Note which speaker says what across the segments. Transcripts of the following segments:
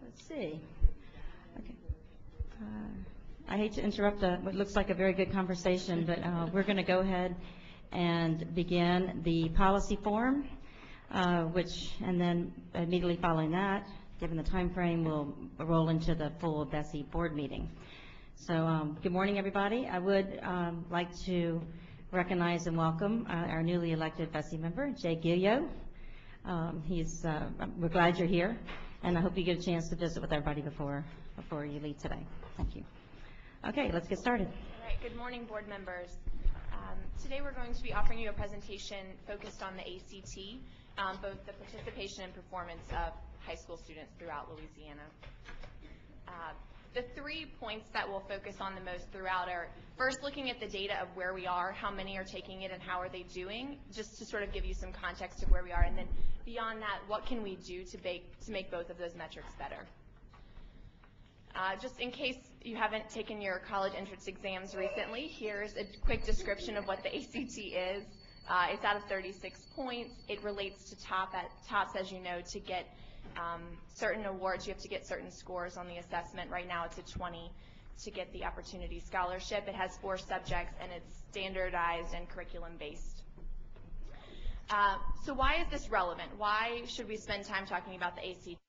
Speaker 1: Let's see. Okay. I hate to interrupt what looks like a very good conversation, but we're going to go ahead and begin the policy forum, and then immediately following that, given the time frame, we'll roll into the full BESE board meeting. So good morning, everybody. I would like to recognize and welcome our newly elected BESE member, Jay Gilio. We're glad you're here, and I hope you get a chance to visit with everybody before you leave today. Thank you. Okay, let's get started.
Speaker 2: All right, good morning, board members. Today we're going to be offering you a presentation focused on the ACT, both the participation and performance of high school students throughout Louisiana. The 3 points that we'll focus on the most throughout are first looking at the data of where we are, how many are taking it, and how are they doing, just to sort of give you some context of where we are, and then beyond that, what can we do to make both of those metrics better. Just in case you haven't taken your college entrance exams recently, here's a quick description of what the ACT is. It's out of 36 points. It relates to TOPS, as you know, to get certain awards. You have to get certain scores on the assessment. Right now it's a 20 to get the Opportunity Scholarship. It has 4 subjects, and it's standardized and curriculum-based. So why is this relevant? Why should we spend time talking about the ACT?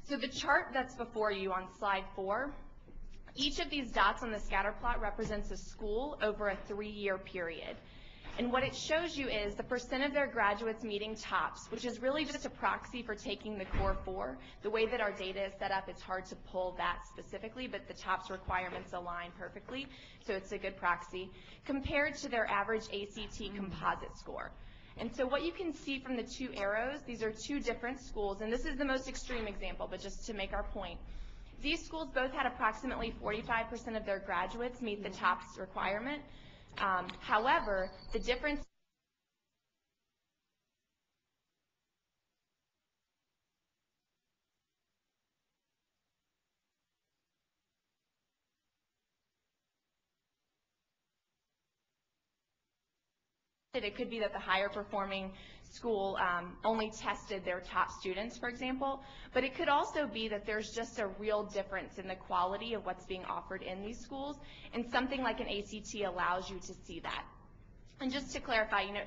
Speaker 2: So the chart that's before you on slide 4, each of these dots on the scatter plot represents a school over a 3-year period. And what it shows you is the % of their graduates meeting TOPS, which is really just a proxy for taking the core 4. The way that our data is set up, it's hard to pull that specifically, but the TOPS requirements align perfectly, so it's a good proxy, compared to their average ACT composite score. And so what you can see from the 2 arrows, these are 2 different schools, and this is the most extreme example, but just to make our point. These schools both had approximately 45% of their graduates meet the TOPS requirement. However, the difference it could be that the higher performing school only tested their top students, for example, but it could also be that there's just a real difference in the quality of what's being offered in these schools, and something like an ACT allows you to see that. And just to clarify, you know,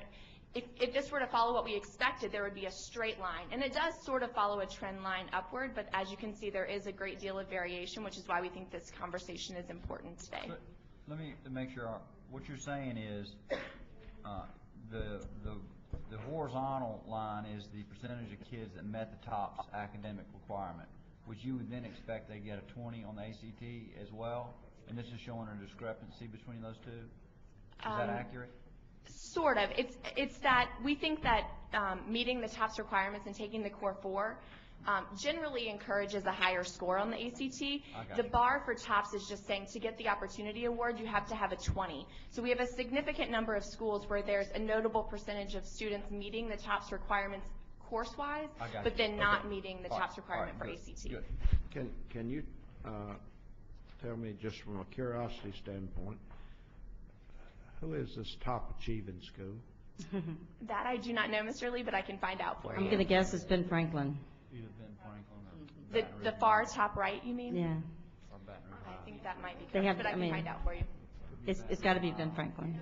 Speaker 2: if this were to follow what we expected, there would be a straight line, and it does sort of follow a trend line upward, but as you can see, there is a great deal of variation, which is why we think this conversation is important today.
Speaker 3: But let me make sure, what you're saying is the horizontal line is the percentage of kids that met the TOPS academic requirement, which you would then expect they get a 20 on the ACT as well, and this is showing a discrepancy between those 2. Is that accurate?
Speaker 2: Sort of. It's that we think that meeting the TOPS requirements and taking the core 4 generally encourages a higher score on the ACT. The bar for TOPS is just saying to get the Opportunity Award, you have to have a 20. So we have a significant number of schools where there's a notable percentage of students meeting the TOPS requirements course-wise, but then not meeting the TOPS requirement for ACT.
Speaker 4: Good. Can you tell me, just from a curiosity standpoint, who is this top achieving school?
Speaker 2: That I do not know, Mr. Lee, but I can find out for you.
Speaker 1: I'm going to guess it's Ben Franklin.
Speaker 3: Either Ben Franklin or
Speaker 2: The far top right, you mean?
Speaker 1: Yeah.
Speaker 3: or Baton Rouge
Speaker 2: I
Speaker 3: High.
Speaker 2: think that might be
Speaker 1: They
Speaker 2: correct,
Speaker 1: have-
Speaker 2: but I
Speaker 1: I
Speaker 2: can
Speaker 1: mean-
Speaker 2: find out for you.
Speaker 1: It's got to be Ben Franklin.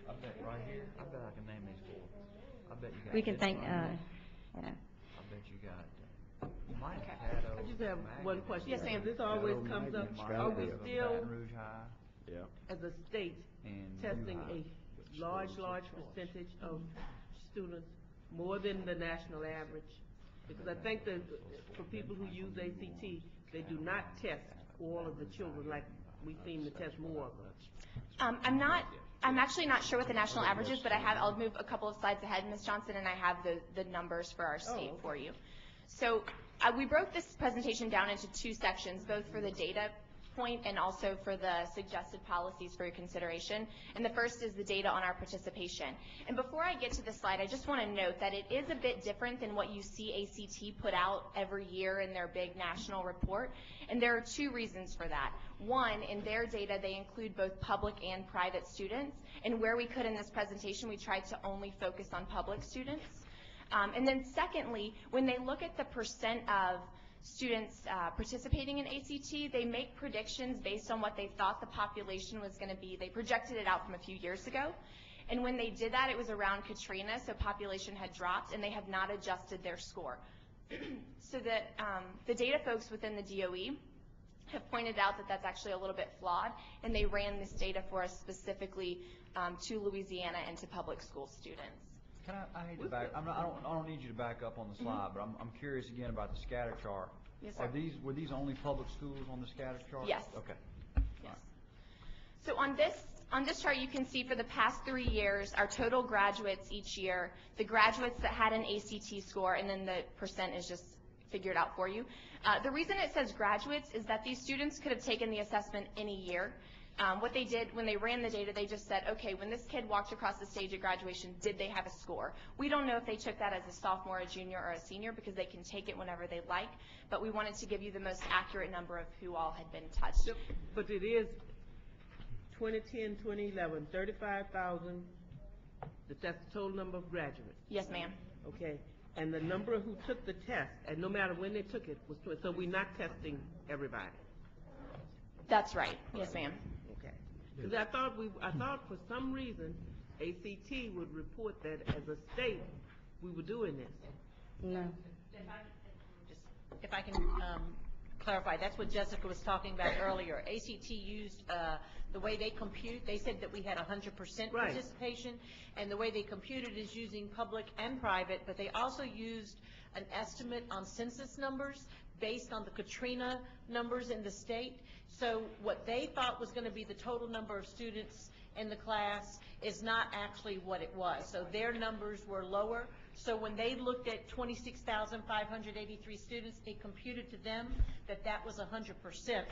Speaker 3: I bet right here. I bet I can name these 4. I bet you got.
Speaker 1: We can
Speaker 3: this
Speaker 1: thank,
Speaker 3: one.
Speaker 1: yeah.
Speaker 3: I bet you got. You might
Speaker 2: Okay.
Speaker 3: have Caddo,
Speaker 5: I just have one question.
Speaker 2: Yes, ma'am.
Speaker 5: This always
Speaker 4: Caddo,
Speaker 5: comes up.
Speaker 4: Magnet,
Speaker 5: Are we
Speaker 4: Scout.
Speaker 5: still,
Speaker 3: Baton Rouge High
Speaker 4: Yeah.
Speaker 5: as a state,
Speaker 3: and
Speaker 5: testing
Speaker 3: U-High.
Speaker 5: a large percentage of students more than the national average? Because I think that for people who use ACT, they do not test all of the children like we seem to test more of them.
Speaker 2: I'm not I'm actually not sure what the national average is, but I'll move a couple of slides ahead, Ms. Johnson, and I have the numbers for our state for you. So we broke this presentation down into two sections, both for the data point and also for the suggested policies for your consideration. And the first is the data on our participation. And before I get to this slide, I just want to note that it is a bit different than what you see ACT put out every year in their big national report. And there are two reasons for that. One, in their data, they include both public and private students. And where we could in this presentation, we tried to only focus on public students. And then secondly, when they look at the percent of students participating in ACT, they make predictions based on what they thought the population was going to be. They projected it out from a few years ago. And when they did that, it was around Katrina, so population had dropped, and they have not adjusted their score. So the data folks within the DOE have pointed out that that's actually a little bit flawed, and they ran this data for us specifically to Louisiana and to public school students.
Speaker 3: Can I hate to back, I don't need you to back up on the slide, but I'm curious again about the scatter chart.
Speaker 2: Yes, sir.
Speaker 3: Were these only public schools on the scatter chart?
Speaker 2: Yes.
Speaker 3: Okay.
Speaker 2: Yes. So on this chart, you can see for the past 3 years, our total graduates each year, the graduates that had an ACT score, and then the percent is just figured out for you. The reason it says graduates is that these students could have taken the assessment any year. What they did when they ran the data, they just said, okay, when this kid walked across the stage at graduation, did they have a score? We don't know if they took that as a sophomore, a junior, or a senior because they can take it whenever they like, but we wanted to give you the most accurate number of who all had been touched.
Speaker 5: But it is 2010, 2011, 35,000, that's the total number of graduates.
Speaker 2: Yes, ma'am.
Speaker 5: Okay, and the number who took the test, and no matter when they took it, was 20, so we're not testing everybody.
Speaker 2: That's right. Yes, ma'am.
Speaker 5: Okay, because I thought for some reason ACT would report that as a state we were doing this.
Speaker 1: No.
Speaker 6: If I can clarify, that's what Jessica was talking about earlier. ACT used the way they compute, they said that we had 100%
Speaker 5: Right.
Speaker 6: participation, and the way they computed is using public and private, but they also used an estimate on census numbers based on the Katrina numbers in the state. So what they thought was going to be the total number of students in the class is not actually what it was. So their numbers were lower. So when they looked at 26,583 students, it computed to them that that was 100%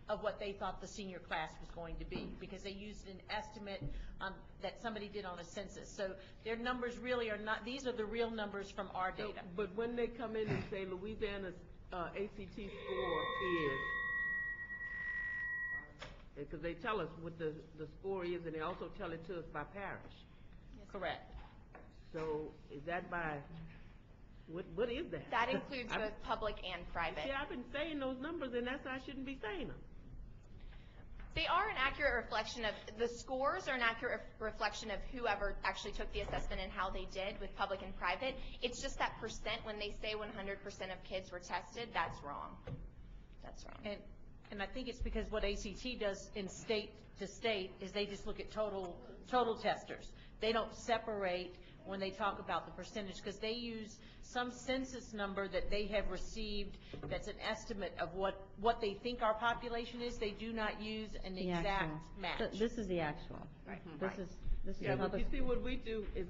Speaker 6: of what they thought the senior class was going to be, because they used an estimate that somebody did on a census. So their numbers really are not, these are the real numbers from our data.
Speaker 5: But when they come in and say Louisiana's ACT score is, because they tell us what the score is, and they also tell it to us by parish.
Speaker 6: Correct.
Speaker 5: So is that by, what is that?
Speaker 2: That includes both public and private.
Speaker 5: See, I've been saying those numbers, and that's why I shouldn't be saying them.
Speaker 2: They are an accurate reflection of, the scores are an accurate reflection of whoever actually took the assessment and how they did with public and private. It's just that percent, when they say 100% of kids were tested, that's wrong. That's wrong.
Speaker 6: And I think it's because what ACT does in state to state is they just look at total testers. They don't separate when they talk about the percentage, because they use some census number that they have received that's an estimate of what they think our population is. They do not use an
Speaker 1: The
Speaker 6: exact
Speaker 1: actual.
Speaker 6: match.
Speaker 1: So this is the actual.
Speaker 2: Right.
Speaker 1: This is
Speaker 5: Yeah, but
Speaker 1: public.
Speaker 5: you see, what we do is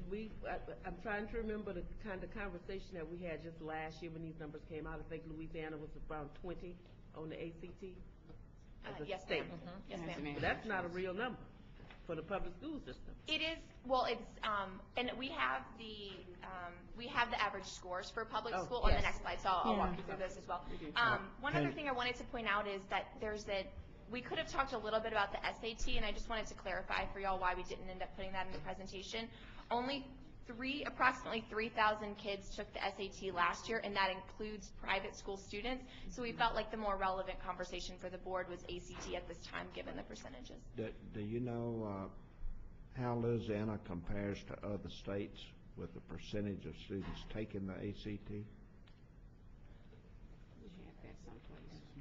Speaker 5: I'm trying to remember the kind of conversation that we had just last year when these numbers came out. I think Louisiana was around 20 on the ACT as a
Speaker 2: Yes,
Speaker 5: state.
Speaker 2: ma'am. Yes, ma'am.
Speaker 5: But that's not a real number for the public school system.
Speaker 2: It is, well, it's, and we have the average scores for public
Speaker 5: Oh,
Speaker 2: school on the
Speaker 6: yes.
Speaker 2: next slide, so I'll
Speaker 1: Yeah.
Speaker 2: walk you through this as well. One other thing I wanted to point out is that we could have talked a little bit about the SAT, and I just wanted to clarify for y'all why we didn't end up putting that in the presentation. Only approximately 3,000 kids took the SAT last year, and that includes private school students. So we felt like the more relevant conversation for the board was ACT at this time, given the percentages.
Speaker 4: Do you know how Louisiana compares to other states with the percentage of students taking the ACT?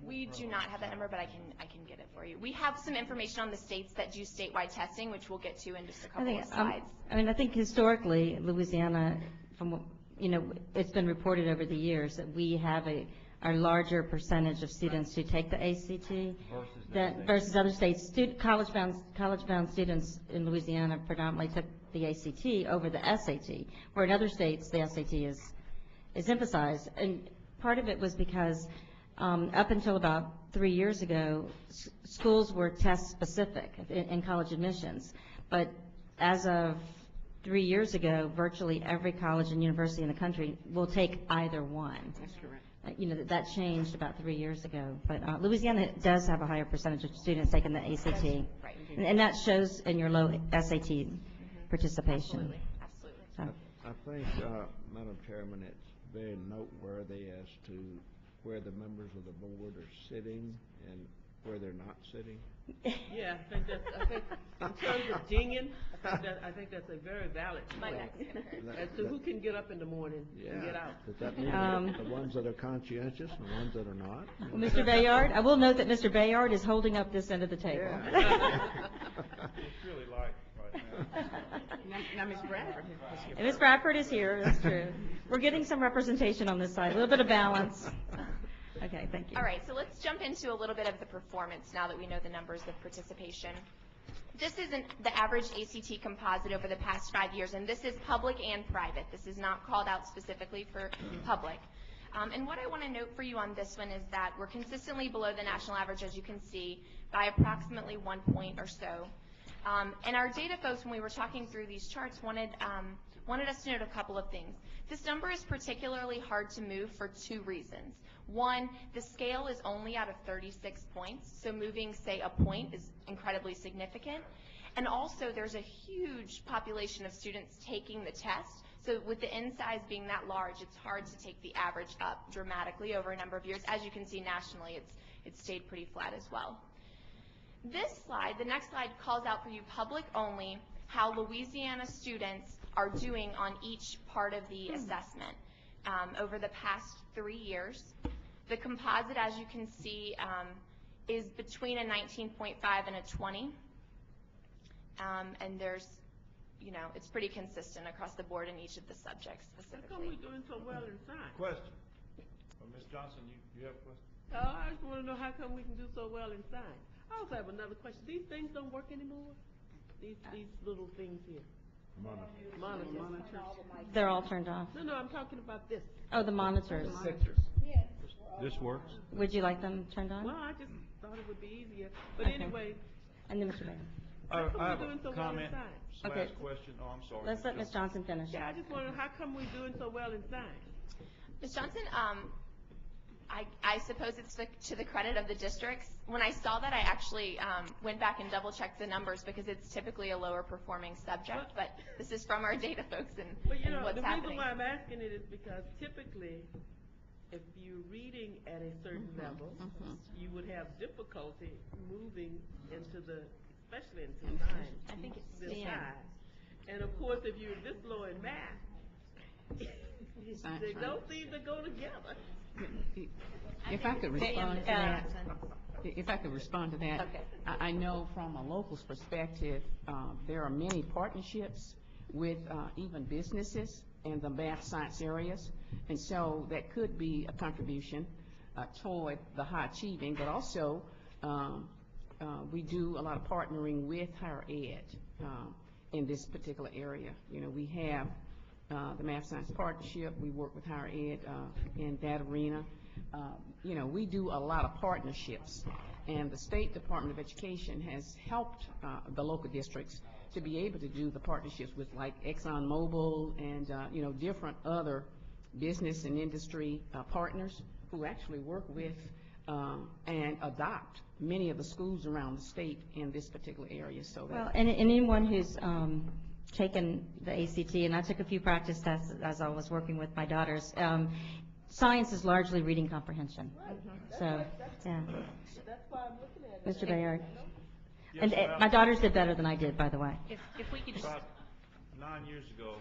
Speaker 2: We do not have that number, but I can get it for you. We have some information on the states that do statewide testing, which we'll get to in just a couple of slides.
Speaker 1: I think historically, Louisiana, it's been reported over the years that we have a a larger percentage of students who take the ACT versus other states. College-bound students in Louisiana predominantly took the ACT over the SAT, where in other states the SAT is emphasized. And part of it was because up until about 3 years ago, schools were test-specific in college admissions. But as of 3 years ago, virtually every college and university in the country will take either one.
Speaker 5: That's correct.
Speaker 1: That changed about 3 years ago. But Louisiana does have a higher percentage of students taking the ACT.
Speaker 2: Right.
Speaker 1: And that shows in your low SAT participation.
Speaker 2: Absolutely.
Speaker 1: So,
Speaker 4: I think, Madam Chairman, it's very noteworthy as to where the members of the board are sitting and where they're not sitting.
Speaker 5: Yeah, I think in terms of dinging, I think that's a very valid
Speaker 2: My
Speaker 5: point.
Speaker 2: neck's gonna hurt.
Speaker 5: As to who can get up in the morning and get out.
Speaker 4: Does that mean the ones that are conscientious and the ones that are not?
Speaker 1: well, Mr. Bayard, I will note that Mr. Bayard is holding up this end of the table.
Speaker 7: It's really light right now.
Speaker 5: Now, Ms. Bradford is here.
Speaker 1: And Ms. Bradford is here, that's true. We're getting some representation on this side, a little bit of balance. Okay, thank you.
Speaker 2: All right, so let's jump into a little bit of the performance now that we know the numbers of participation. This is the average ACT composite over the past 5 years, and this is public and private. This is not called out specifically for public. And what I want to note for you on this one is that we're consistently below the national average, as you can see, by approximately 1 point or so. And our data folks, when we were talking through these charts, wanted us to note a couple of things. This number is particularly hard to move for 2 reasons. One, the scale is only out of 36 points, so moving, say, a point is incredibly significant. And also, there's a huge population of students taking the test, so with the N size being that large, it's hard to take the average up dramatically over a number of years. As you can see nationally, it's stayed pretty flat as well. This slide, the next slide, calls out for you public only how Louisiana students are doing on each part of the assessment over the past 3 years. The composite, as you can see, is between a 19.5 and a 20. And there's, it's pretty consistent across the board in each of the subjects
Speaker 5: How come
Speaker 2: specifically.
Speaker 5: we're doing so well in science?
Speaker 7: Question. Ms. Johnson, you have a question?
Speaker 5: I just want to know how come we can do so well in science. I also have another question. These things don't work anymore? These little things here. Monitors.
Speaker 1: They're all turned off.
Speaker 5: No, I'm talking about this.
Speaker 1: Oh, the monitors.
Speaker 7: This works?
Speaker 1: Would you like them turned on?
Speaker 5: Well, I just thought it would be easier. But
Speaker 1: Okay.
Speaker 5: anyway,
Speaker 1: And then Mr. Bayard.
Speaker 5: how come
Speaker 7: I have
Speaker 5: we're doing so
Speaker 7: a
Speaker 5: well in
Speaker 7: comment
Speaker 5: science?
Speaker 1: Okay.
Speaker 7: slash question. Oh, I'm sorry.
Speaker 1: Let's let Ms. Johnson finish.
Speaker 5: Yeah, I just want to know how come we're doing so well in science?
Speaker 2: Ms. Johnson, I suppose it's to the credit of the districts. When I saw that, I actually went back and double-checked the numbers because it's typically a lower-performing subject, but this is from our data folks and what's
Speaker 5: the
Speaker 2: happening.
Speaker 5: reason why I'm asking it is because typically, if you're reading at a certain level, you would have difficulty moving especially into science.
Speaker 2: I think it's
Speaker 5: this
Speaker 2: STEM.
Speaker 5: high. And of course, if you're this low in math, they don't seem to go together.
Speaker 8: If I could respond to that, if I could respond to that.
Speaker 2: Okay.
Speaker 8: I know from a local's perspective, there are many partnerships with even businesses in the math science areas, and so that could be a contribution toward the high achieving, but also we do a lot of partnering with higher ed in this particular area. We have the Math Science Partnership. We work with higher ed in that arena. We do a lot of partnerships, and the State Department of Education has helped the local districts to be able to do the partnerships with like ExxonMobil and different other business and industry partners who actually work with and adopt many of the schools around the state in this particular area. So that
Speaker 1: Well, and anyone who's taken the ACT, and I took a few practice tests as I was working with my daughters, science is largely reading comprehension. So, yeah.
Speaker 5: That's why I'm looking at it.
Speaker 1: Mr. Bayard.
Speaker 7: Yes,
Speaker 1: And
Speaker 7: ma'am.
Speaker 1: my daughters did better than I did, by the way.
Speaker 2: If we could just,
Speaker 7: About 9 years ago,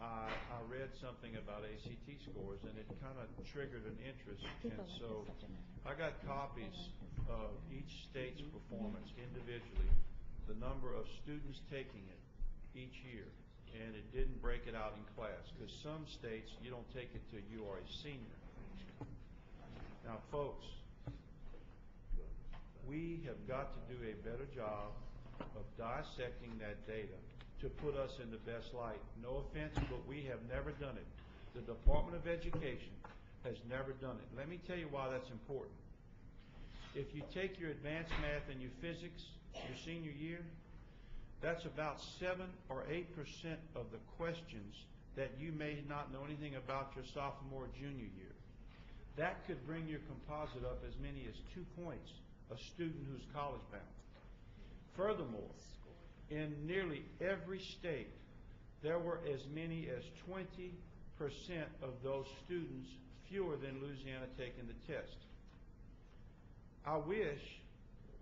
Speaker 7: I read something about ACT scores, and it kind of triggered an interest. And so I got copies of each state's performance individually, the number of students taking it each year, and it didn't break it out in class, because some states you don't take it till you are a senior. Now, folks, we have got to do a better job of dissecting that data to put us in the best light. No offense, but we have never done it. The Department of Education has never done it. Let me tell you why that's important. If you take your advanced math and your physics your senior year, that's about 7 or 8% of the questions that you may not know anything about your sophomore or junior year. That could bring your composite up as many as 2 points, a student who's college bound. Furthermore, in nearly every state, there were as many as 20% of those students fewer than Louisiana taking the test. I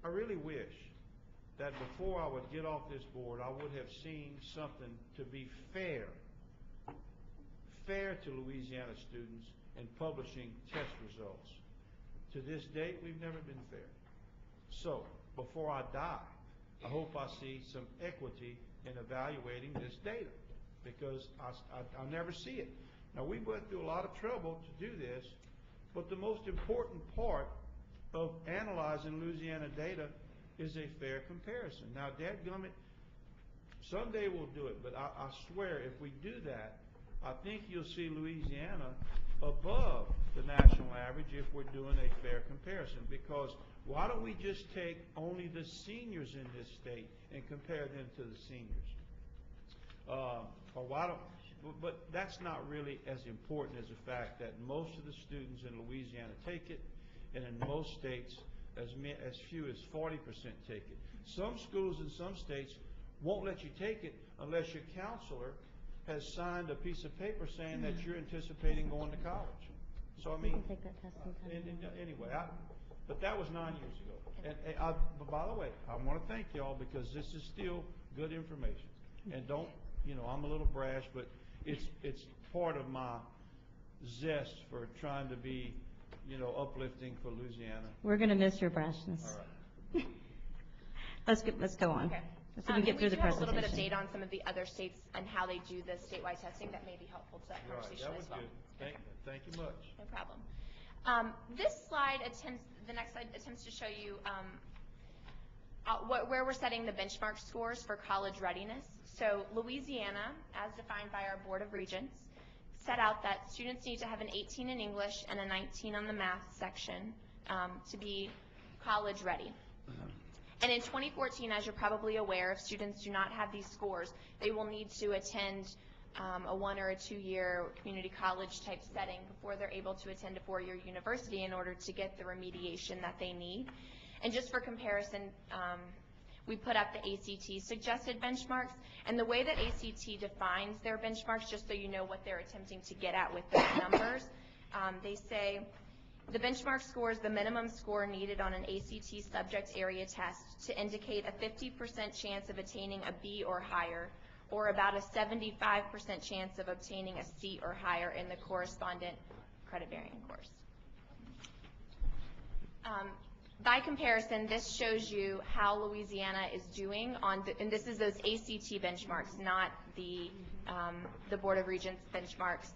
Speaker 7: really wish that before I would get off this board, I would have seen something to be fair to Louisiana students in publishing test results. To this date, we've never been fair. So, before I die, I hope I see some equity in evaluating this data, because I never see it. Now, we went through a lot of trouble to do this, but the most important part of analyzing Louisiana data is a fair comparison. Now, dadgummit, someday we'll do it, but I swear if we do that, I think you'll see Louisiana above the national average if we're doing a fair comparison, because why don't we just take only the seniors in this state and compare them to the seniors? But that's not really as important as the fact that most of the students in Louisiana take it, and in most states, as few as 40% take it. Some schools in some states won't let you take it unless your counselor has signed a piece of paper saying that you're anticipating going to college. So I mean, anyway, but that was 9 years ago. And but by the way, I want to thank y'all, because this is still good information. And don't, I'm a little brash, but it's part of my zest for trying to be, uplifting for Louisiana.
Speaker 1: We're going to miss your brashness.
Speaker 7: All right.
Speaker 1: Let's go on.
Speaker 2: Okay.
Speaker 1: So we can get through the
Speaker 2: We do have a little bit of
Speaker 1: presentation.
Speaker 2: data on some of the other states and how they do the statewide testing that may be helpful to that
Speaker 7: Right,
Speaker 2: conversation
Speaker 7: that was
Speaker 2: as well.
Speaker 7: good. Thank you much.
Speaker 2: No problem. This slide the next slide attempts to show you where we're setting the benchmark scores for college readiness. So Louisiana, as defined by our Board of Regents, set out that students need to have an 18 in English and a 19 on the math section to be college ready. And in 2014, as you're probably aware, if students do not have these scores, they will need to attend a 1 or a 2 year community college type setting before they're able to attend a 4-year university in order to get the remediation that they need. And just for comparison, we put up the ACT suggested benchmarks, and the way that ACT defines their benchmarks, just so you know what they're attempting to get at with those numbers, they say the benchmark score is the minimum score needed on an ACT subject area test to indicate a 50% chance of attaining a B or higher, or about a 75% chance of obtaining a C or higher in the correspondent credit-bearing course. By comparison, this shows you how Louisiana is doing and this is those ACT benchmarks, not the Board of Regents benchmarks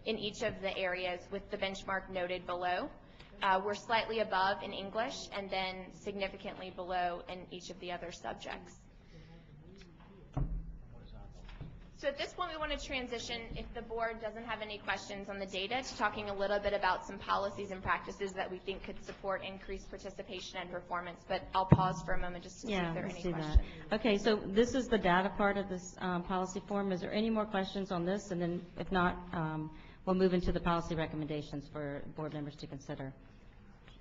Speaker 2: in each of the areas with the benchmark noted below. We're slightly above in English and then significantly below in each of the other subjects. So at this point, we want to transition, if the board doesn't have any questions on the data, to talking a little bit about some policies and practices that we think could support increased participation and performance. But I'll pause for a moment just to see if there are any questions.
Speaker 1: Okay, so this is the data part of this policy form. Is there any more questions on this? And then if not, we'll move into the policy recommendations for board members to consider.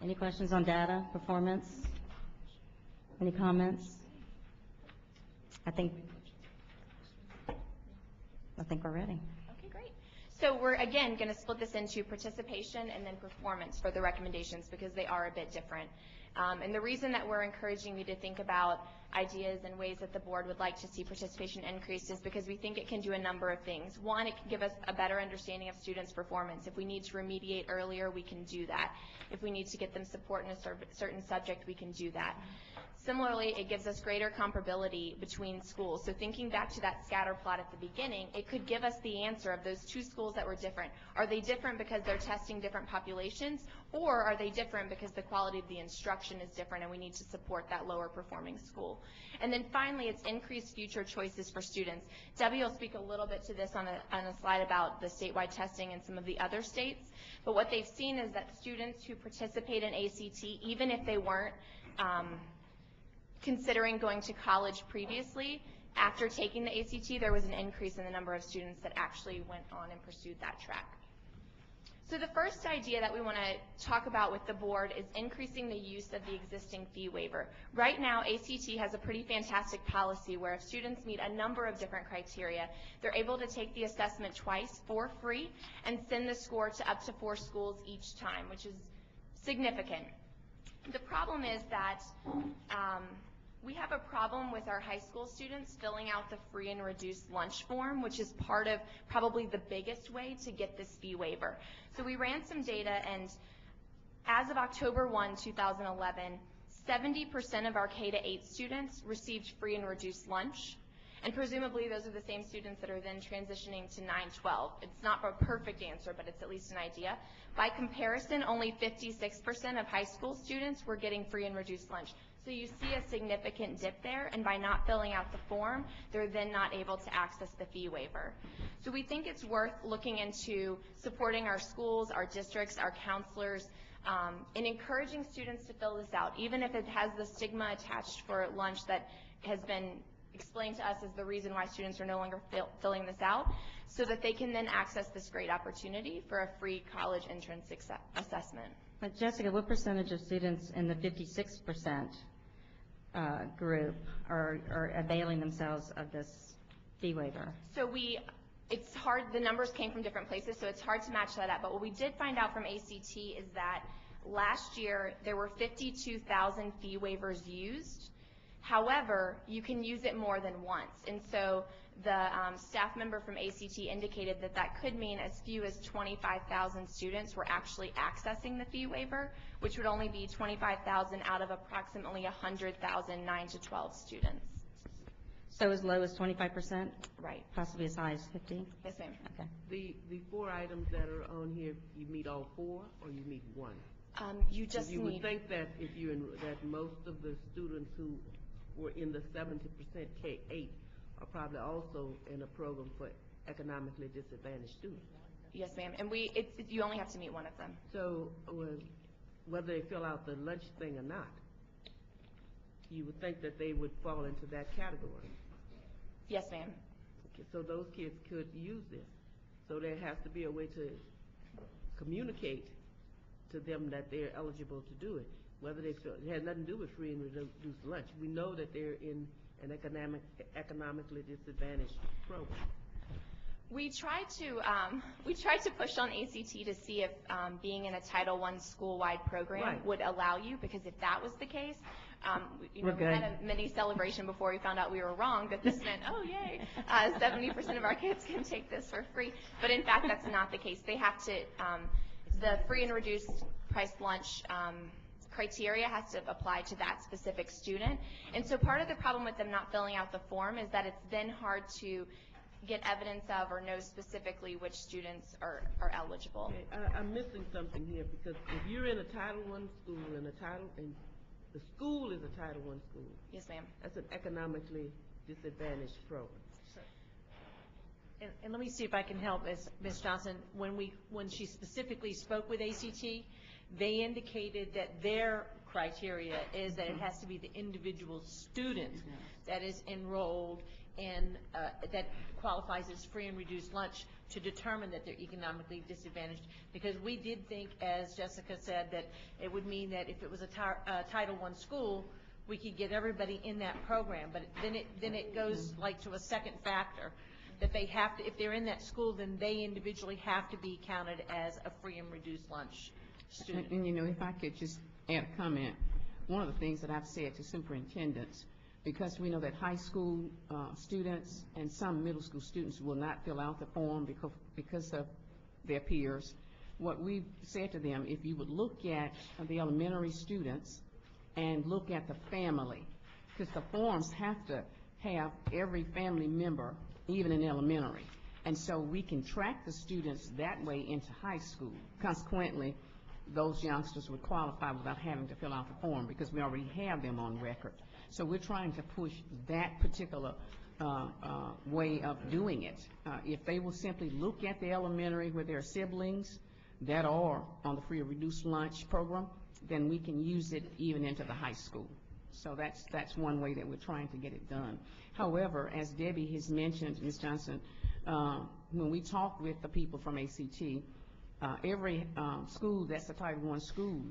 Speaker 1: Any questions on data, performance? Any comments? I think we're ready.
Speaker 2: Okay, great. So we're, again, going to split this into participation and then performance for the recommendations because they are a bit different. And the reason that we're encouraging you to think about ideas and ways that the board would like to see participation increased is because we think it can do a number of things. One, it can give us a better understanding of students' performance. If we need to remediate earlier, we can do that. If we need to get them support in a certain subject, we can do that. Similarly, it gives us greater comparability between schools. So thinking back to that scatter plot at the beginning, it could give us the answer of those two schools that were different. Are they different because they're testing different populations, or are they different because the quality of the instruction is different and we need to support that lower performing school? And then finally, it's increased future choices for students. Debbie will speak a little bit to this on a slide about the statewide testing in some of the other states. But what they've seen is that students who participate in ACT, even if they weren't considering going to college previously, after taking the ACT, there was an increase in the number of students that actually went on and pursued that track. So the first idea that we want to talk about with the board is increasing the use of the existing fee waiver. Right now, ACT has a pretty fantastic policy where if students meet a number of different criteria, they're able to take the assessment twice for free and send the score to up to 4 schools each time, which is significant. The problem is that we have a problem with our high school students filling out the free and reduced lunch form, which is part of probably the biggest way to get this fee waiver. So we ran some data, and as of October 1, 2011, 70% of our K-8 students received free and reduced lunch, and presumably those are the same students that are then transitioning to 9-12. It's not a perfect answer, but it's at least an idea. By comparison, only 56% of high school students were getting free and reduced lunch. So you see a significant dip there, and by not filling out the form, they're then not able to access the fee waiver. So we think it's worth looking into supporting our schools, our districts, our counselors, and encouraging students to fill this out, even if it has the stigma attached for lunch that has been explained to us as the reason why students are no longer filling this out, so that they can then access this great opportunity for a free college entrance assessment.
Speaker 1: But Jessica, what percentage of students in the 56% group are availing themselves of this fee waiver?
Speaker 2: So it's hard, the numbers came from different places, so it's hard to match that up. But what we did find out from ACT is that last year there were 52,000 fee waivers used. However, you can use it more than once. And so the staff member from ACT indicated that that could mean as few as 25,000 students were actually accessing the fee waiver, which would only be 25,000 out of approximately 100,000 9 to 12 students.
Speaker 1: So as low as 25%?
Speaker 2: Right.
Speaker 1: Possibly as high as 50?
Speaker 2: Yes, ma'am.
Speaker 1: Okay.
Speaker 5: The 4 items that are on here, you meet all 4 or you meet 1?
Speaker 2: You just
Speaker 5: You would
Speaker 2: need,
Speaker 5: think that if you're in, that most of the students who were in the 70% K-8 are probably also in a program for economically disadvantaged students.
Speaker 2: yes, ma'am. And you only have to meet one of them.
Speaker 5: So whether they fill out the lunch thing or not, you would think that they would fall into that category.
Speaker 2: Yes, ma'am.
Speaker 5: Okay, so those kids could use this. So there has to be a way to communicate to them that they're eligible to do it. Whether they feel, it has nothing to do with free and reduced lunch. We know that they're in an economically disadvantaged program.
Speaker 2: We tried to push on ACT to see if being in a Title I school-wide program
Speaker 5: Right.
Speaker 2: would allow you, because if that was the case, we
Speaker 1: We're good.
Speaker 2: had a mini celebration before we found out we were wrong, that this meant, oh yay, 70% of our kids can take this for free. But in fact, that's not the case. They have to, the free and reduced price lunch criteria has to apply to that specific student. And so part of the problem with them not filling out the form is that it's then hard to get evidence of or know specifically which students are eligible.
Speaker 5: Okay, I'm missing something here, because if you're in a Title I school and the school is a Title I school,
Speaker 2: Yes, ma'am.
Speaker 5: that's an economically disadvantaged program.
Speaker 6: And let me see if I can help Ms. Johnson. When she specifically spoke with ACT, they indicated that their criteria is that it has to be the individual student that is enrolled and that qualifies as free and reduced lunch to determine that they're economically disadvantaged. Because we did think, as Jessica said, that it would mean that if it was a Title I school, we could get everybody in that program. But then it goes like to a second factor, that they have to, if they're in that school, then they individually have to be counted as a free and reduced lunch student.
Speaker 8: And you know, if I could just add a comment, one of the things that I've said to superintendents, because we know that high school students and some middle school students will not fill out the form because of their peers, what we've said to them, if you would look at the elementary students and look at the family, because the forms have to have every family member, even in elementary. And so we can track the students that way into high school. Consequently, those youngsters would qualify without having to fill out the form because we already have them on record. So we're trying to push that particular way of doing it. If they will simply look at the elementary where their siblings that are on the free or reduced lunch program, then we can use it even into the high school. So that's one way that we're trying to get it done. However, as Debbie has mentioned, Ms. Johnson, when we talk with the people from ACT, every school that's a Title I school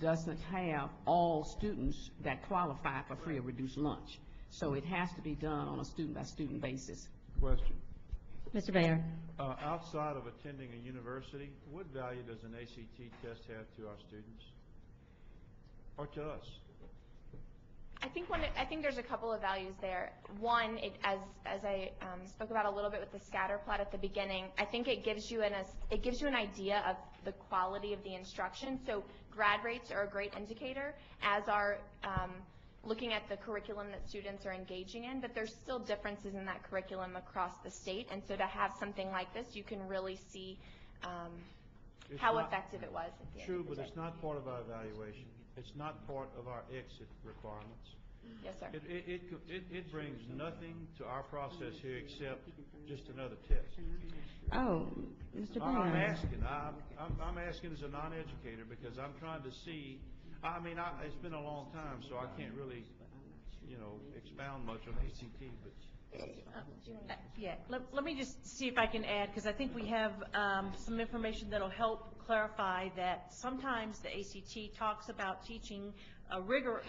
Speaker 8: doesn't have all students that qualify for free or reduced lunch. So it has to be done on a student-by-student basis.
Speaker 7: Question.
Speaker 1: Mr. Bayard.
Speaker 7: Outside of attending a university, what value does an ACT test have to our students or to us?
Speaker 2: I think there's a couple of values there. One, as I spoke about a little bit with the scatter plot at the beginning, I think it gives you an idea of the quality of the instruction. So grad rates are a great indicator, as are looking at the curriculum that students are engaging in, but there's still differences in that curriculum across the state, and so to have something like this, you can really see how effective it was at the end
Speaker 7: True,
Speaker 2: of the
Speaker 7: but
Speaker 2: day.
Speaker 7: it's not part of our evaluation. It's not part of our exit requirements.
Speaker 2: Yes, sir.
Speaker 7: It brings nothing to our process here except just another test.
Speaker 1: Oh, Mr.
Speaker 7: I'm
Speaker 1: Bayard.
Speaker 7: asking. I'm asking as a non-educator because I'm trying to see. I mean, it's been a long time, so I can't really, expound much on ACT. But
Speaker 6: Yeah, let me just see if I can add, because I think we have some information that'll help clarify that sometimes the ACT talks about teaching a rigor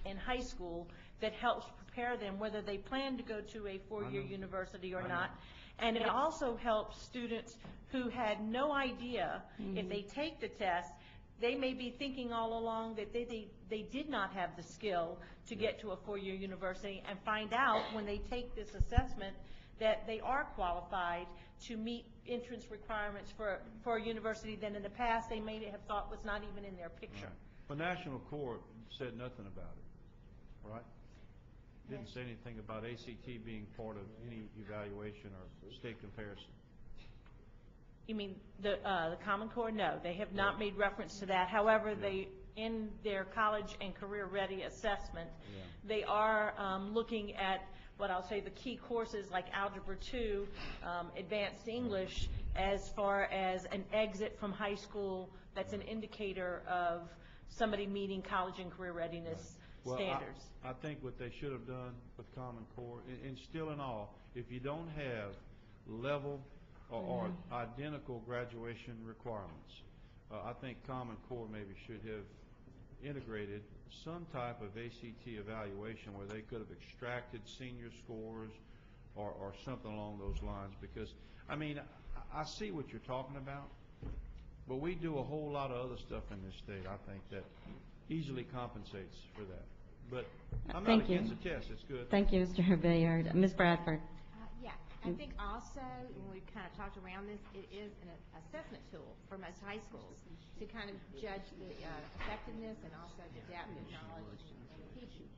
Speaker 6: in high school that helps prepare them whether they plan to go to a four-year university or not. And it also helps students who had no idea if they take the test, they may be thinking all along that they did not have the skill to get to a four-year university, and find out when they take this assessment that they are qualified to meet entrance requirements for a university that in the past they may have thought was not even in their picture.
Speaker 7: the National Court said nothing about it, right? Didn't say anything about ACT being part of any evaluation or state comparison.
Speaker 6: You mean the Common Core? No, they have not made reference to that. However, they, in their college and career ready assessment, they are looking at what I'll say the key courses like Algebra 2, Advanced English, as far as an exit from high school that's an indicator of somebody meeting college and career readiness standards.
Speaker 7: I think what they should have done with Common Core, and still in all, if you don't have level or identical graduation requirements, I think Common Core maybe should have integrated some type of ACT evaluation where they could have extracted senior scores or something along those lines, because, I mean, I see what you're talking about, but we do a whole lot of other stuff in this state, I think, that easily compensates for that. But I'm not against the test. It's good.
Speaker 1: Thank you, Mr. Bayard. Ms. Bradford.
Speaker 9: Yeah, I think also, when we've kind of talked around this, it is an assessment tool for most high schools to kind of judge the effectiveness and also the depth of knowledge and teaching.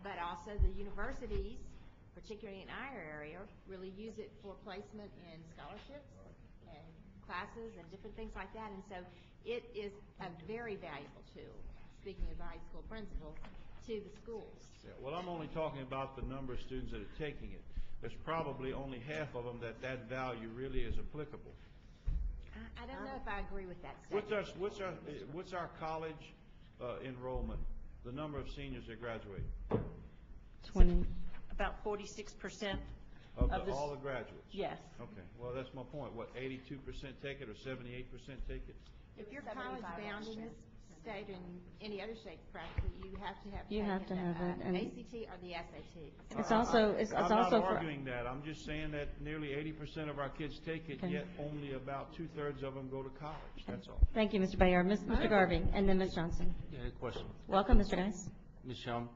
Speaker 9: But also the universities, particularly in our area, really use it for placement in scholarships and classes and different things like that. And so it is a very valuable tool, speaking of the high school principals, to the schools.
Speaker 7: Yeah, well, I'm only talking about the number of students that are taking it. There's probably only half of them that value really is applicable.
Speaker 9: I don't know if I agree with that statement.
Speaker 7: What's our college enrollment? The number of seniors that graduate
Speaker 1: 20.
Speaker 6: About 46%
Speaker 7: of
Speaker 6: of
Speaker 7: all the graduates.
Speaker 6: Yes.
Speaker 7: Okay. Well, that's my point. What, 82% take it or 78% take it?
Speaker 9: If you're college bound in this state and any other state practically, you have to have
Speaker 1: You have to
Speaker 9: taken
Speaker 1: have it,
Speaker 9: the
Speaker 1: and-
Speaker 9: ACT or the SAT.
Speaker 1: It's also,
Speaker 7: I'm not
Speaker 1: for,
Speaker 7: arguing that. I'm just saying that nearly 80% of our kids take it,
Speaker 1: Okay.
Speaker 7: yet only about 2/3 of them go to college. That's all.
Speaker 1: thank you, Mr. Bayard. Mr. Garvey, and then Ms. Johnson.
Speaker 10: Yeah, a question.
Speaker 1: Welcome, Mr. Geis.
Speaker 10: Ms. Shelm,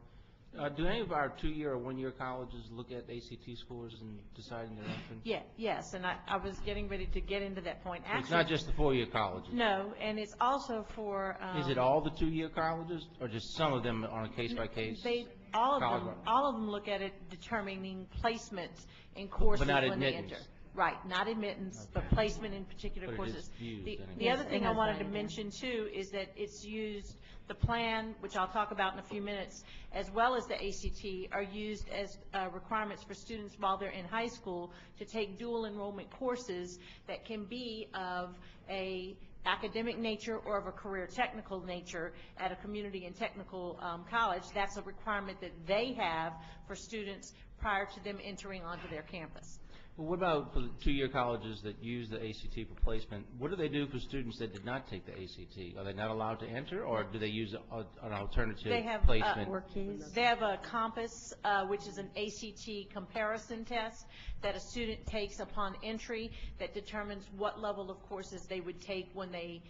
Speaker 10: do any of our 2-year or 1-year colleges look at ACT scores in deciding their entrance?
Speaker 6: Yes, and I was getting ready to get into that point.
Speaker 10: It's not just the 4-year colleges?
Speaker 6: No, and it's also for...
Speaker 10: Is it all the 2-year colleges, or just some of them on a case-by-case?
Speaker 6: all
Speaker 10: College.
Speaker 6: of them look at it determining placement in courses
Speaker 10: not
Speaker 6: when they
Speaker 10: admittance.
Speaker 6: enter. Right, not admittance, but placement in particular
Speaker 10: But it
Speaker 6: courses.
Speaker 10: is used
Speaker 6: The
Speaker 10: anyway.
Speaker 6: the other
Speaker 1: Yes,
Speaker 6: thing
Speaker 1: it
Speaker 6: I
Speaker 1: has
Speaker 6: wanted to
Speaker 1: value there.
Speaker 6: mention too is that it's used, the plan, which I'll talk about in a few minutes, as well as the ACT, are used as requirements for students while they're in high school to take dual enrollment courses that can be of a academic nature or of a career technical nature at a community and technical college. That's a requirement that they have for students prior to them entering onto their campus.
Speaker 10: Well, what about for the two-year colleges that use the ACT for placement? What do they do for students that did not take the ACT? Are they not allowed to enter, or do they use an alternative
Speaker 6: They have,
Speaker 10: placement?
Speaker 1: Work keys.
Speaker 6: They have a Compass, which is an ACT comparison test that a student takes upon entry that determines what level of courses they would take when they,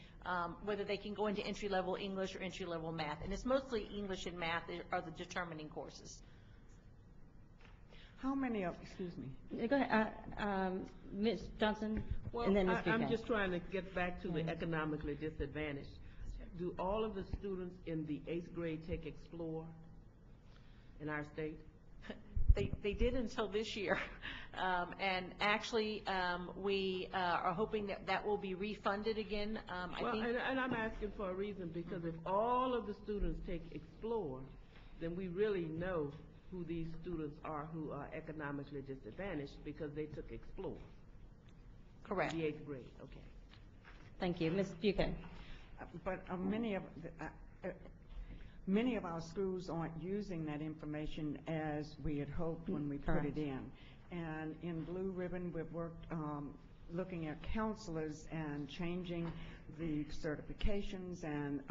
Speaker 6: whether they can go into entry-level English or entry-level math. And it's mostly English and math are the determining courses.
Speaker 11: How many of, excuse me?
Speaker 1: Go ahead, Ms. Johnson,
Speaker 5: Well,
Speaker 1: and then Ms.
Speaker 5: I'm
Speaker 1: Buchanan.
Speaker 5: just trying to get back to the economically disadvantaged. Do all of the students in the 8th grade take Explore in our state?
Speaker 6: They did until this year. And actually, we are hoping that that will be refunded again. I
Speaker 5: Well,
Speaker 6: think.
Speaker 5: and I'm asking for a reason, because if all of the students take Explore, then we really know who these students are who are economically disadvantaged because they took Explore.
Speaker 6: Correct.
Speaker 5: The 8th grade, okay.
Speaker 1: Thank you. Ms. Buchanan.
Speaker 11: But many of our schools aren't using that information as we had hoped when we put
Speaker 1: Correct.
Speaker 11: it in. And in Blue Ribbon, we've worked looking at counselors and changing the certifications and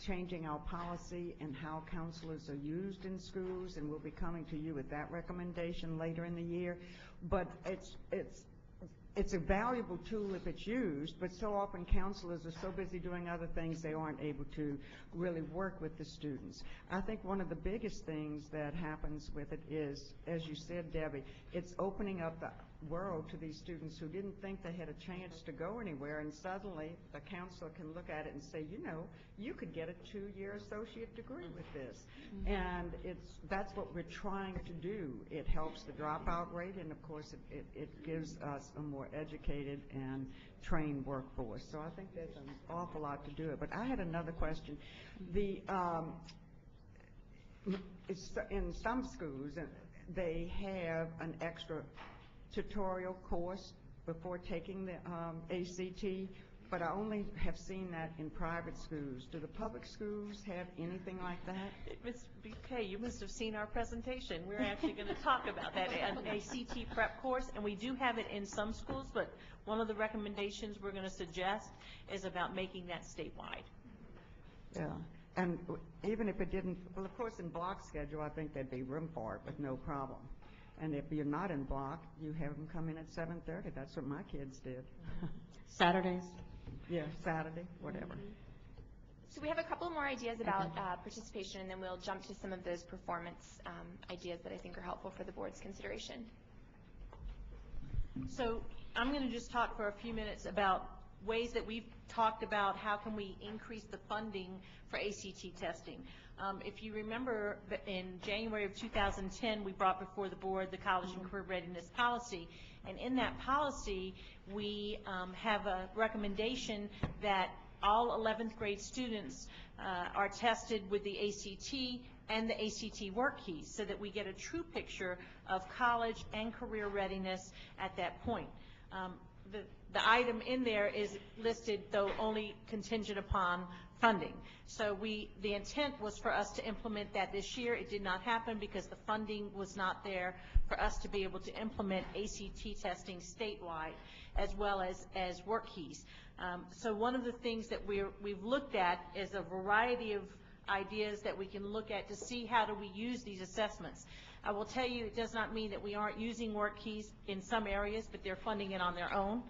Speaker 11: changing our policy and how counselors are used in schools, and we'll be coming to you with that recommendation later in the year. But it's a valuable tool if it's used, but so often counselors are so busy doing other things they aren't able to really work with the students. I think one of the biggest things that happens with it is, as you said, Debbie, it's opening up the world to these students who didn't think they had a chance to go anywhere, and suddenly the counselor can look at it and say, you know, you could get a 2-year associate degree with this. And that's what we're trying to do. It helps the dropout rate, and of course it gives us a more educated and trained workforce. So I think there's an awful lot to do it. But I had another question. In some schools, they have an extra tutorial course before taking the ACT, but I only have seen that in private schools. Do the public schools have anything like that?
Speaker 6: Ms. BK, you must have seen our presentation. We're actually going to talk about that, an ACT prep course, and we do have it in some schools, but one of the recommendations we're going to suggest is about making that statewide.
Speaker 11: Yeah. And even if it didn't, well, of course, in block schedule, I think there'd be room for it with no problem. And if you're not in block, you have them come in at 7:30. That's what my kids did.
Speaker 1: Saturdays?
Speaker 11: Yeah, Saturday, whatever.
Speaker 2: So we have a couple more ideas about participation, and then we'll jump to some of those performance ideas that I think are helpful for the board's consideration.
Speaker 6: So I'm going to just talk for a few minutes about ways that we've talked about how can we increase the funding for ACT testing. If you remember, in January of 2010, we brought before the board the College and Career Readiness Policy, and in that policy, we have a recommendation that all 11th grade students are tested with the ACT and the ACT work keys so that we get a true picture of college and career readiness at that point. The item in there is listed, though only contingent upon funding. So the intent was for us to implement that this year. It did not happen because the funding was not there for us to be able to implement ACT testing statewide as well as work keys. So one of the things that we've looked at is a variety of ideas that we can look at to see how do we use these assessments. I will tell you, it does not mean that we aren't using work keys in some areas, but they're funding it on their own.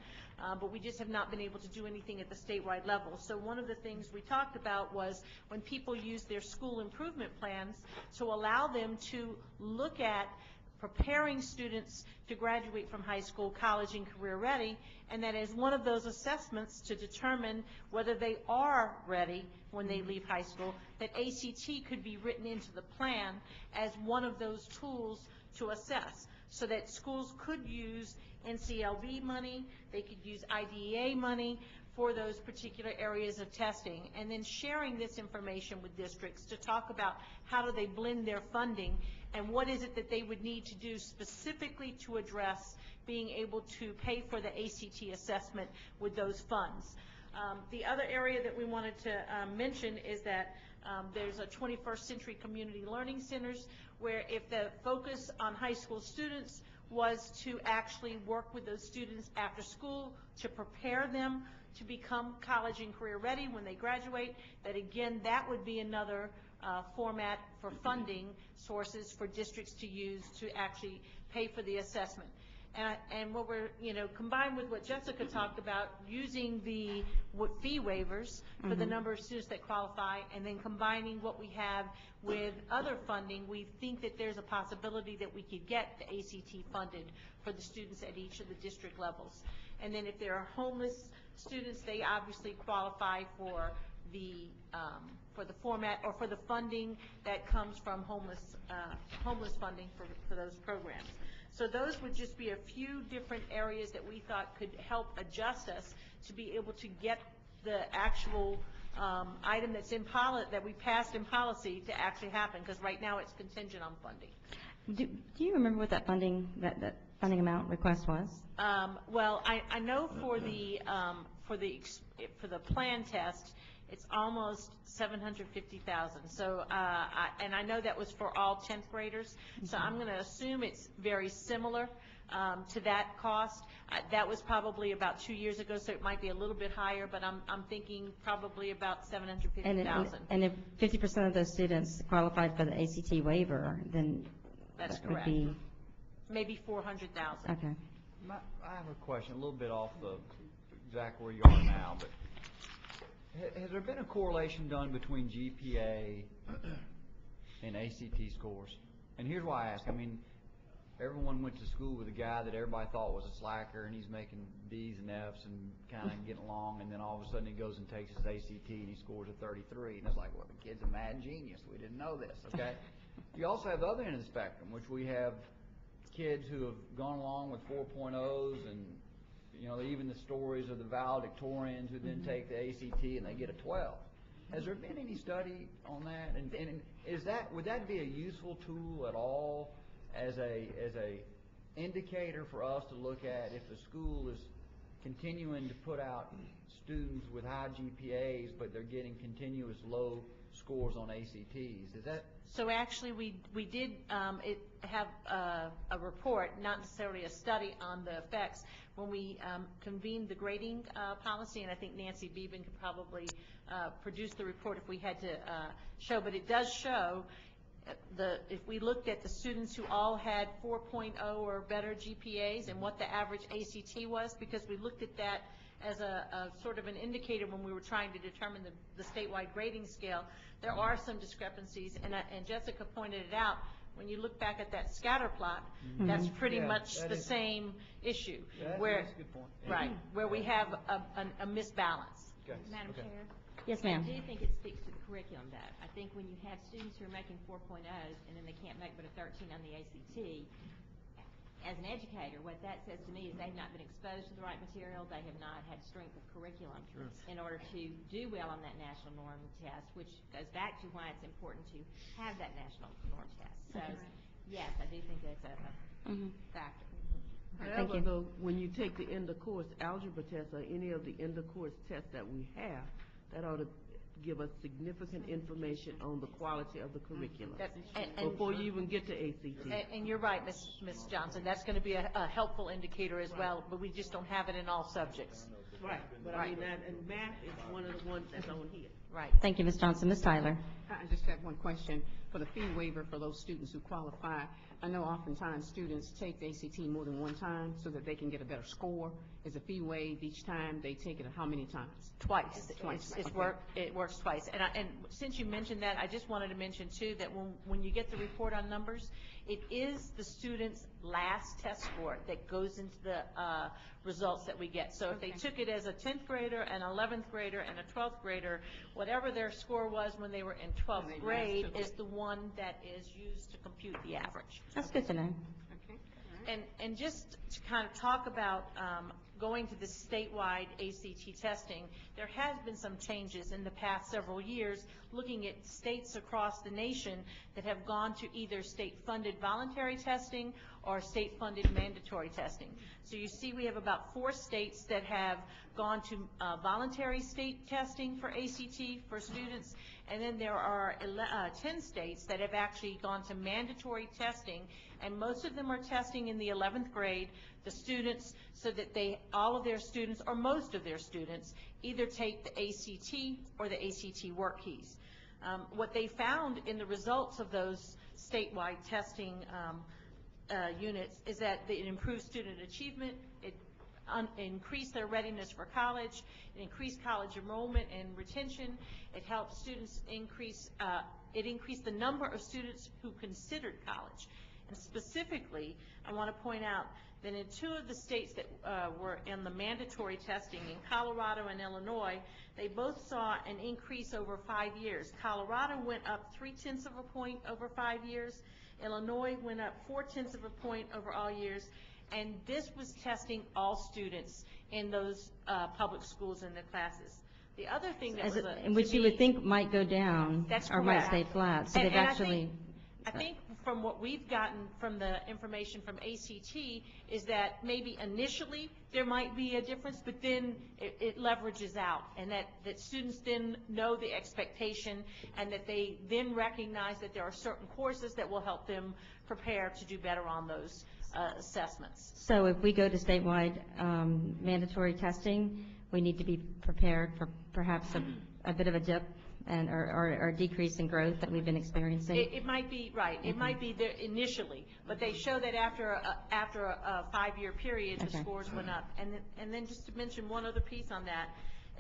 Speaker 6: But we just have not been able to do anything at the statewide level. So one of the things we talked about was when people use their school improvement plans to allow them to look at preparing students to graduate from high school, college, and career ready, and that as one of those assessments to determine whether they are ready when they leave high school, that ACT could be written into the plan as one of those tools to assess, so that schools could use NCLB money, they could use IDEA money for those particular areas of testing, and then sharing this information with districts to talk about how do they blend their funding and what is it that they would need to do specifically to address being able to pay for the ACT assessment with those funds. The other area that we wanted to mention is that there's a 21st Century Community Learning Centers where if the focus on high school students was to actually work with those students after school to prepare them to become college and career ready when they graduate, that again, that would be another format for funding sources for districts to use to actually pay for the assessment. And what we're, combined with what Jessica talked about, using the fee waivers for the number of students that qualify, and then combining what we have with other funding, we think that there's a possibility that we could get the ACT funded for the students at each of the district levels. And then if there are homeless students, they obviously qualify for the format or for the funding that comes from homeless funding for those programs. So those would just be a few different areas that we thought could help adjust us to be able to get the actual item that's in that we passed in policy to actually happen, because right now it's contingent on funding.
Speaker 1: Do you remember what that funding amount request was?
Speaker 6: Well, I know for the plan test, it's almost $750,000. So, and I know that was for all 10th graders. So I'm going to assume it's very similar to that cost. That was probably about 2 years ago, so it might be a little bit higher, but I'm thinking probably about $750,000.
Speaker 1: And if 50% of those students qualified for the ACT waiver, then
Speaker 6: that's
Speaker 1: that
Speaker 6: correct.
Speaker 1: would be
Speaker 6: maybe $400,000.
Speaker 1: Okay.
Speaker 3: I have a question, a little bit off the exact where you are now, but has there been a correlation done between GPA and ACT scores? And here's why I ask. I mean, everyone went to school with a guy that everybody thought was a slacker, and he's making D's and F's and kind of getting along, and then all of a sudden he goes and takes his ACT and he scores a 33, and it's like, well, the kid's a mad genius. We didn't know this, okay? You also have the other end of the spectrum, which we have kids who have gone along with 4.0s, and even the stories of the valedictorians who then take the ACT and they get a 12. Has there been any study on that? And would that be a useful tool at all as a indicator for us to look at if the school is continuing to put out students with high GPAs, but they're getting continuous low scores on ACTs? Is that?
Speaker 6: So actually, we did have a report, not necessarily a study, on the effects when we convened the grading policy, and I think Nancy Beeben could probably produce the report if we had to show, but it does show if we looked at the students who all had 4.0 or better GPAs and what the average ACT was, because we looked at that as a sort of an indicator when we were trying to determine the statewide grading scale. There are some discrepancies, and Jessica pointed it out. When you look back at that scatter plot, that's pretty much the same issue.
Speaker 3: That's a good point.
Speaker 6: Right, where we have a misbalance.
Speaker 3: Okay.
Speaker 9: Madam
Speaker 3: Okay.
Speaker 9: Chair?
Speaker 1: Yes, ma'am.
Speaker 9: I do think it speaks to the curriculum, though. I think when you have students who are making 4.0s and then they can't make but a 13 on the ACT, as an educator, what that says to me is they've not been exposed to the right material, they have not had strength of curriculum in order to do well on that national norm test, which goes back to why it's important to have that national norm test. So, yes, I do think that's a factor.
Speaker 5: However, though, when you take the end-of-course algebra test or any of the end-of-course tests that we have, that ought to give us significant information on the quality of the curriculum before you even get to ACT.
Speaker 6: And you're right, Ms. Johnson. That's going to be a helpful indicator as well, but we just don't have it in all subjects.
Speaker 5: Right. But I mean, and math is one of the ones that's on here.
Speaker 6: Right.
Speaker 1: Thank you, Ms. Johnson. Ms. Tyler.
Speaker 8: I just have one question. For the fee waiver for those students who qualify, I know oftentimes students take the ACT more than one time so that they can get a better score. Is a fee waived each time they take it, how many times?
Speaker 6: Twice.
Speaker 8: Twice.
Speaker 6: It works twice. And since you mentioned that, I just wanted to mention, too, that when you get the report on numbers, It is the student's last test score that goes into the results that we get. So if they took it as a 10th grader, an 11th grader, and a 12th grader, whatever their score was when they were in 12th grade is the one that is used to compute the average.
Speaker 1: That's good to know.
Speaker 8: Okay, all right.
Speaker 6: And just to kind of talk about going to the statewide ACT testing, there has been some changes in the past several years looking at states across the nation that have gone to either state-funded voluntary testing or state-funded mandatory testing. So you see we have about 4 states that have gone to voluntary state testing for ACT for students, and then there are 10 states that have actually gone to mandatory testing, and most of them are testing in the 11th grade the students so that all of their students or most of their students either take the ACT or the ACT work keys. What they found in the results of those statewide testing units is that it improves student achievement, it increased their readiness for college, it increased college enrollment and retention, it helps students it increased the number of students who considered college. And specifically, I want to point out that in 2 of the states that were in the mandatory testing, in Colorado and Illinois, they both saw an increase over 5 years. Colorado went up 0.3 of a point over 5 years. Illinois went up 0.4 of a point over all years. And this was testing all students in those public schools in the classes. The other thing that was
Speaker 1: which you would think might go down or might stay flat. So they've actually.
Speaker 6: I think from what we've gotten from the information from ACT is that maybe initially there might be a difference, but then it leverages out, and that students then know the expectation and that they then recognize that there are certain courses that will help them prepare to do better on those assessments.
Speaker 1: So if we go to statewide mandatory testing, we need to be prepared for perhaps a bit of a dip and or a decrease in growth that we've been experiencing?
Speaker 6: It might be, right. It might be there initially, but they show that after a 5-year period, the scores went up. And then just to mention one other piece on that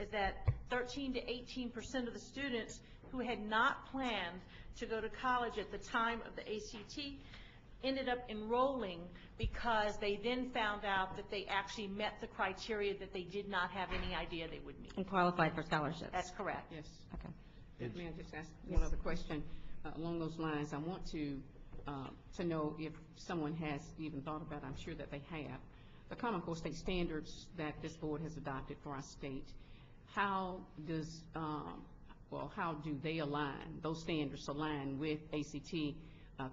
Speaker 6: is that 13 to 18% of the students who had not planned to go to college at the time of the ACT ended up enrolling because they then found out that they actually met the criteria that they did not have any idea they would meet.
Speaker 1: And qualified for scholarships?
Speaker 6: That's correct.
Speaker 8: Yes.
Speaker 1: Okay.
Speaker 8: May I just ask one other question along those lines? I want to know if someone has even thought about, I'm sure that they have, the Common Core state standards that this board has adopted for our state. How does, how do they align, those standards align with ACT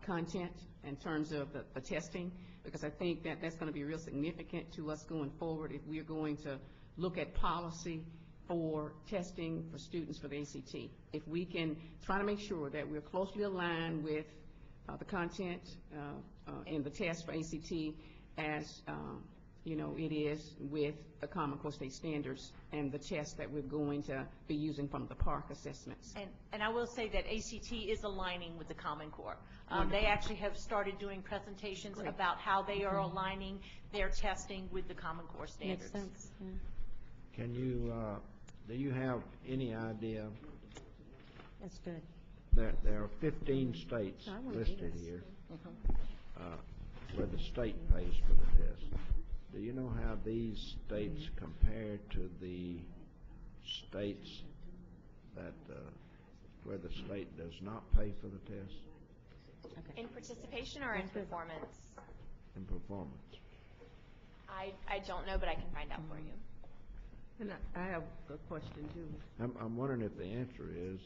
Speaker 8: content in terms of the testing? Because I think that that's going to be real significant to us going forward if we're going to look at policy for testing for students for the ACT. If we can try to make sure that we're closely aligned with the content in the test for ACT as it is with the Common Core state standards and the tests that we're going to be using from the PARCC assessments.
Speaker 6: And I will say that ACT is aligning with the Common Core. They actually have started doing presentations about how they are aligning their testing with the Common Core standards.
Speaker 1: Makes sense. Yeah.
Speaker 4: Can you, do you have any idea?
Speaker 1: That's good.
Speaker 4: There are 15 states listed here where the state pays for the test. Do you know how these states compare to the states that where the state does not pay for the test?
Speaker 2: In participation or in performance?
Speaker 4: In performance.
Speaker 2: I don't know, but I can find out for you.
Speaker 5: And I have a question too.
Speaker 4: I'm wondering if the answer is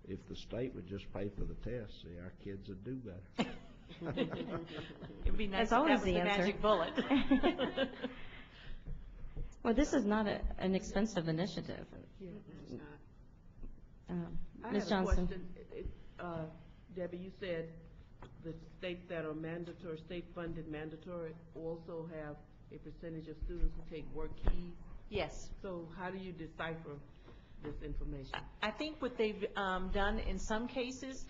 Speaker 4: if the state would just pay for the test, see, our kids would do better.
Speaker 6: It'd be nice
Speaker 1: That's
Speaker 6: if
Speaker 1: always
Speaker 6: that was
Speaker 1: the
Speaker 6: the
Speaker 1: answer.
Speaker 6: magic bullet.
Speaker 1: Well, this is not an expensive initiative.
Speaker 5: Yeah, it's not. I
Speaker 1: Ms.
Speaker 5: have a
Speaker 1: Johnson.
Speaker 5: question. Debbie, you said the states that are mandatory, state-funded mandatory, also have a percentage of students who take work keys.
Speaker 6: Yes.
Speaker 5: So how do you decipher this information?
Speaker 6: I think what they've done in some cases,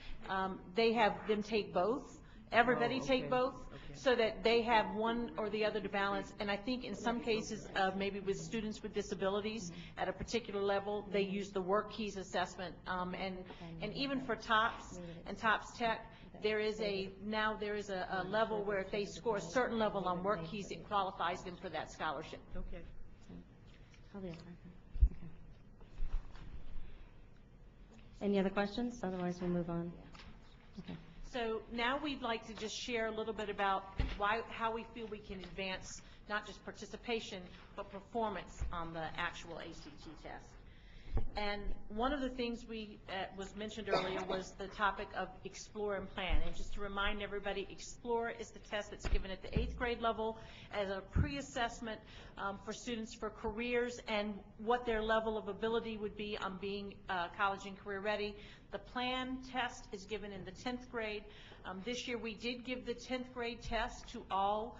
Speaker 6: they have them take both, everybody
Speaker 5: Oh,
Speaker 6: take
Speaker 5: okay.
Speaker 6: both,
Speaker 5: Okay.
Speaker 6: so that they have one or the other to balance. And I think in some cases, maybe with students with disabilities at a particular level, they use the work keys assessment. And even for TOPS and TOPS Tech, there is a level where if they score a certain level on work keys, it qualifies them for that scholarship.
Speaker 5: Okay.
Speaker 1: Okay. Any other questions? Otherwise, we'll move on. Okay.
Speaker 6: So now we'd like to just share a little bit about how we feel we can advance not just participation, but performance on the actual ACT test. And one of the things was mentioned earlier was the topic of Explore and Plan. And just to remind everybody, Explore is the test that's given at the 8th grade level as a pre-assessment for students for careers and what their level of ability would be on being college and career ready. The Plan test is given in the 10th grade. This year we did give the 10th grade test to all,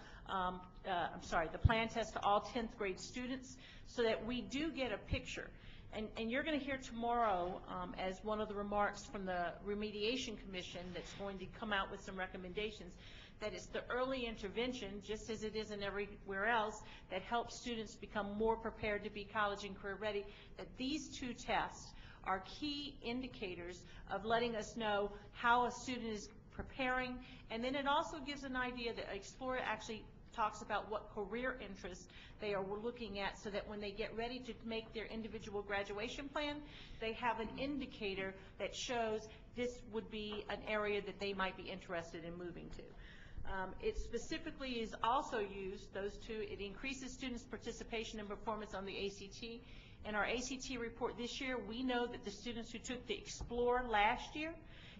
Speaker 6: the Plan test to all 10th grade students so that we do get a picture. And you're going to hear tomorrow, as one of the remarks from the Remediation Commission that's going to come out with some recommendations, that it's the early intervention, just as it is in everywhere else, that helps students become more prepared to be college and career ready, that these two tests are key indicators of letting us know how a student is preparing. And then it also gives an idea that Explore actually talks about what career interests they are looking at so that when they get ready to make their individual graduation plan, they have an indicator that shows this would be an area that they might be interested in moving to. It specifically is also used, those two, it increases students' participation and performance on the ACT. In our ACT report this year, we know that the students who took the Explore last year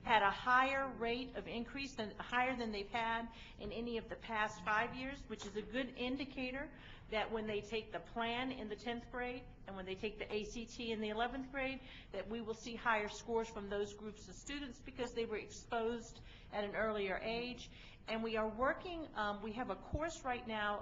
Speaker 6: had a higher rate of increase, higher than they've had in any of the past 5 years, which is a good indicator that when they take the Plan in the 10th grade and when they take the ACT in the 11th grade, that we will see higher scores from those groups of students because they were exposed at an earlier age. And we are working, we have a course right now,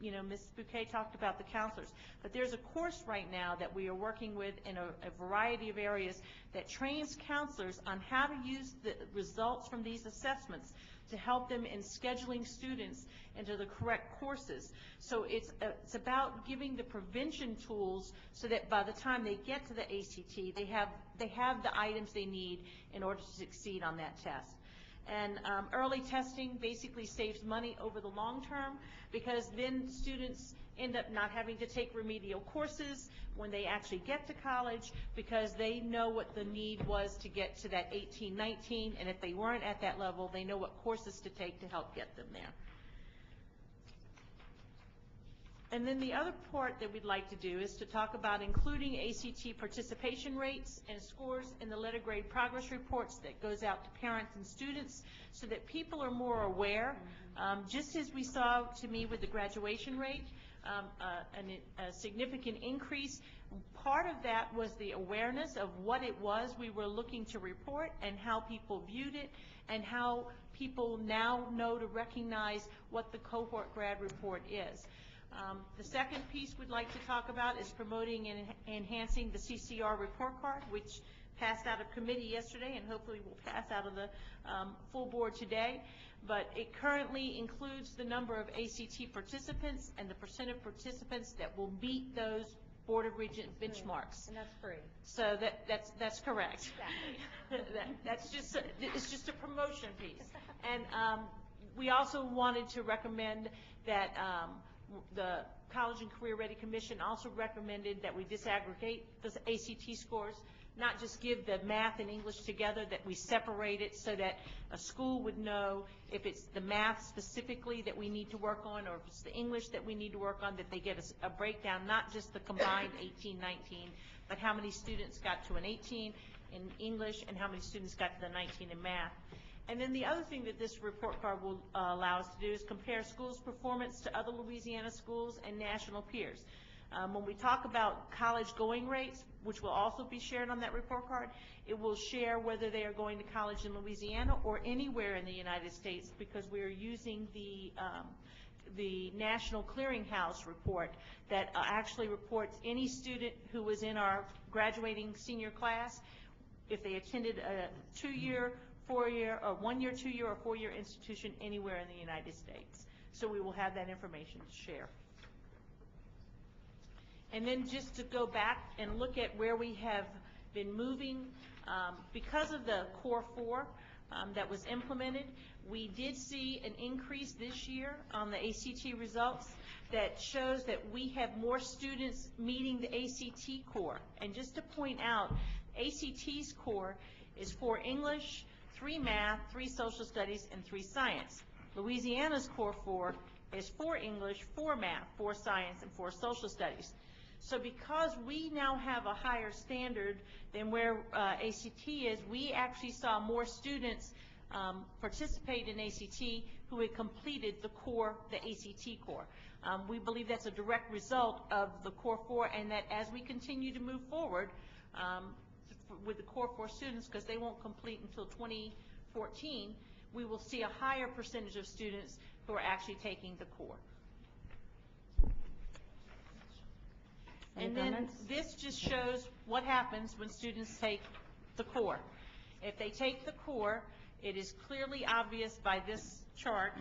Speaker 6: Ms. Bouquet talked about the counselors, but there's a course right now that we are working with in a variety of areas that trains counselors on how to use the results from these assessments to help them in scheduling students into the correct courses. So it's about giving the prevention tools so that by the time they get to the ACT, they have the items they need in order to succeed on that test. And early testing basically saves money over the long term because then students end up not having to take remedial courses when they actually get to college because they know what the need was to get to that 18, 19, and if they weren't at that level, they know what courses to take to help get them there. And then the other part that we'd like to do is to talk about including ACT participation rates and scores in the letter grade progress reports that goes out to parents and students so that people are more aware. Just as we saw to me with the graduation rate, a significant increase. Part of that was the awareness of what it was we were looking to report and how people viewed it and how people now know to recognize what the cohort grad report is. The second piece we'd like to talk about is promoting and enhancing the CCR report card, which passed out of committee yesterday and hopefully will pass out of the full board today. But it currently includes the number of ACT participants and the percent of participants that will meet those Board of Regents benchmarks. And that's free.
Speaker 1: So that's correct.
Speaker 6: Exactly.
Speaker 1: It's just a promotion piece. And we also wanted to recommend that the College and Career Ready Commission also recommended that we disaggregate the ACT scores, not just give the math and English together, that we separate it so that a school would know if it's the math specifically that we need to work on or if it's the English that we need to work on, that they get a breakdown, not just the combined 18, 19, but how many students got to an 18 in English and how many students got to the 19 in math. And then the other thing that this report card will allow us to do is compare schools' performance to other Louisiana schools and national peers. When we talk about college going rates, which will also be shared on that report card, it will share whether they are going to college in Louisiana or anywhere in the United States because we are using the National Clearinghouse report that actually reports any student who was in our graduating senior class, if they attended a 2-year
Speaker 12: 4-year, or 1-year, 2-year, or 4-year institution anywhere in the United States. So we will have that information to share. And then just to go back and look at where we have been moving, because of the Core 4 that was implemented, we did see an increase this year on the ACT results that shows that we have more students meeting the ACT core. And just to point out, ACT's core is 4 English, 3 math, 3 social studies, and 3 science. Louisiana's Core 4 is 4 English, 4 math, 4 science, and 4 social studies. So because we now have a higher standard than where ACT is, we actually saw more students participate in ACT who had completed the core, the ACT core. We believe that's a direct result of the Core 4, and that as we continue to move forward with the Core 4 students, because they won't complete until 2014, we will see a higher percentage of students who are actually taking the core. And then this just shows what happens when students take the core. If they take the core, it is clearly obvious by this chart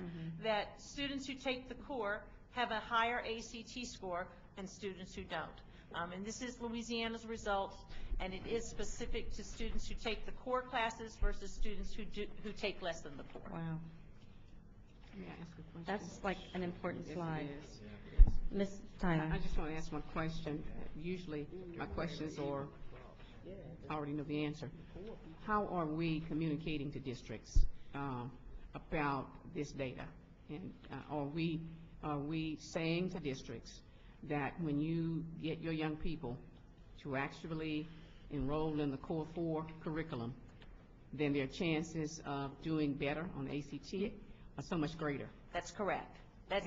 Speaker 12: that students who take the core have a higher ACT score than students who don't. And this is Louisiana's results, and it is specific to students who take the core classes versus students who take less than the core.
Speaker 1: Wow.
Speaker 8: May I ask a question?
Speaker 1: That's like an important
Speaker 8: Yes,
Speaker 1: slide.
Speaker 8: it is.
Speaker 1: Ms. Tyler.
Speaker 8: I just want to ask one question. Usually, my questions are, I already know the answer. How are we communicating to districts about this data? And are we saying to districts that when you get your young people to actually enroll in the Core 4 curriculum, then their chances of doing better on ACT are so much greater?
Speaker 12: That's correct.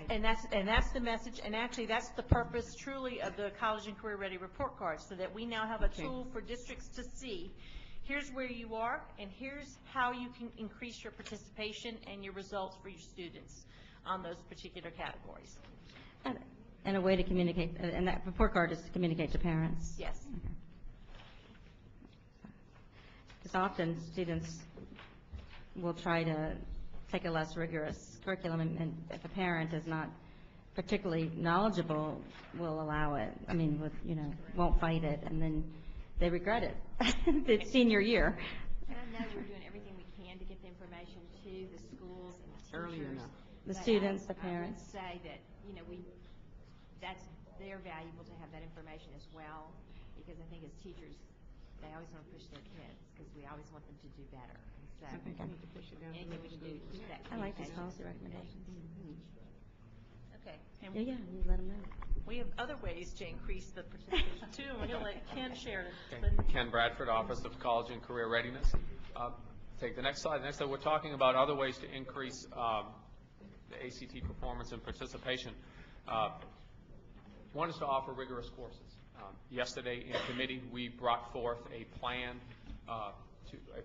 Speaker 12: And that's the message, and actually that's the purpose truly of the College and Career Ready report cards, so that we now have a tool for districts to see, here's where you are, and here's how you can increase your participation and your results for your students on those particular categories.
Speaker 1: And a way to communicate, and that report card is to communicate to parents?
Speaker 12: Yes.
Speaker 1: Because often students will try to take a less rigorous curriculum, and if a parent is not particularly knowledgeable, will allow it. I mean, won't fight it, and then they regret it. It's senior year.
Speaker 9: And I know we're doing everything we can to get the information to the schools and the teachers.
Speaker 8: Early enough.
Speaker 1: The students, the parents.
Speaker 9: I would say that, they're valuable to have that information as well, because I think as teachers, they always want to push their kids, because we always want them to do better. So
Speaker 8: I think I need to push it down.
Speaker 9: anything we can do to keep that
Speaker 1: I like these
Speaker 9: communication.
Speaker 1: policy recommendations.
Speaker 12: Okay.
Speaker 1: Yeah, you let them know.
Speaker 12: We have other ways to increase the participation too, and we're going to let Ken share it.
Speaker 13: Ken Bradford, Office of College and Career Readiness. Take the next slide. Next slide, we're talking about other ways to increase the ACT performance and participation. One is to offer rigorous courses. Yesterday in committee, we brought forth a plan, a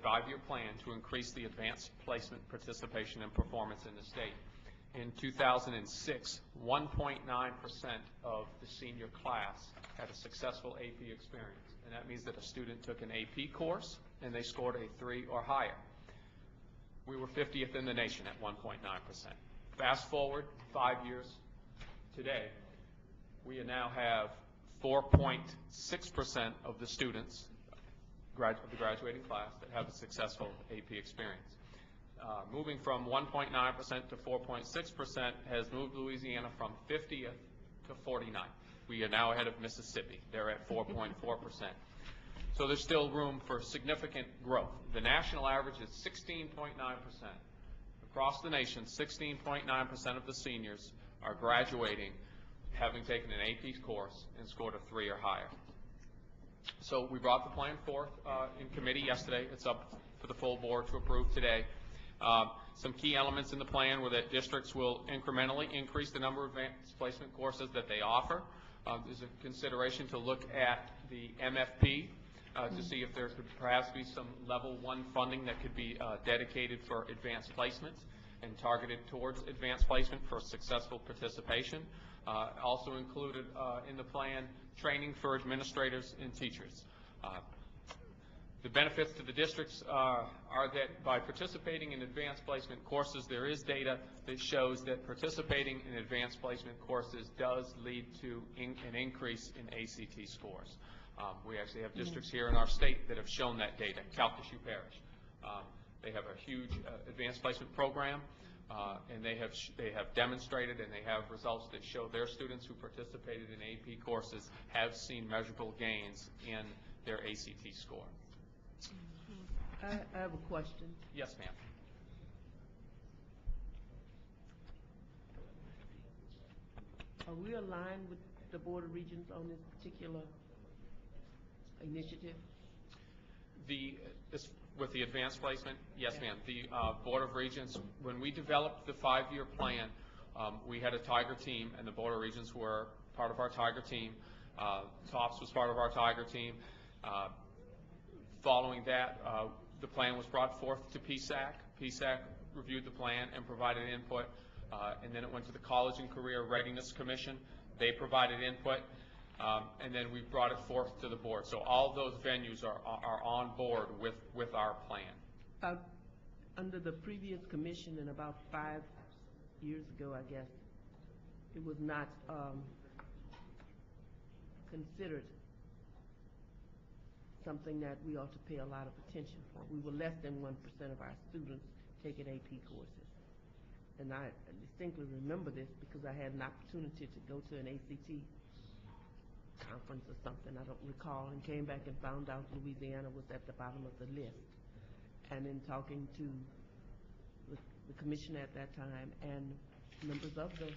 Speaker 13: 5-year plan to increase the advanced placement participation and performance in the state. In 2006, 1.9% of the senior class had a successful AP experience, and that means that a student took an AP course and they scored a 3 or higher. We were 50th in the nation at 1.9%. Fast forward 5 years today, we now have 4.6% of the students of the graduating class that have a successful AP experience. Moving from 1.9% to 4.6% has moved Louisiana from 50th to 49th. We are now ahead of Mississippi. They're at 4.4%. So there's still room for significant growth. The national average is 16.9%. Across the nation, 16.9% of the seniors are graduating having taken an AP course and scored a 3 or higher. So we brought the plan forth in committee yesterday. It's up for the full board to approve today. Some key elements in the plan were that districts will incrementally increase the number of advanced placement courses that they offer. There's a consideration to look at the MFP to see if there could perhaps be some level 1 funding that could be dedicated for advanced placements and targeted towards advanced placement for successful participation. Also included in the plan training for administrators and teachers. The benefits to the districts are that by participating in advanced placement courses, there is data that shows that participating in advanced placement courses does lead to an increase in ACT scores. We actually have districts here in our state that have shown that data. Calcasieu Parish, they have a huge advanced placement program, and they have demonstrated and they have results that show their students who participated in AP courses have seen measurable gains in their ACT score.
Speaker 5: I have a question.
Speaker 13: Yes, ma'am.
Speaker 5: Are we aligned with the Board of Regents on this particular initiative?
Speaker 13: With the advanced placement, yes, ma'am. The Board of Regents, when we developed the 5-year plan, we had a Tiger team, and the Board of Regents were part of our Tiger team. TOPS was part of our Tiger team. Following that, the plan was brought forth to PSAC. PSAC reviewed the plan and provided input, and then it went to the College and Career Readiness Commission. They provided input, and then we brought it forth to the board. So all those venues are on board with our plan.
Speaker 5: Under the previous commission, and about 5 years ago, I guess, it was not considered something that we ought to pay a lot of attention for. We were less than 1% of our students taking AP courses. And I distinctly remember this because I had an opportunity to go to an ACT conference or something, I don't recall, and came back and found out Louisiana was at the bottom of the list. And in talking to the commission at that time and members of the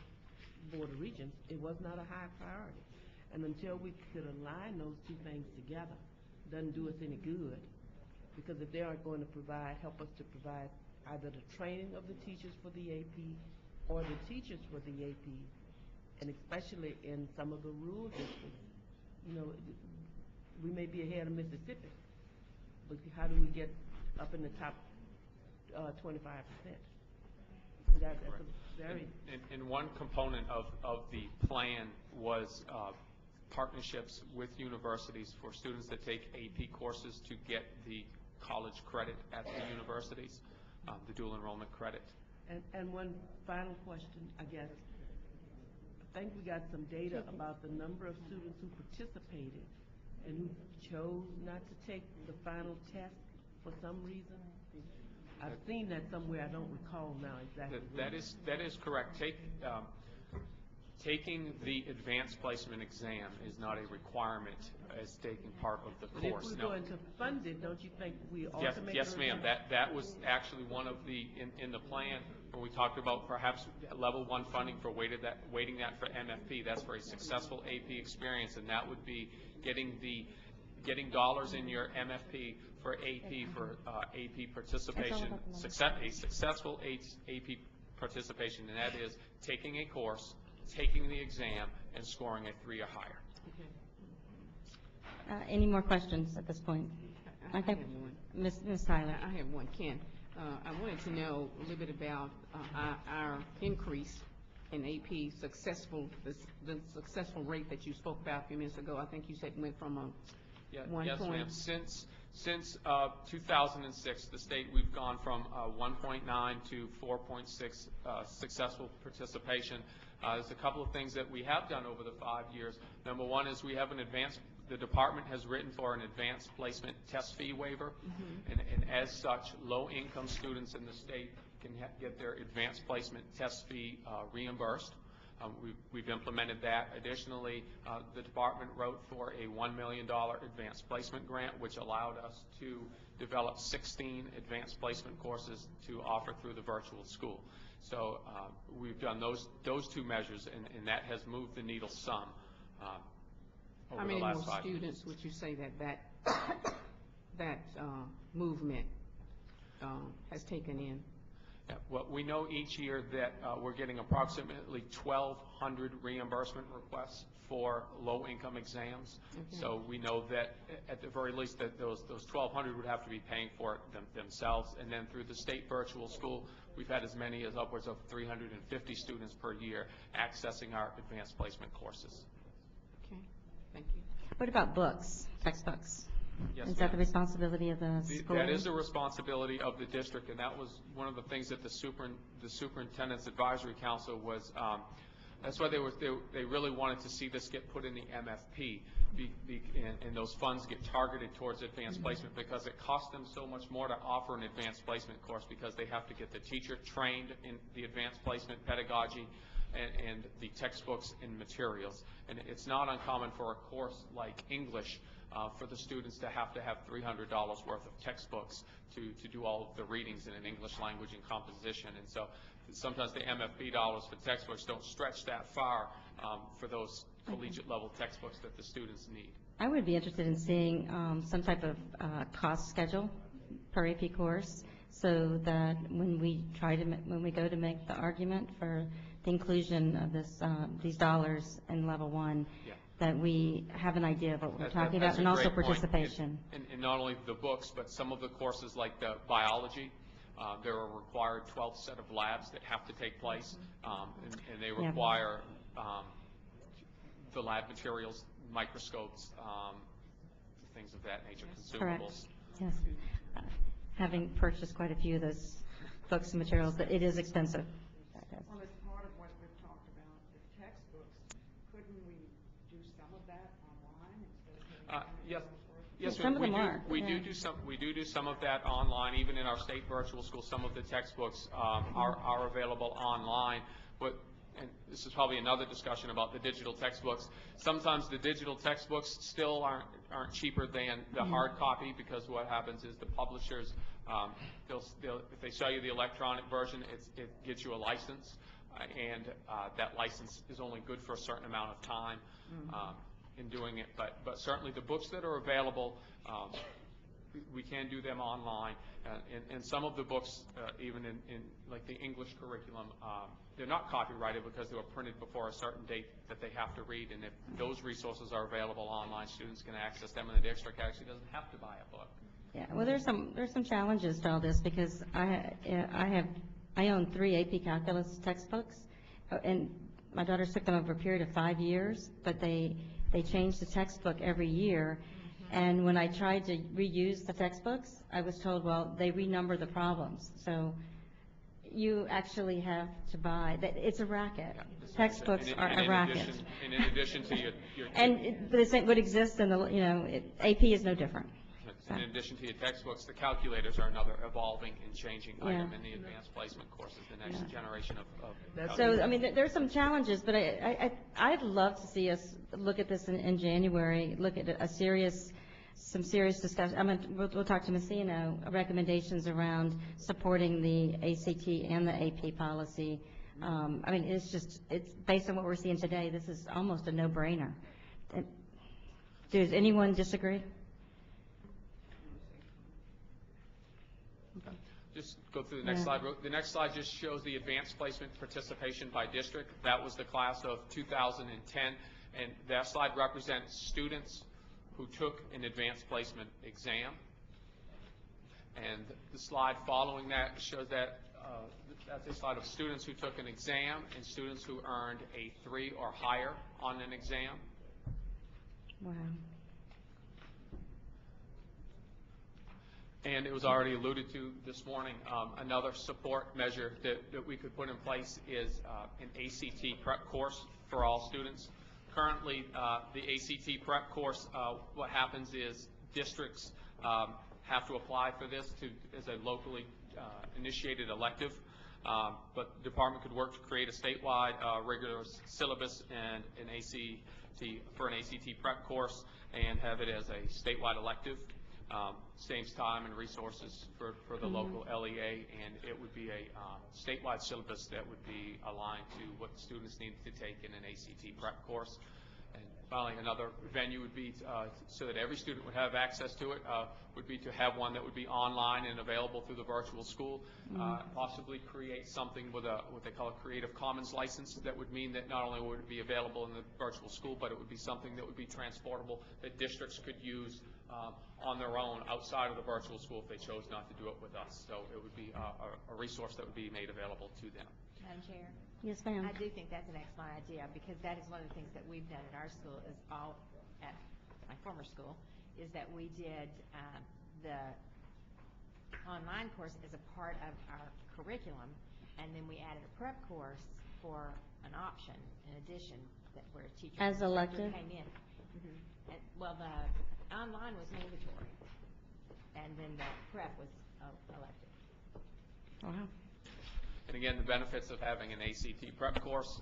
Speaker 5: Board of Regents, it was not a high priority. And until we could align those two things together, doesn't do us any good, because if they aren't going to help us to provide either the training of the teachers for the AP or the teachers for the AP, and especially in some of the rural districts, you know, we may be ahead of Mississippi, but how do we get up in the top 25%? That's a very...
Speaker 13: And one component of the plan was partnerships with universities for students that take AP courses to get the college credit at the universities, the dual enrollment credit.
Speaker 5: And one final question, I guess. I think we got some data about the number of students who participated and who chose not to take the final test for some reason. I've seen that somewhere. I don't recall now exactly.
Speaker 13: That is correct. Taking the advanced placement exam is not a requirement as taking part of the course.
Speaker 5: If we're going to fund it, don't you think we ought to make
Speaker 13: Yes, ma'am. That was actually one of the in the plan when we talked about perhaps level 1 funding for weighting that for MFP. That's for a successful AP experience, and that would be getting dollars in your MFP for AP participation, a successful AP participation, and that is taking a course, taking the exam, and scoring a 3 or higher.
Speaker 1: Any more questions at this point?
Speaker 8: I have one.
Speaker 1: Ms. Tyler.
Speaker 8: I have one, Ken. I wanted to know a little bit about our increase in AP successful, the successful rate that you spoke about a few minutes ago. I think you said went from a
Speaker 13: Yes, ma'am. Since 2006, the state, we've gone from 1.9 to 4.6 successful participation. There's a couple of things that we have done over the 5 years. Number one is we have the department has written for an advanced placement test fee waiver, and as such, low-income students in the state can get their advanced placement test fee reimbursed. We've implemented that. Additionally, the department wrote for a $1 million advanced placement grant, which allowed us to develop 16 advanced placement courses to offer through the virtual school. So we've done those two measures, and that has moved the needle some over the last 5 years.
Speaker 8: How many more students would you say that movement has taken in?
Speaker 13: Yeah, well, we know each year that we're getting approximately 1,200 reimbursement requests for low-income exams.
Speaker 8: Okay.
Speaker 13: So we know that at the very least that those 1,200 would have to be paying for it themselves. And then through the state virtual school, we've had as many as upwards of 350 students per year accessing our advanced placement courses.
Speaker 8: Okay, thank you.
Speaker 1: What about books, textbooks?
Speaker 13: Yes,
Speaker 1: Is that the
Speaker 13: ma'am.
Speaker 1: responsibility of the school?
Speaker 13: That is the responsibility of the district, and that was one of the things that the Superintendent's Advisory Council was, that's why they really wanted to see this get put in the MFP, and those funds get targeted towards advanced placement, because it costs them so much more to offer an advanced placement course, because they have to get the teacher trained in the advanced placement pedagogy and the textbooks and materials. And it's not uncommon for a course like English for the students to have $300 worth of textbooks to do all of the readings in an English language and composition. And so sometimes the MFP dollars for textbooks don't stretch that far for those collegiate level textbooks that the students need.
Speaker 1: I would be interested in seeing some type of cost schedule per AP course, so that when we go to make the argument for the inclusion of these dollars in level 1,
Speaker 13: Yeah.
Speaker 1: that we have an idea of what we're talking
Speaker 13: That's
Speaker 1: about, and
Speaker 13: a
Speaker 1: also
Speaker 13: great point.
Speaker 1: participation.
Speaker 13: And not only the books, but some of the courses like the biology, there are required 12 set of labs that have to take place, and they
Speaker 1: Yeah.
Speaker 13: require the lab materials, microscopes, things of that nature,
Speaker 1: Correct.
Speaker 13: consumables.
Speaker 1: Yes. Having purchased quite a few of those books and materials, that it is expensive.
Speaker 11: Well, as part of what we've talked about, the textbooks, couldn't we do some of that online instead of getting
Speaker 13: Yes.
Speaker 1: Yeah,
Speaker 13: Yes,
Speaker 1: some of them are,
Speaker 13: we
Speaker 1: yeah.
Speaker 13: do do some of that online. Even in our state virtual school, some of the textbooks are available online. But, and this is probably another discussion about the digital textbooks. Sometimes the digital textbooks still aren't cheaper than the hard copy, because what happens is the publishers, if they sell you the electronic version, it gets you a license, and that license is only good for a certain amount of time. In doing it, but certainly the books that are available, we can do them online, and some of the books, even in like the English curriculum, they're not copyrighted because they were printed before a certain date that they have to read, and if those resources are available online, students can access them, and the district actually doesn't have to buy a book.
Speaker 1: Yeah, well, there's some challenges to all this, because I own 3 AP calculus textbooks, and my daughters took them over a period of 5 years, but they changed the textbook every year, and when I tried to reuse the textbooks, I was told, well, they renumber the problems, so you actually have to buy. It's a racket. Textbooks are a racket.
Speaker 13: And in addition to your
Speaker 1: And the same would exist in the, AP is no different.
Speaker 13: in addition to your textbooks, the calculators are another evolving and changing
Speaker 1: Yeah.
Speaker 13: item in the advanced placement courses, the next generation of
Speaker 1: So, I mean, there's some challenges, but I'd love to see us look at this in January, look at some serious discussion. We'll talk to Messino, recommendations around supporting the ACT and the AP policy. I mean, it's based on what we're seeing today, this is almost a no-brainer. Does anyone disagree?
Speaker 13: Just go through the next slide. The next slide just shows the advanced placement participation by district. That was the class of 2010, and that slide represents students who took an advanced placement exam. And the slide following that shows that that's a slide of students who took an exam and students who earned a 3 or higher on an exam.
Speaker 1: Wow.
Speaker 13: And it was already alluded to this morning, another support measure that we could put in place is an ACT prep course for all students. Currently, the ACT prep course, what happens is districts have to apply for this as a locally initiated elective, but the department could work to create a statewide regular syllabus and an ACT prep course and have it as a statewide elective. Saves time and resources for the local LEA, and it would be a statewide syllabus that would be aligned to what students need to take in an ACT prep course. And finally, another venue would be so that every student would have access to it, would be to have one that would be online and available through the virtual school. Possibly create something with what they call a Creative Commons license that would mean that not only would it be available in the virtual school, but it would be something that would be transportable that districts could use on their own outside of the virtual school if they chose not to do it with us. So it would be a resource that would be made available to them.
Speaker 9: Madam Chair?
Speaker 1: Yes, ma'am.
Speaker 9: I do think that's an excellent idea, because that is one of the things that we've done at our school, is all at my former school, is that we did the online course as a part of our curriculum, and then we added a prep course for an option in addition, that where teachers
Speaker 1: As
Speaker 9: and
Speaker 1: elective?
Speaker 9: instructors came in. Well, the online was mandatory, and then the prep was elective.
Speaker 1: Wow.
Speaker 13: And again, the benefits of having an ACT prep course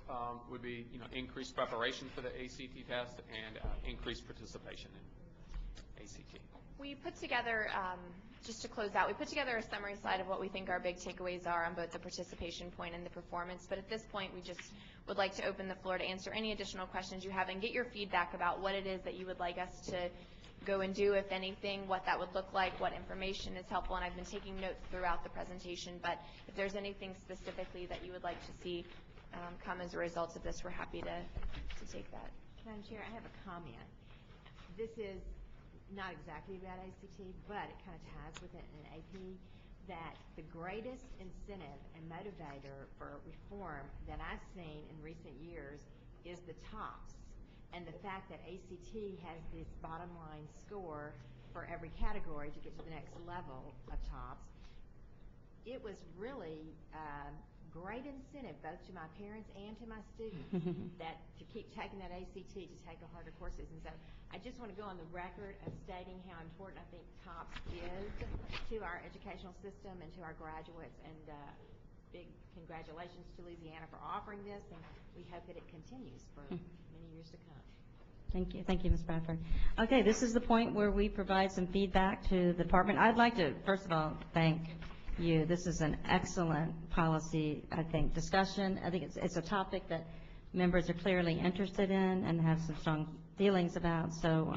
Speaker 13: would be, increased preparation for the ACT test and increased participation in ACT.
Speaker 2: We put together, just to close out, we put together a summary slide of what we think our big takeaways are on both the participation point and the performance. But at this point, we just would like to open the floor to answer any additional questions you have and get your feedback about what it is that you would like us to go and do, if anything, what that would look like, what information is helpful. And I've been taking notes throughout the presentation, but if there's anything specifically that you would like to see come as a result of this, we're happy to take that.
Speaker 9: Madam Chair, I have a comment. This is not exactly about ACT, but it kind of ties with it in AP, that the greatest incentive and motivator for reform that I've seen in recent years is the TOPS, and the fact that ACT has this bottom line score for every category to get to the next level of TOPS. It was really great incentive both to my parents and to my students that to keep taking that ACT, to take the harder courses. And so I just want to go on the record of stating how important I think TOPS is to our educational system and to our graduates, and big congratulations to Louisiana for offering this, and we hope that it continues for many years to come.
Speaker 1: Thank you. Thank you, Ms. Bradford. Okay, this is the point where we provide some feedback to the department. I'd like to, first of all, thank you. This is an excellent policy, I think, discussion. I think it's a topic that members are clearly interested in and have some strong feelings about. So,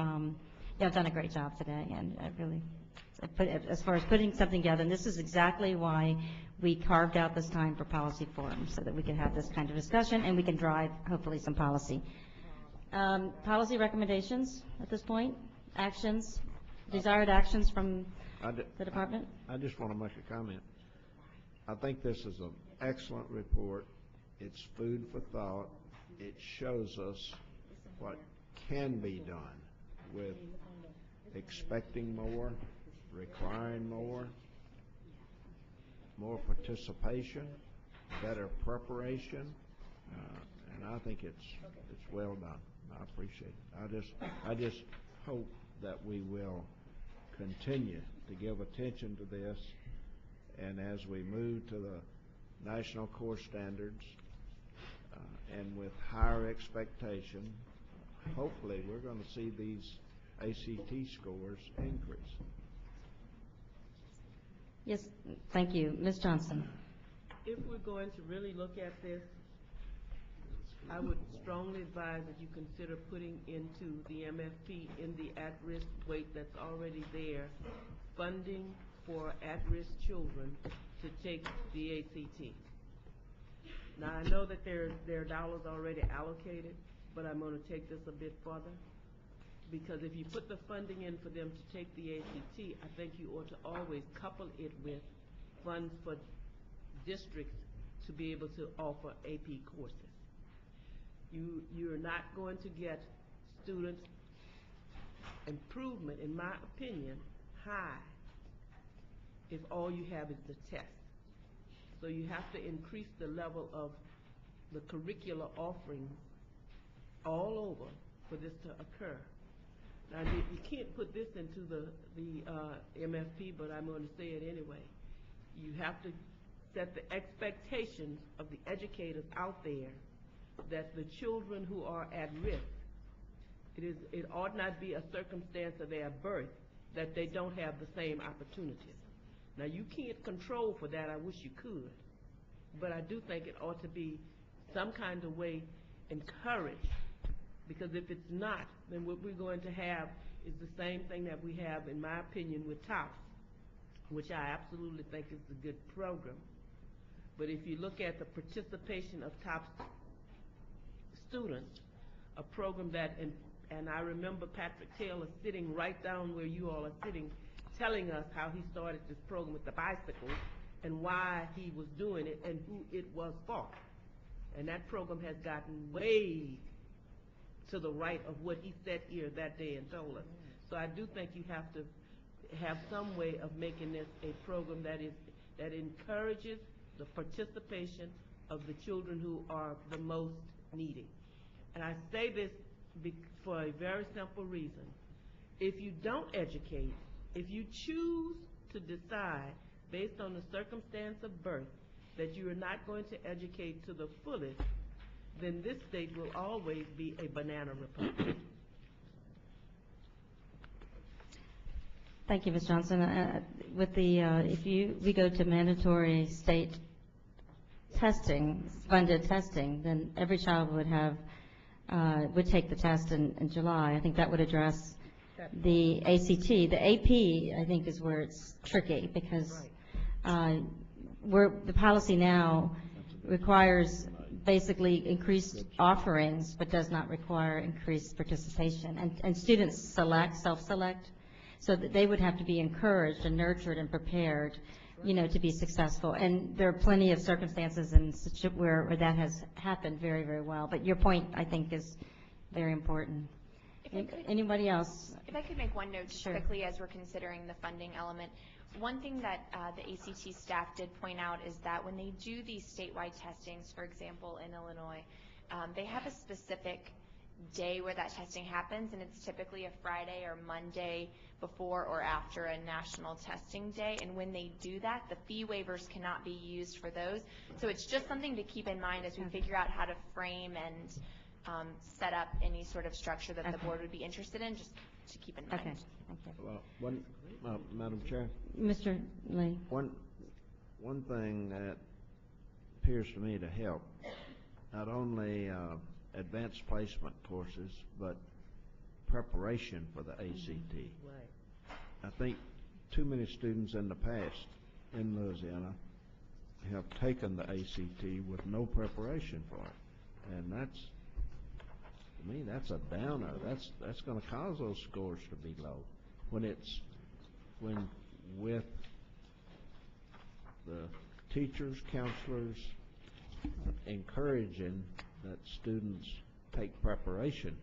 Speaker 1: yeah, I've done a great job today, and I really, as far as putting something together, and this is exactly why we carved out this time for policy forum, so that we can have this kind of discussion and we can drive, hopefully, some policy. Policy recommendations at this point, actions, desired actions from the department?
Speaker 4: I just want to make a comment. I think this is an excellent report. It's food for thought. It shows us what can be done with expecting more, requiring more participation, better preparation, and I think it's well done. I appreciate it. I just hope that we will continue to give attention to this, and as we move to the national core standards and with higher expectation, hopefully we're going to see these ACT scores increase.
Speaker 1: Yes, thank you. Ms. Johnson.
Speaker 5: If we're going to really look at this, I would strongly advise that you consider putting into the MFP, in the at-risk weight that's already there, funding for at-risk children to take the ACT. Now, I know that there are dollars already allocated, but I'm going to take this a bit further, because if you put the funding in for them to take the ACT, I think you ought to always couple it with funds for districts to be able to offer AP courses. You're not going to get student improvement, in my opinion, high if all you have is the test. So you have to increase the level of the curricular offerings all over for this to occur. Now, you can't put this into the MFP, but I'm going to say it anyway. You have to set the expectations of the educators out there that the children who are at risk, it ought not be a circumstance of their birth that they don't have the same opportunities. Now, you can't control for that. I wish you could. But I do think it ought to be some kind of way encouraged, because if it's not, then what we're going to have is the same thing that we have, in my opinion, with TOPS, which I absolutely think is a good program. But if you look at the participation of TOPS students, a program that, and I remember Patrick Taylor sitting right down where you all are sitting, telling us how he started this program with the bicycle and why he was doing it and who it was for. And that program has gotten way to the right of what he said here that day and told us. So I do think you have to have some way of making this a program that encourages the participation of the children who are the most needy. And I say this for a very simple reason. If you don't educate, if you choose to decide based on the circumstance of birth that you are not going to educate to the fullest, then this state will always be a banana republic.
Speaker 1: Thank you, Ms. Johnson. With the, we go to mandatory state testing, funded testing, then every child would have, would take the test in July. I think that would address the ACT. The AP, I think, is where it's tricky because the policy now requires basically increased offerings, but does not require increased participation. And students self-select, so that they would have to be encouraged and nurtured and prepared, to be successful. And there are plenty of circumstances where that has happened very, very well. But your point, I think, is very important. Anybody else?
Speaker 2: If I could make one note
Speaker 1: Sure.
Speaker 2: quickly as we're considering the funding element. One thing that the ACT staff did point out is that when they do these statewide testings, for example, in Illinois, they have a specific day where that testing happens, and it's typically a Friday or Monday before or after a national testing day. And when they do that, the fee waivers cannot be used for those. So it's just something to keep in mind as we figure out how to frame and set up any sort of structure that the board would be interested in, just to keep in mind.
Speaker 1: Okay. Okay.
Speaker 4: Well, Madam Chair,
Speaker 1: Mr. Lee.
Speaker 4: one thing that appears to me to help, not only advanced placement courses, but preparation for the ACT.
Speaker 5: Right.
Speaker 4: I think too many students in the past in Louisiana have taken the ACT with no preparation for it, and that's, to me, that's a downer. That's going to cause those scores to be low. When with the teachers, counselors encouraging that students take preparation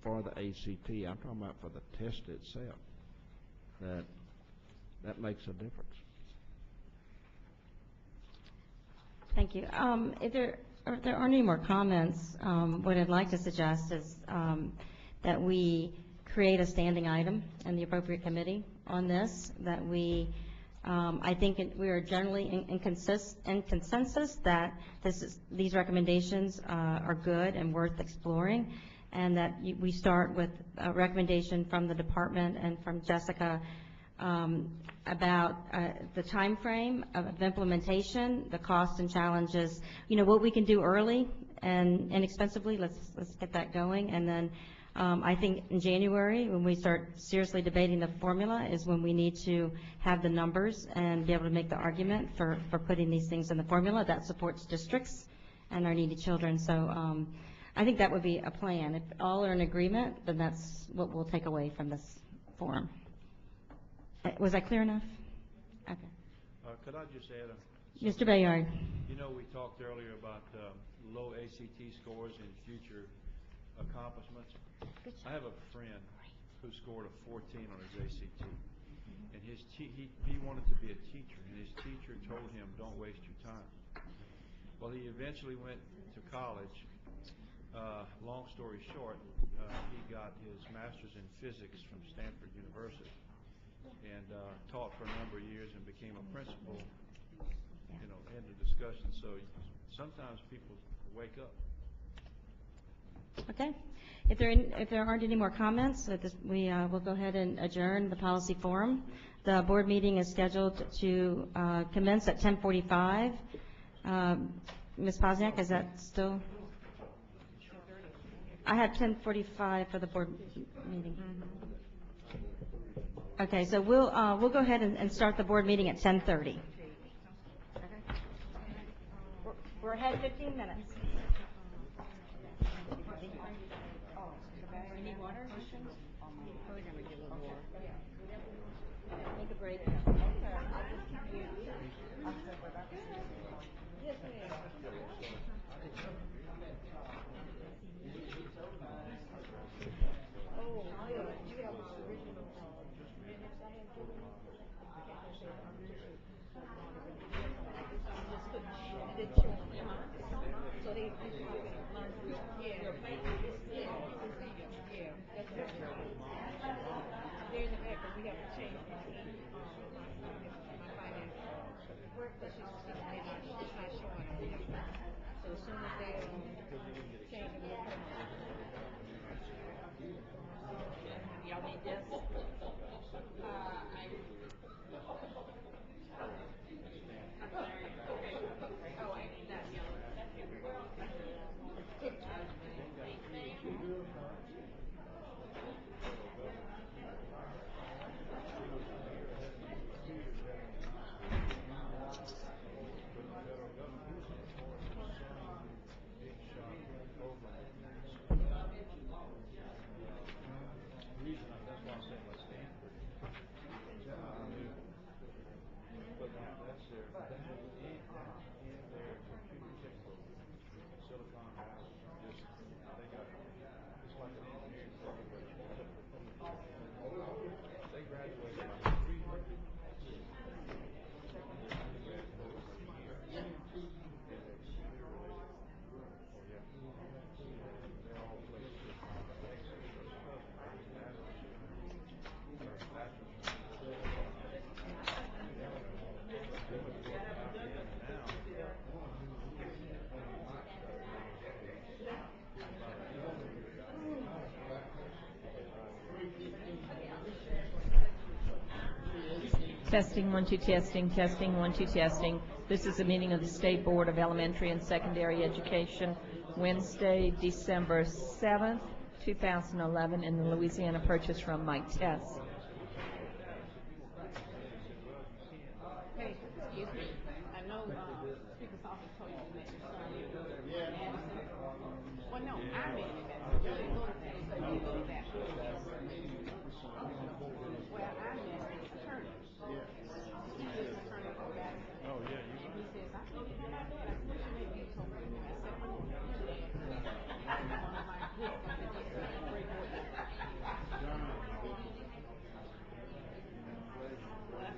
Speaker 4: for the ACT, I'm talking about for the test itself, that makes a difference.
Speaker 1: Thank you. If there aren't any more comments, what I'd like to suggest is that we create a standing item in the appropriate committee on this, that we, I think we are generally in consensus that these recommendations are good and worth exploring, and that we start with a recommendation from the department and from Jessica about the time frame of implementation, the costs and challenges, what we can do early and inexpensively. Let's get that going, and then I think in January, when we start seriously debating the formula, is when we need to have the numbers and be able to make the argument for putting these things in the formula that supports districts and our needy children. So I think that would be a plan. If all are in agreement, then that's what we'll take away from this forum. Was I clear enough? Okay.
Speaker 7: Could I just add
Speaker 1: Mr. Bayard.
Speaker 7: We talked earlier about low ACT scores and future accomplishments. I have a friend who scored a 14 on his ACT, and he wanted to be a teacher, and his teacher told him, "Don't waste your time." Well, he eventually went to college. Long story short, he got his master's in physics from Stanford University, and taught for a number of years and became a principal. End of discussion. So sometimes people wake up.
Speaker 1: Okay. If there aren't any more comments, we will go ahead and adjourn the policy forum. The board meeting is scheduled to commence at 10:45. Ms. Posniak, is that still? I have 10:45 for the board meeting. Okay, so we'll go ahead and start the board meeting at 10:30. We're ahead 15 minutes. You need water? Probably gonna get a little more. Take a break. Yes, ma'am. Oh,
Speaker 14: Testing, 1, 2, testing, testing, 1, 2, testing. This is a meeting of the State Board of Elementary and Secondary Education, Wednesday, December 7th, 2011, in the Louisiana Purchase from Mike Tess.
Speaker 8: Hey, excuse me. I know, Speaker's office told you to let your son Madison. Well, no, I made it better. You didn't go to that. You didn't go to that. Well, I met his attorney. He's an attorney from Madison.
Speaker 7: Oh, yeah,
Speaker 8: And he says, I think you're going to do it. I said, what you mean? He told me. I said, oh, one of my good friends. Great boy.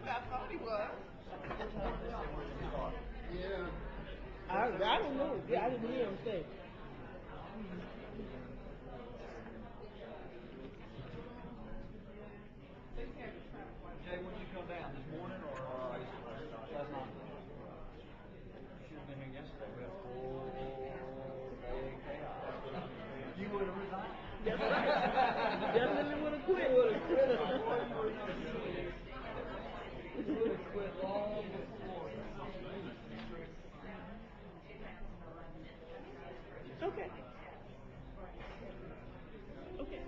Speaker 8: I thought he was.
Speaker 5: I don't know. Yeah, I didn't hear him say.
Speaker 3: Jay, when you come down, this morning or last night? Should have been here yesterday. We had a full day chaos. You would have resigned.
Speaker 5: That's right. Definitely would have quit.
Speaker 3: You would have quit long before.
Speaker 5: Okay. Okay.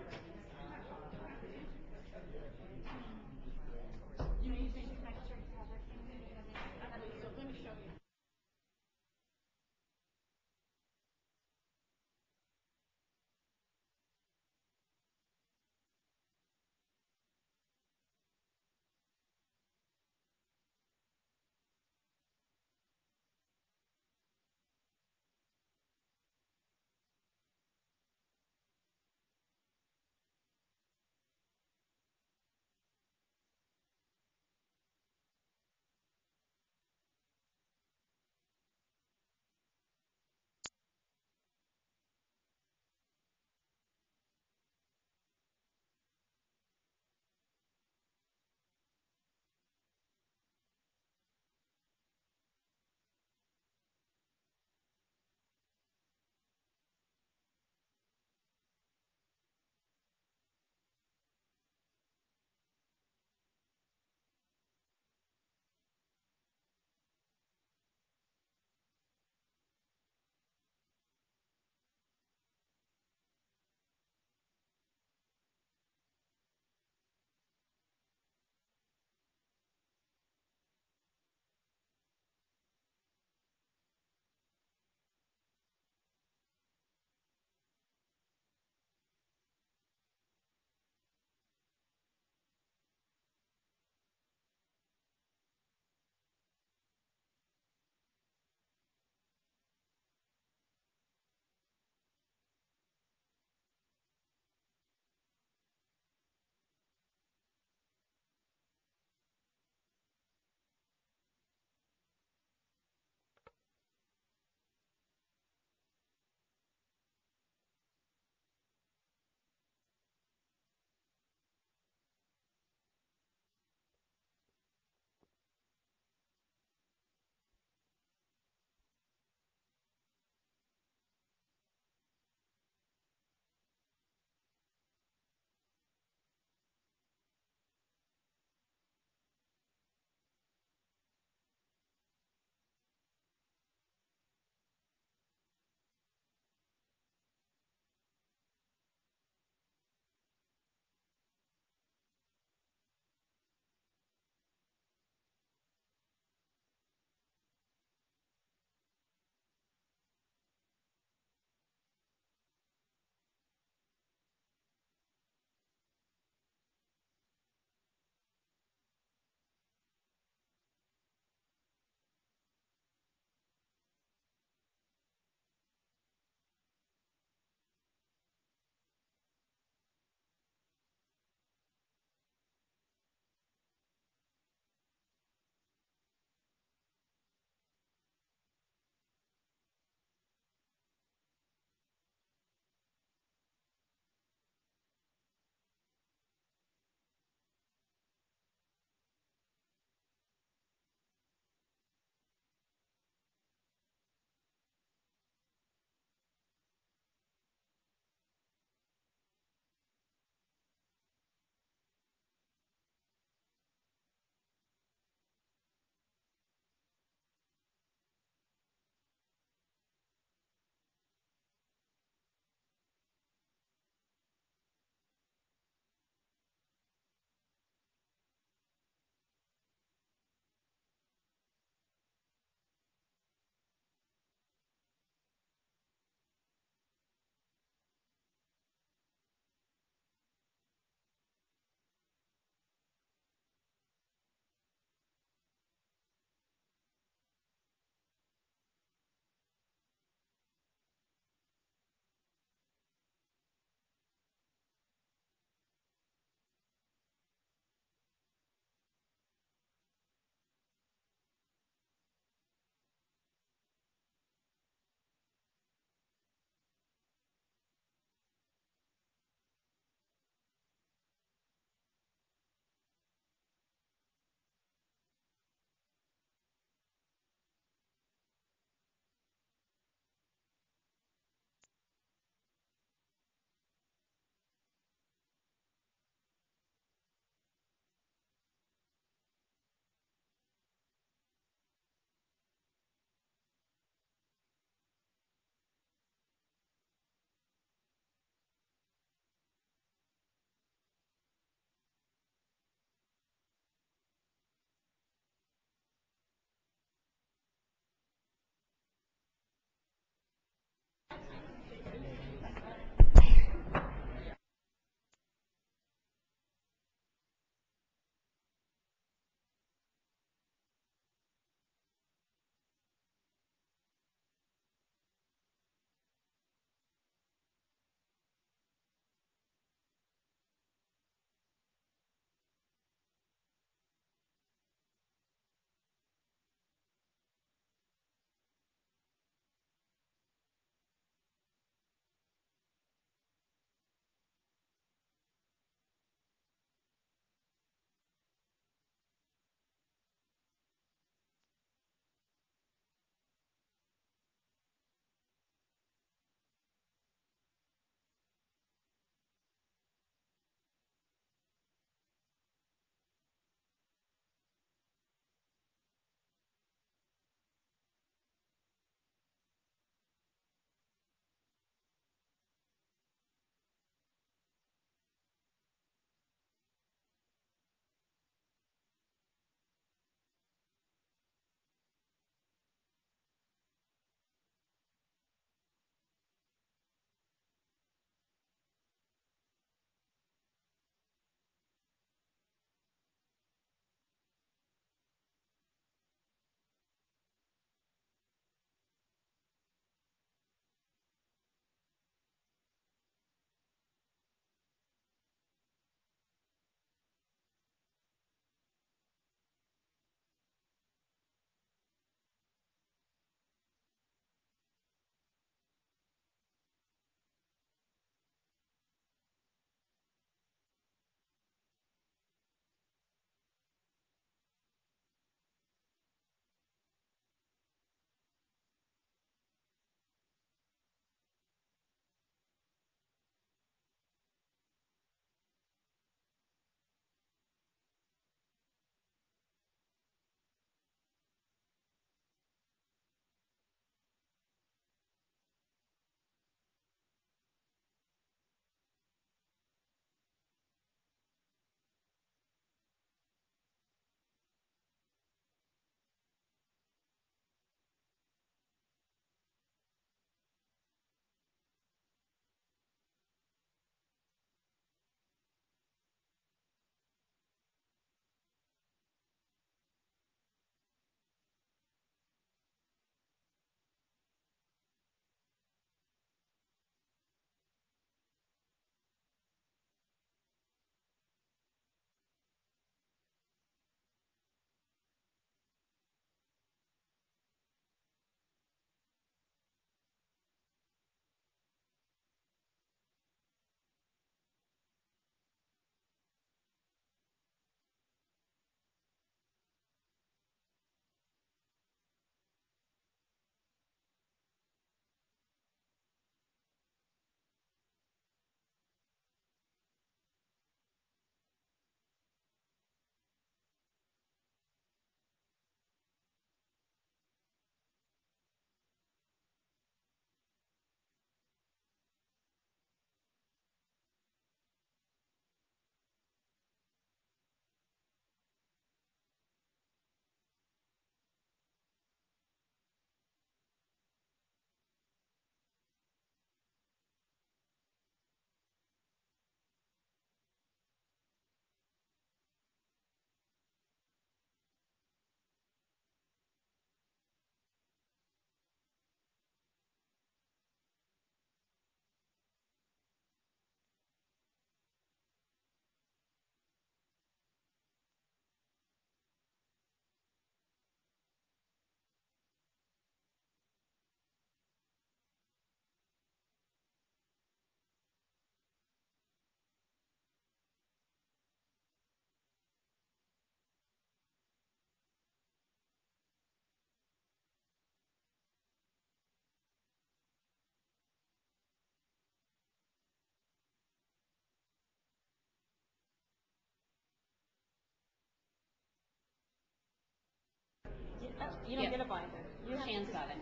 Speaker 15: chance of it.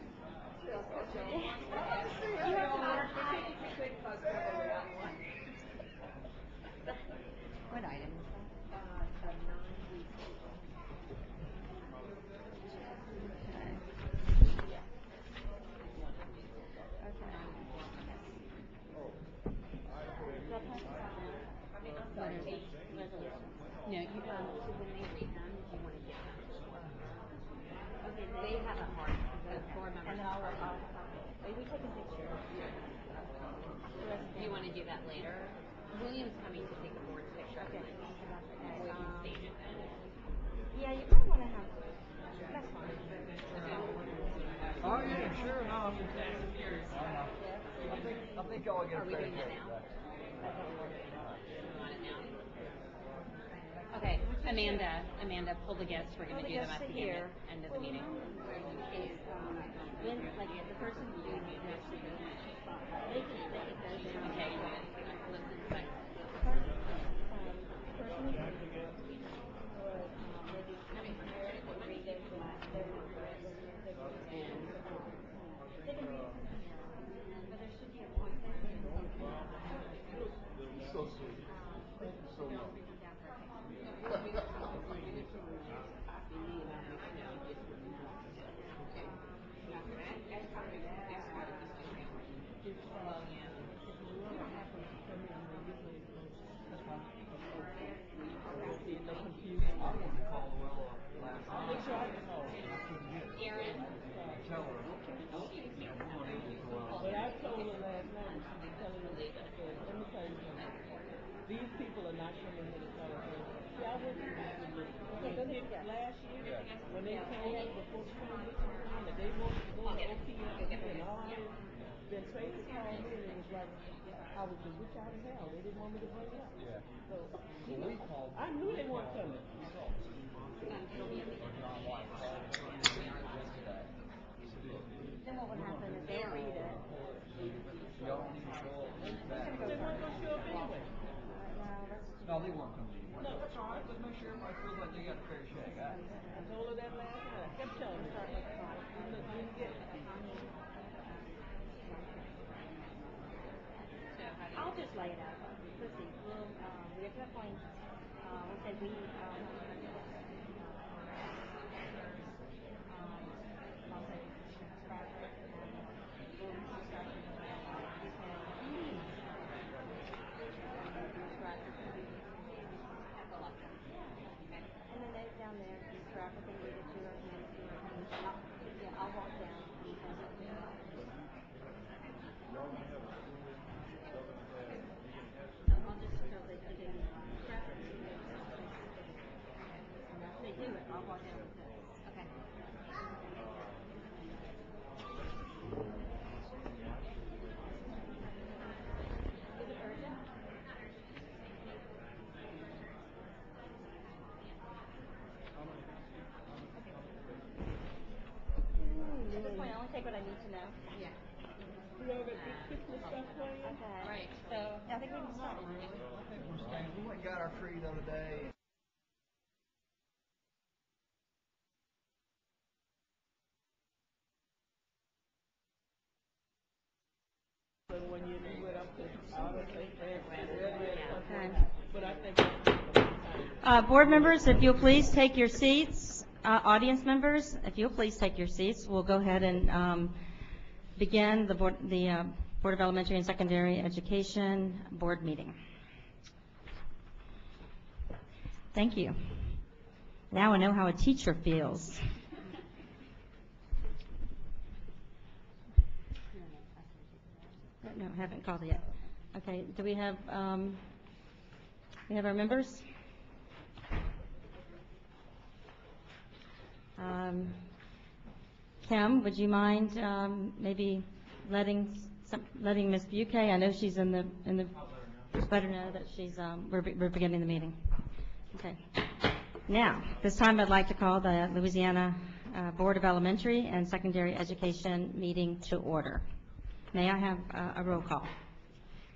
Speaker 1: What item?
Speaker 15: No, you so when they read them, if you want to get them. Okay, they have a hard, the board members. And then maybe we take a picture. Do you want to do that later? William's coming to take the board's picture. Okay. We can stage it then.
Speaker 1: Yeah, you probably want to have, that's fine.
Speaker 3: Oh, yeah, sure, no, I'm just I think y'all get a fair shake.
Speaker 15: Okay, Amanda, pull the guests. We're going to do them at the end of the meeting.
Speaker 1: When, like, the person who doing it next to you, they can say it goes down.
Speaker 15: Okay, listen, but
Speaker 3: So sweet. Thank you so much.
Speaker 5: These people are not coming here to tell us. See, I went through this with last year when they told us before school that they wanted to go to OPS and all this. Then Tracy called me and it was like I was just which out of hell. They didn't want me to bring it up.
Speaker 3: Yeah.
Speaker 5: So
Speaker 3: We called.
Speaker 5: I knew they weren't coming.
Speaker 1: Then what would happen is they'll read it.
Speaker 3: Y'all don't even show up.
Speaker 5: They weren't going to show up anyway.
Speaker 3: No, they won't come to you. No, that's all right. Just make sure everybody feels like they got a fair shake.
Speaker 5: I told her that last night. I kept telling her. Didn't get it.
Speaker 1: I'll just lay it out. Let's see, we're at that point, we said we, down there, describe what they needed to or yeah, I'll walk down. I'll just tell they do traffic. And after they do it, I'll walk down with this.
Speaker 15: okay.
Speaker 1: Is it urgent? At this point, I only take what I need to know.
Speaker 15: Yeah.
Speaker 5: You know that Christmas stuff playing?
Speaker 1: Okay.
Speaker 15: Right.
Speaker 1: So, I think we can start.
Speaker 3: I think we're staying. We went and got our tree the other day.
Speaker 5: When you went up to Auto
Speaker 1: Okay.
Speaker 5: but I think
Speaker 1: Board members, if you'll please take your seats. Audience members, if you'll please take your seats, we'll go ahead and begin the Board of Elementary and Secondary Education Board meeting. Thank you. Now I know how a teacher feels. No, I haven't called it yet. Okay, do we have our members? Kim, would you mind maybe letting Ms. Buquet? I know she's in the. Just let her know that she's we're beginning the meeting. Okay. Now, this time I'd like to call the Louisiana Board of Elementary and Secondary Education meeting to order. May I have a roll call?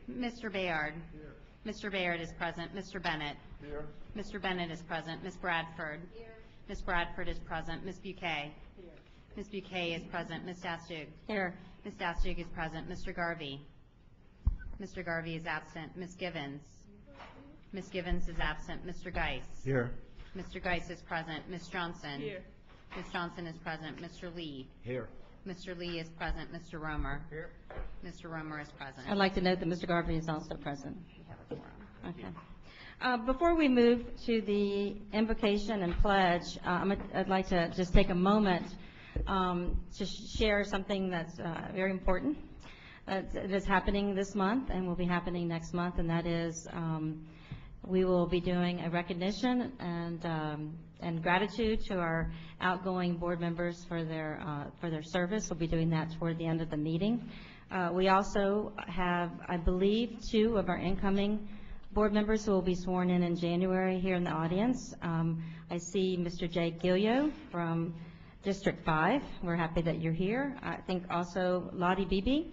Speaker 15: Mr. Bayard. Here. Mr. Bayard is present. Mr. Bennett.
Speaker 3: Here.
Speaker 15: Mr. Bennett is present. Ms. Bradford. Here. Ms. Bradford is present. Ms. Buquet. Here. Ms. Buquet is present. Ms. Dastig.
Speaker 1: Here.
Speaker 15: Ms. Dastig is present. Mr. Garvey. Mr. Garvey is absent. Ms. Givens. Ms. Givens is absent. Mr. Geis.
Speaker 4: Here.
Speaker 15: Mr. Geis is present. Ms. Johnson.
Speaker 5: Here.
Speaker 15: Ms. Johnson is present. Mr. Lee.
Speaker 4: Here.
Speaker 15: Mr. Lee is present. Mr. Romer.
Speaker 3: Here.
Speaker 15: Mr. Romer is present.
Speaker 1: I'd like to note that Mr. Garvey is also present. Okay. Before we move to the invocation and pledge, I'd like to just take a moment to share something that's very important that's happening this month and will be happening next month, and that is we will be doing a recognition and gratitude to our outgoing board members for their service. We'll be doing that toward the end of the meeting. We also have, I believe, 2 of our incoming board members who will be sworn in January here in the audience. I see Mr. Jay Gilio from District 5. We're happy that you're here. I think also Lottie Beebe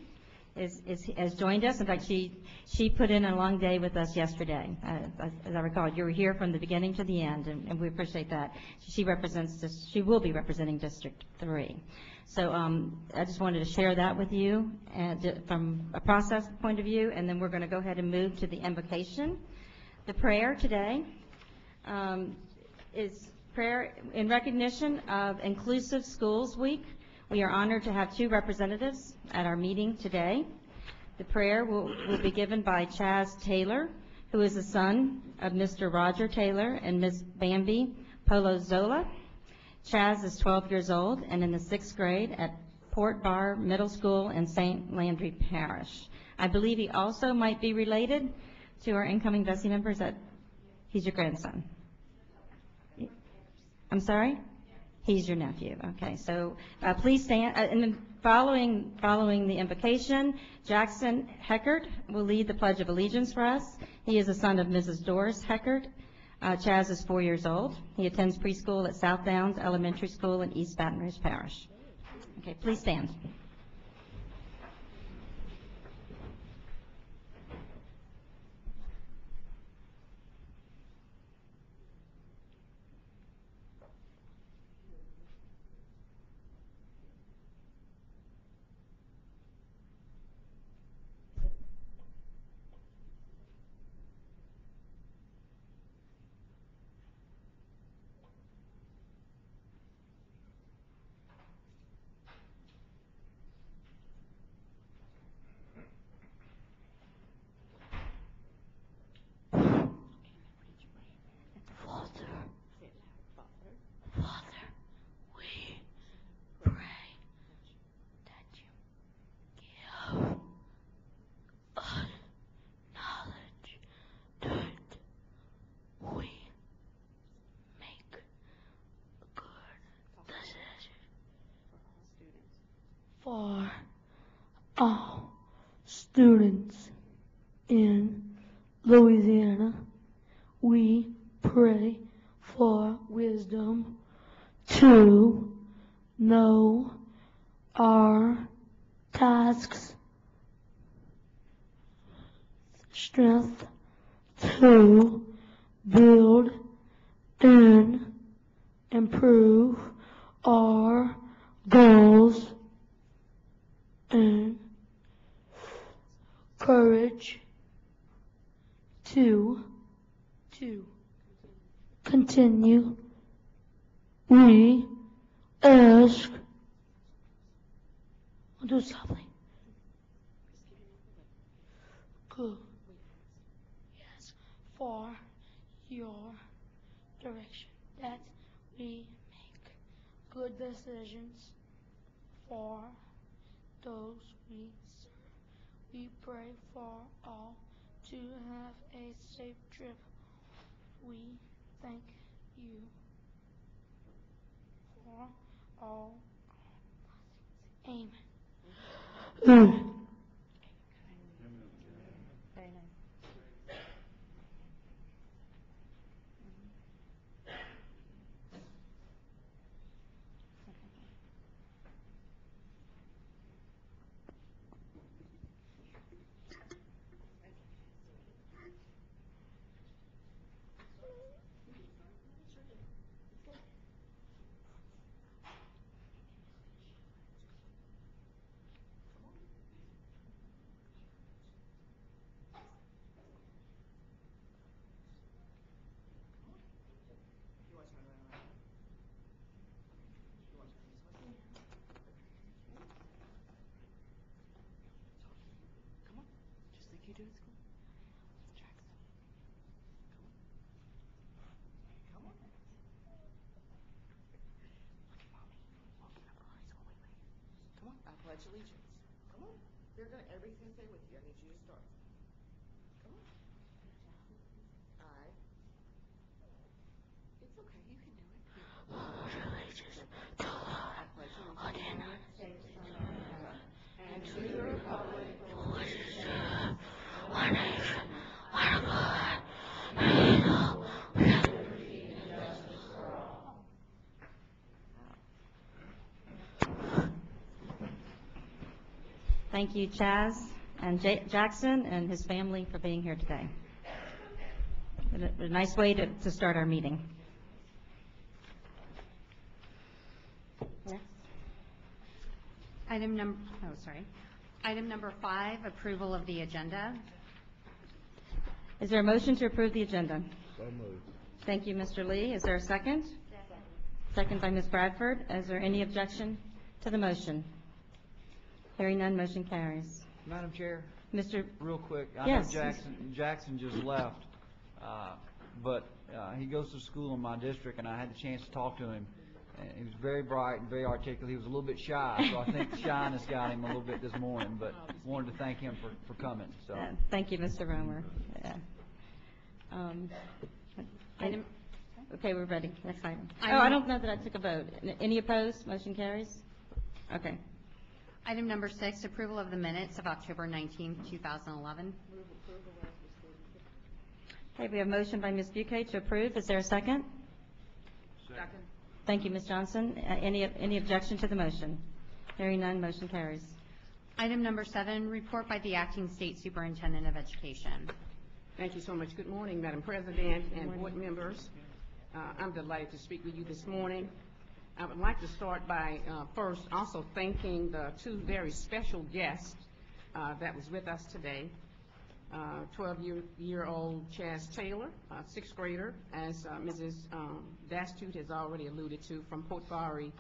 Speaker 1: has joined us. In fact, she put in a long day with us yesterday. As I recall, you were here from the beginning to the end, and we appreciate that. She will be representing District 3. So I just wanted to share that with you from a process point of view, and then we're going to go ahead and move to the invocation. The prayer today is prayer in recognition of Inclusive Schools Week. We are honored to have 2 representatives at our meeting today. The prayer will be given by Chaz Taylor, who is the son of Mr. Roger Taylor and Ms. Bambi Polozola. Chaz is 12 years old and in the 6th grade at Port Bar Middle School in St. Landry Parish. I believe he also might be related to our incoming BESE members. He's your grandson. I'm sorry? He's your nephew. Okay, so please stand. And then following the invocation, Jackson Heckert will lead the Pledge of Allegiance for us. He is the son of Mrs. Doris Heckert. Chaz is 4 years old. He attends preschool at South Downs Elementary School in East Baton Rouge Parish. Okay, please stand.
Speaker 16: For all students in Louisiana, we pray for wisdom to know our tasks, strength to build and improve our goals, and courage to continue. We ask, I'll do something. Good. Yes, for your direction, that we make good decisions for those we serve. We pray for all to have a safe trip. We thank you for all. Amen.
Speaker 15: Very nice.
Speaker 5: pledge allegiance. Come on. Everybody's going to say with you. I need you to start. Come on. I. It's okay. You can do it. I pledge allegiance to the United States of America and to the republic for which it stands, one nation, under God, indivisible, with liberty and justice for all.
Speaker 1: Thank you, Chaz and Jackson and his family for being here today. A nice way to start our meeting. Next.
Speaker 17: Item number 5, approval of the agenda.
Speaker 1: Is there a motion to approve the agenda?
Speaker 4: So moved.
Speaker 1: Thank you, Mr. Lee. Is there a second? Second by Ms. Bradford. Is there any objection to the motion? Hearing none, motion carries.
Speaker 3: Madam Chair?
Speaker 1: Mr.
Speaker 3: Real quick, I
Speaker 1: Yes.
Speaker 3: know Jackson just left, but he goes to school in my district, and I had the chance to talk to him. And he was very bright and very articulate. He was a little bit shy, so I think shyness got him a little bit this morning, but wanted to thank him for coming. So
Speaker 1: Thank you, Mr. Romer. Yeah. Okay, we're ready. Next item. I don't know that I took a vote. Any opposed? Motion carries? Okay.
Speaker 17: Item number 6, approval of the minutes of October 19th, 2011.
Speaker 1: Okay, we have a motion by Ms. Buquet to approve. Is there a second?
Speaker 5: Second.
Speaker 1: Thank you, Ms. Johnson. Any objection to the motion? Hearing none, motion carries.
Speaker 17: Item number 7, report by the acting state superintendent of education.
Speaker 8: Thank you so much. Good morning, Madam President and board members. I'm delighted to speak with you this morning. I would like to start by first also thanking the 2 very special guests that was with us today. 12-year-old Chaz Taylor, 6th grader, as Mrs. Dastute has already alluded to, from Port Barre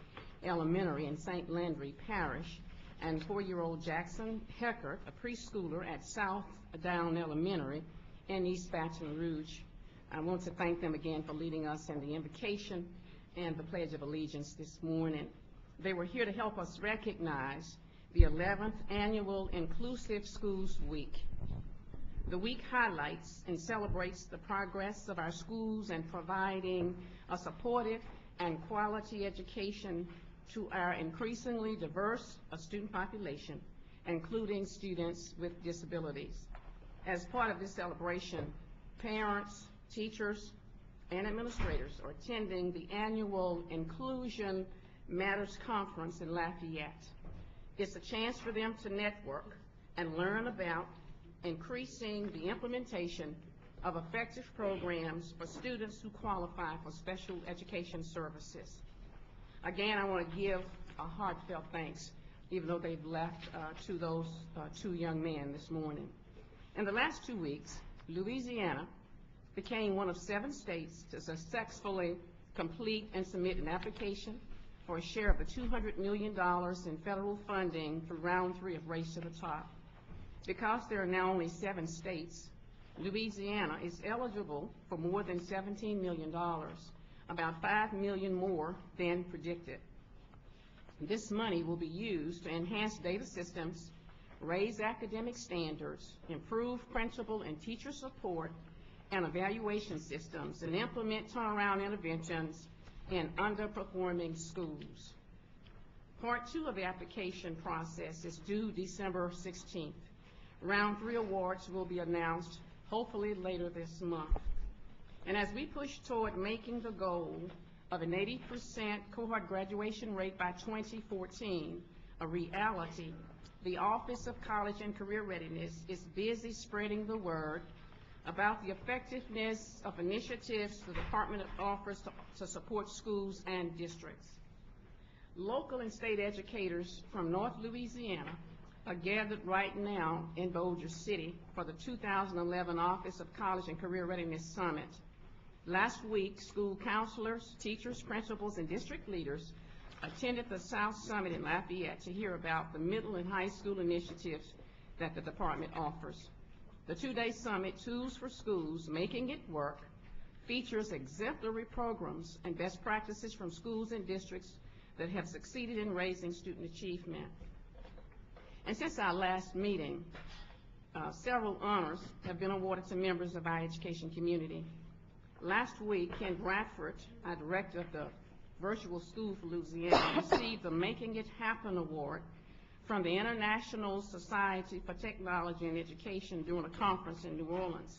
Speaker 8: Elementary in St. Landry Parish, and 4-year-old Jackson Heckert, a preschooler at South Down Elementary in East Baton Rouge. I want to thank them again for leading us in the invocation and the Pledge of Allegiance this morning. They were here to help us recognize the 11th Annual Inclusive Schools Week. The week highlights and celebrates the progress of our schools in providing a supportive and quality education to our increasingly diverse student population, including students with disabilities. As part of this celebration, parents, teachers, and administrators are attending the annual Inclusion Matters Conference in Lafayette. It's a chance for them to network and learn about increasing the implementation of effective programs for students who qualify for special education services. Again, I want to give a heartfelt thanks, even though they've left, to those 2 young men this morning. In the last 2 weeks, Louisiana became one of 7 states to successfully complete and submit an application for a share of the $200 million in federal funding for round 3 of Race to the Top. Because there are now only 7 states, Louisiana is eligible for more than $17 million, about $5 million more than predicted. This money will be used to enhance data systems, raise academic standards, improve principal and teacher support and evaluation systems, and implement turnaround interventions in underperforming schools. Part 2 of the application process is due December 16th. Round 3 awards will be announced hopefully later this month. And as we push toward making the goal of an 80% cohort graduation rate by 2014 a reality, the Office of College and Career Readiness is busy spreading the word about the effectiveness of initiatives the department offers to support schools and districts. Local and state educators from North Louisiana are gathered right now in Bossier City for the 2011 Office of College and Career Readiness Summit. Last week, school counselors, teachers, principals, and district leaders attended the South Summit in Lafayette to hear about the middle and high school initiatives that the department offers. The 2-day summit, Tools for Schools, Making It Work, features exemplary programs and best practices from schools and districts that have succeeded in raising student achievement. And since our last meeting, several honors have been awarded to members of our education community. Last week, Ken Bradford, our director of the Virtual School for Louisiana, received the Making It Happen Award from the International Society for Technology and Education during a conference in New Orleans.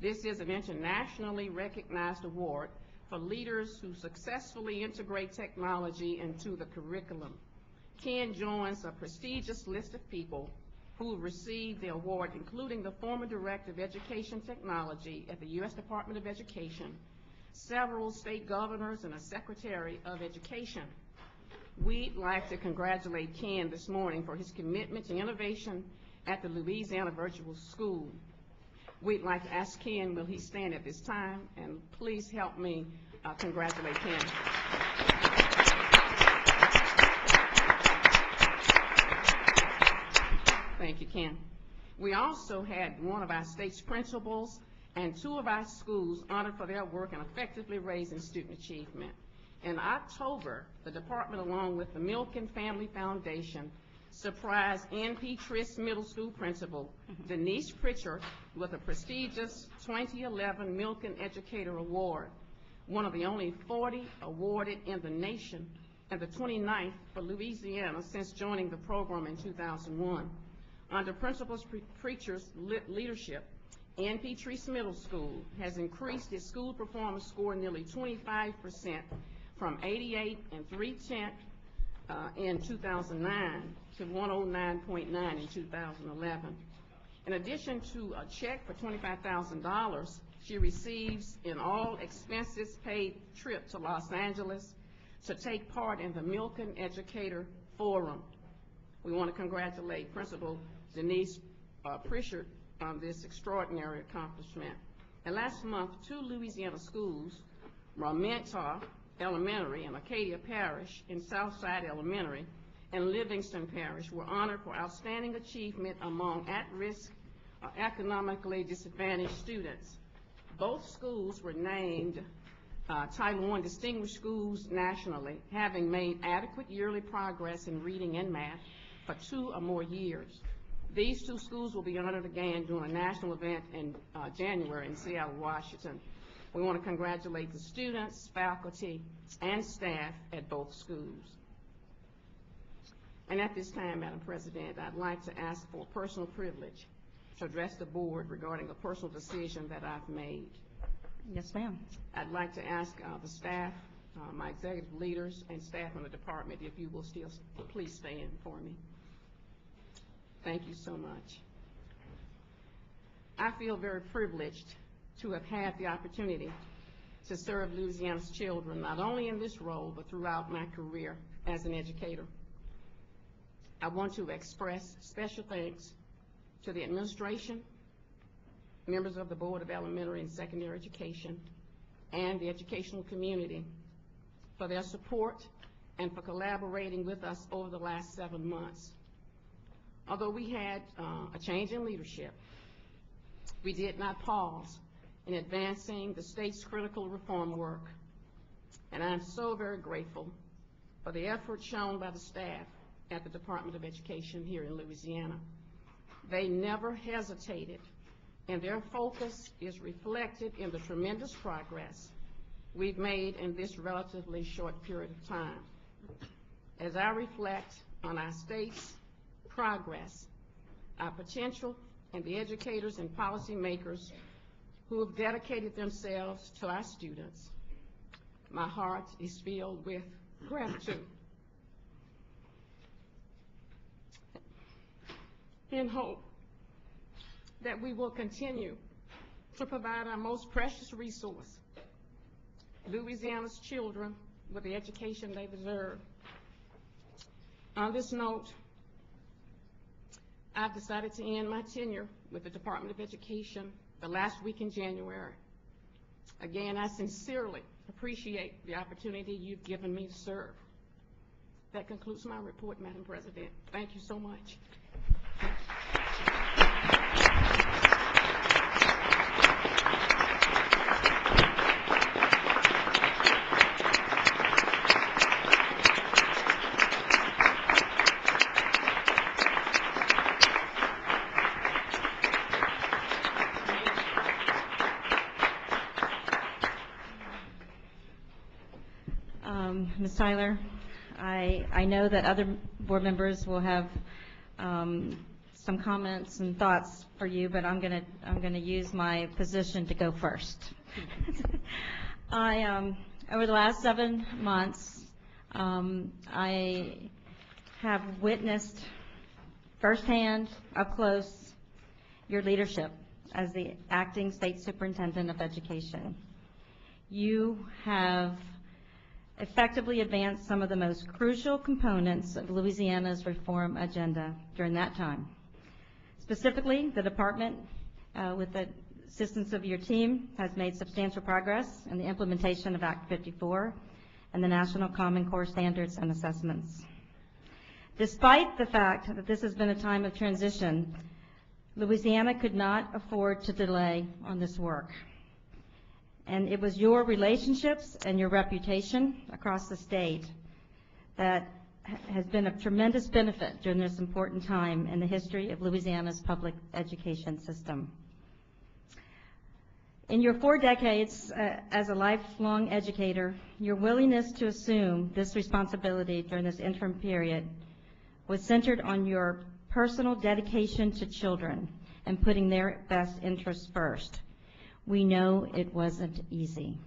Speaker 8: This is an internationally recognized award for leaders who successfully integrate technology into the curriculum. Ken joins a prestigious list of people who received the award, including the former Director of Education Technology at the U.S. Department of Education, several state governors, and a Secretary of Education. We'd like to congratulate Ken this morning for his commitment to innovation at the Louisiana Virtual School. We'd like to ask Ken, will he stand at this time? And please help me congratulate Ken. Thank you, Ken. We also had one of our state's principals and two of our schools honored for their work in effectively raising student achievement. In October, the department, along with the Milken Family Foundation, surprised N.P. Trist Middle School principal Denise Pritchard with a prestigious 2011 Milken Educator Award, one of the only 40 awarded in the nation and the 29th for Louisiana since joining the program in 2001. Under Principal Pritchard's leadership, N.P. Trist Middle School has increased its school performance score nearly 25% from 88 3/10 in 2009 to 109.9 in 2011. In addition to a check for $25,000, she receives an all expenses paid trip to Los Angeles to take part in the Milken Educator Forum. We want to congratulate Principal Denise Pritchard on this extraordinary accomplishment. And last month, two Louisiana schools, Ramentah Elementary and Acadia Parish in Southside Elementary and Livingston Parish, were honored for outstanding achievement among at-risk economically disadvantaged students. Both schools were named Title I Distinguished Schools nationally, having made adequate yearly progress in reading and math for 2 or more years. These two schools will be honored again during a national event in January in Seattle, Washington. We want to congratulate the students, faculty, and staff at both schools. And at this time, Madam President, I'd like to ask for personal privilege to address the board regarding a personal decision that I've made.
Speaker 1: Yes, ma'am.
Speaker 8: I'd like to ask the staff, my executive leaders, and staff in the department, if you will still please stand for me. Thank you so much. I feel very privileged to have had the opportunity to serve Louisiana's children, not only in this role, but throughout my career as an educator. I want to express special thanks to the administration, members of the Board of Elementary and Secondary Education, and the educational community for their support and for collaborating with us over the last 7 months. Although we had a change in leadership, we did not pause in advancing the state's critical reform work. And I'm so very grateful for the effort shown by the staff at the Department of Education here in Louisiana. They never hesitated, and their focus is reflected in the tremendous progress we've made in this relatively short period of time. As I reflect on our state's progress, our potential, and the educators and policymakers who have dedicated themselves to our students, my heart is filled with gratitude. In hope that we will continue to provide our most precious resource, Louisiana's children, with the education they deserve. On this note, I've decided to end my tenure with the Department of Education the last week in January. Again, I sincerely appreciate the opportunity you've given me to serve. That concludes my report, Madam President. Thank you so much.
Speaker 1: Ms. Tyler. I know that other board members will have some comments and thoughts for you, but I'm gonna use my position to go first. Over the last 7 months, I have witnessed firsthand, up close, your leadership as the acting state superintendent of education. You have effectively advanced some of the most crucial components of Louisiana's reform agenda during that time. Specifically, the department, with the assistance of your team, has made substantial progress in the implementation of Act 54 and the National Common Core Standards and Assessments. Despite the fact that this has been a time of transition, Louisiana could not afford to delay on this work. And it was your relationships and your reputation across the state that has been of tremendous benefit during this important time in the history of Louisiana's public education system. In your 4 decades as a lifelong educator, your willingness to assume this responsibility during this interim period was centered on your personal dedication to children and putting their best interests first. We know it wasn't easy.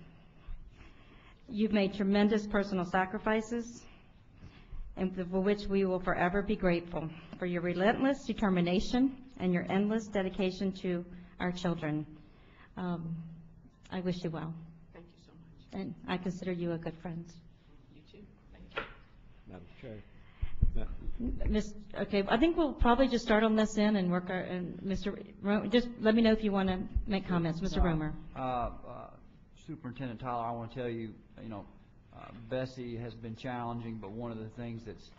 Speaker 1: You've made tremendous personal sacrifices, and for which we will forever be grateful for your relentless determination and your endless dedication to our children. I wish you well.
Speaker 8: Thank you so much.
Speaker 1: And I consider you a good friend.
Speaker 8: You too. Thank you.
Speaker 4: Madam Chair.
Speaker 1: Okay, I think we'll probably just start on this end and work our, and just let me know if you want to make comments. Mr. Romer.
Speaker 3: Superintendent Tyler, I want to tell you, BESE has been challenging, but one of the things that's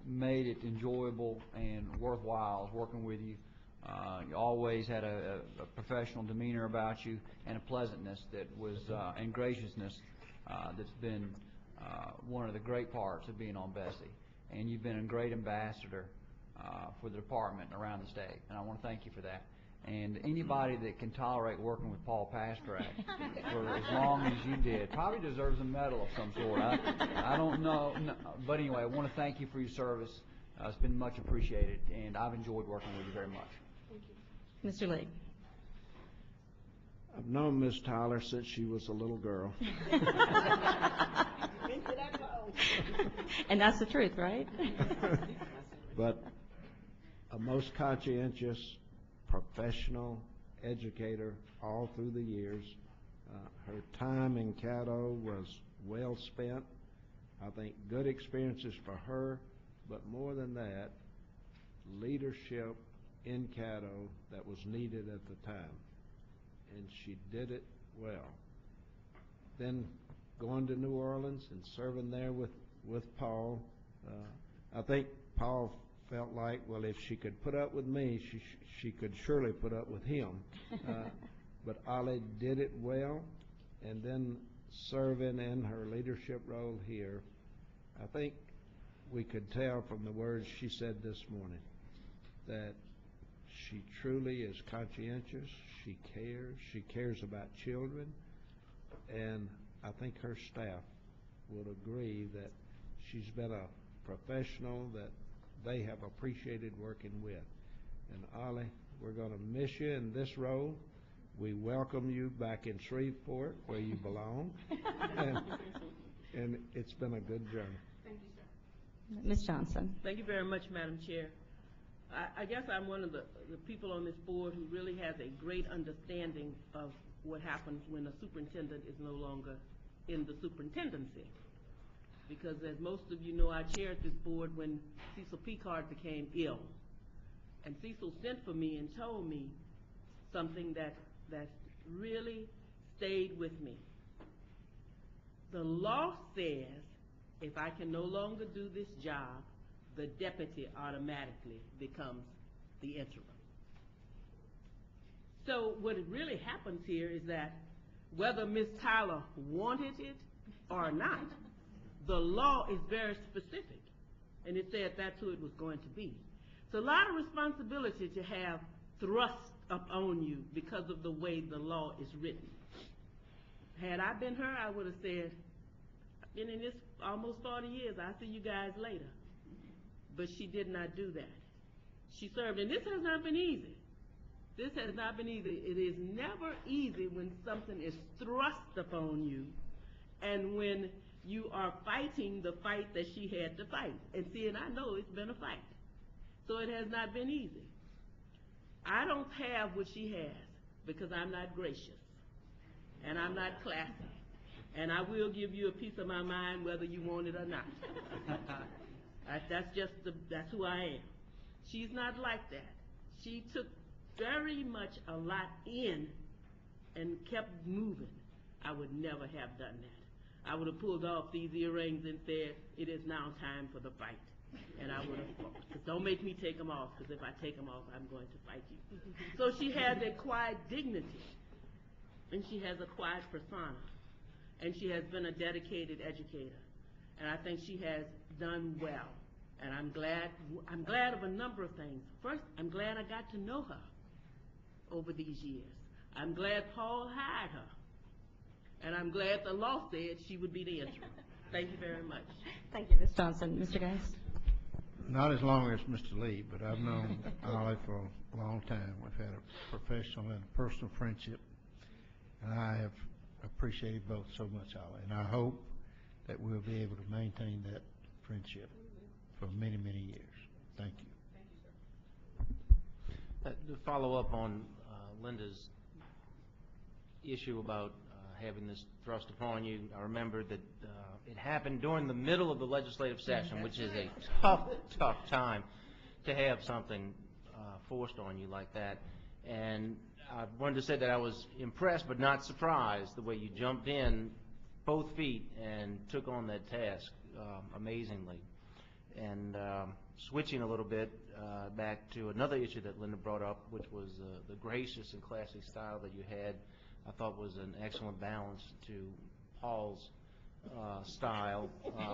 Speaker 3: made it enjoyable and worthwhile is working with you. You always had a professional demeanor about you and a pleasantness that was, and graciousness that's been one of the great parts of being on BESE. And you've been a great ambassador for the department around the state, and I want to thank you for that. And anybody that can tolerate working with Paul Pastorak for as long as you did probably deserves a medal of some sort. I don't know. No, but anyway, I want to thank you for your service. It's been much appreciated, and I've enjoyed working with you very much.
Speaker 1: Thank you. Mr. Lee.
Speaker 4: I've known Miss Tyler since she was a little girl.
Speaker 1: And that's the truth, right?
Speaker 4: But a most conscientious, professional educator all through the years. Her time in Caddo was well spent. I think good experiences for her, but more than that, leadership in Caddo that was needed at the time. And she did it well. Then going to New Orleans and serving there with Paul, I think Paul felt like, well, if she could put up with me, she could surely put up with him. But Ollie did it well, and then serving in her leadership role here, I think we could tell from the words she said this morning that she truly is conscientious, she cares about children, and I think her staff would agree that she's been a professional that they have appreciated working with. And Ollie, we're going to miss you in this role. We welcome you back in Shreveport where you belong. And it's been a good journey.
Speaker 5: Thank you, sir.
Speaker 1: Ms. Johnson.
Speaker 5: Thank you very much, Madam Chair. I guess I'm one of the people on this board who really has a great understanding of what happens when a superintendent is no longer in the superintendency. Because as most of you know, I chaired this board when Cecil Picard became ill. And Cecil sent for me and told me something that really stayed with me. The law says if I can no longer do this job, the deputy automatically becomes the interim. So what really happens here is that whether Ms. Tyler wanted it or not, the law is very specific, and it said that's who it was going to be. It's a lot of responsibility to have thrust upon you because of the way the law is written. Had I been her, I would have said, been in this almost 40 years. I'll see you guys later. But she did not do that. She served, and this has not been easy. This has not been easy. It is never easy when something is thrust upon you and when you are fighting the fight that she had to fight. And see, and I know it's been a fight. So it has not been easy. I don't have what she has because I'm not gracious and I'm not classy. And I will give you a piece of my mind whether you want it or not. That's who I am. She's not like that. She took very much a lot in and kept moving. I would never have done that. I would have pulled off these earrings and said, it is now time for the fight. And I would have fought. But don't make me take them off, because if I take them off, I'm going to fight you. So she has a quiet dignity, and she has a quiet persona, and she has been a dedicated educator. And I think she has done well. And I'm glad of a number of things. First, I'm glad I got to know her over these years. I'm glad Paul hired her. And I'm glad the law said she would be the interim. Thank you very much.
Speaker 1: Thank you, Ms. Johnson. Mr. Geis?
Speaker 18: Not as long as Mr. Lee, but I've known Ollie for a long time. We've had a professional and a personal friendship, and I have appreciated both so much, Ollie. And I hope that we'll be able to maintain that friendship for many, many years. Thank you.
Speaker 10: To follow up on Linda's issue about having this thrust upon you, I remember that it happened during the middle of the legislative session, which is a tough time to have something forced on you like that. And I wanted to say that I was impressed but not surprised the way you jumped in both feet and took on that task amazingly. And switching a little bit back to another issue that Linda brought up, which was the gracious and classy style that you had, I thought was an excellent balance to Paul's style,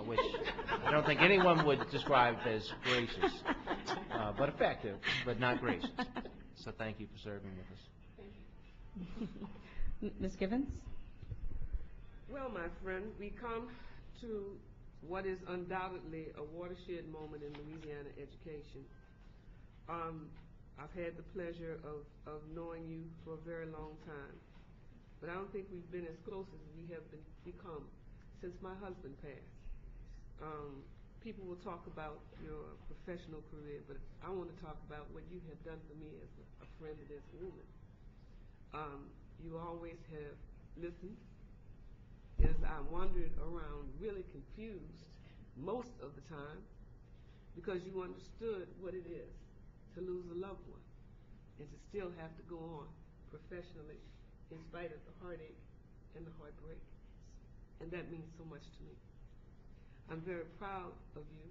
Speaker 10: which I don't think anyone would describe as gracious, but effective, but not gracious. So thank you for serving with us.
Speaker 1: Ms. Givens?
Speaker 5: Well, my friend, we come to what is undoubtedly a watershed moment in Louisiana education. I've had the pleasure of knowing you for a very long time, but I don't think we've been as close as we have become since my husband passed. People will talk about your professional career, but I want to talk about what you have done for me as a friend and as a woman. You always have listened. As I wandered around really confused most of the time, because you understood what it is to lose a loved one and to still have to go on professionally in spite of the heartache and the heartbreak. And that means so much to me. I'm very proud of you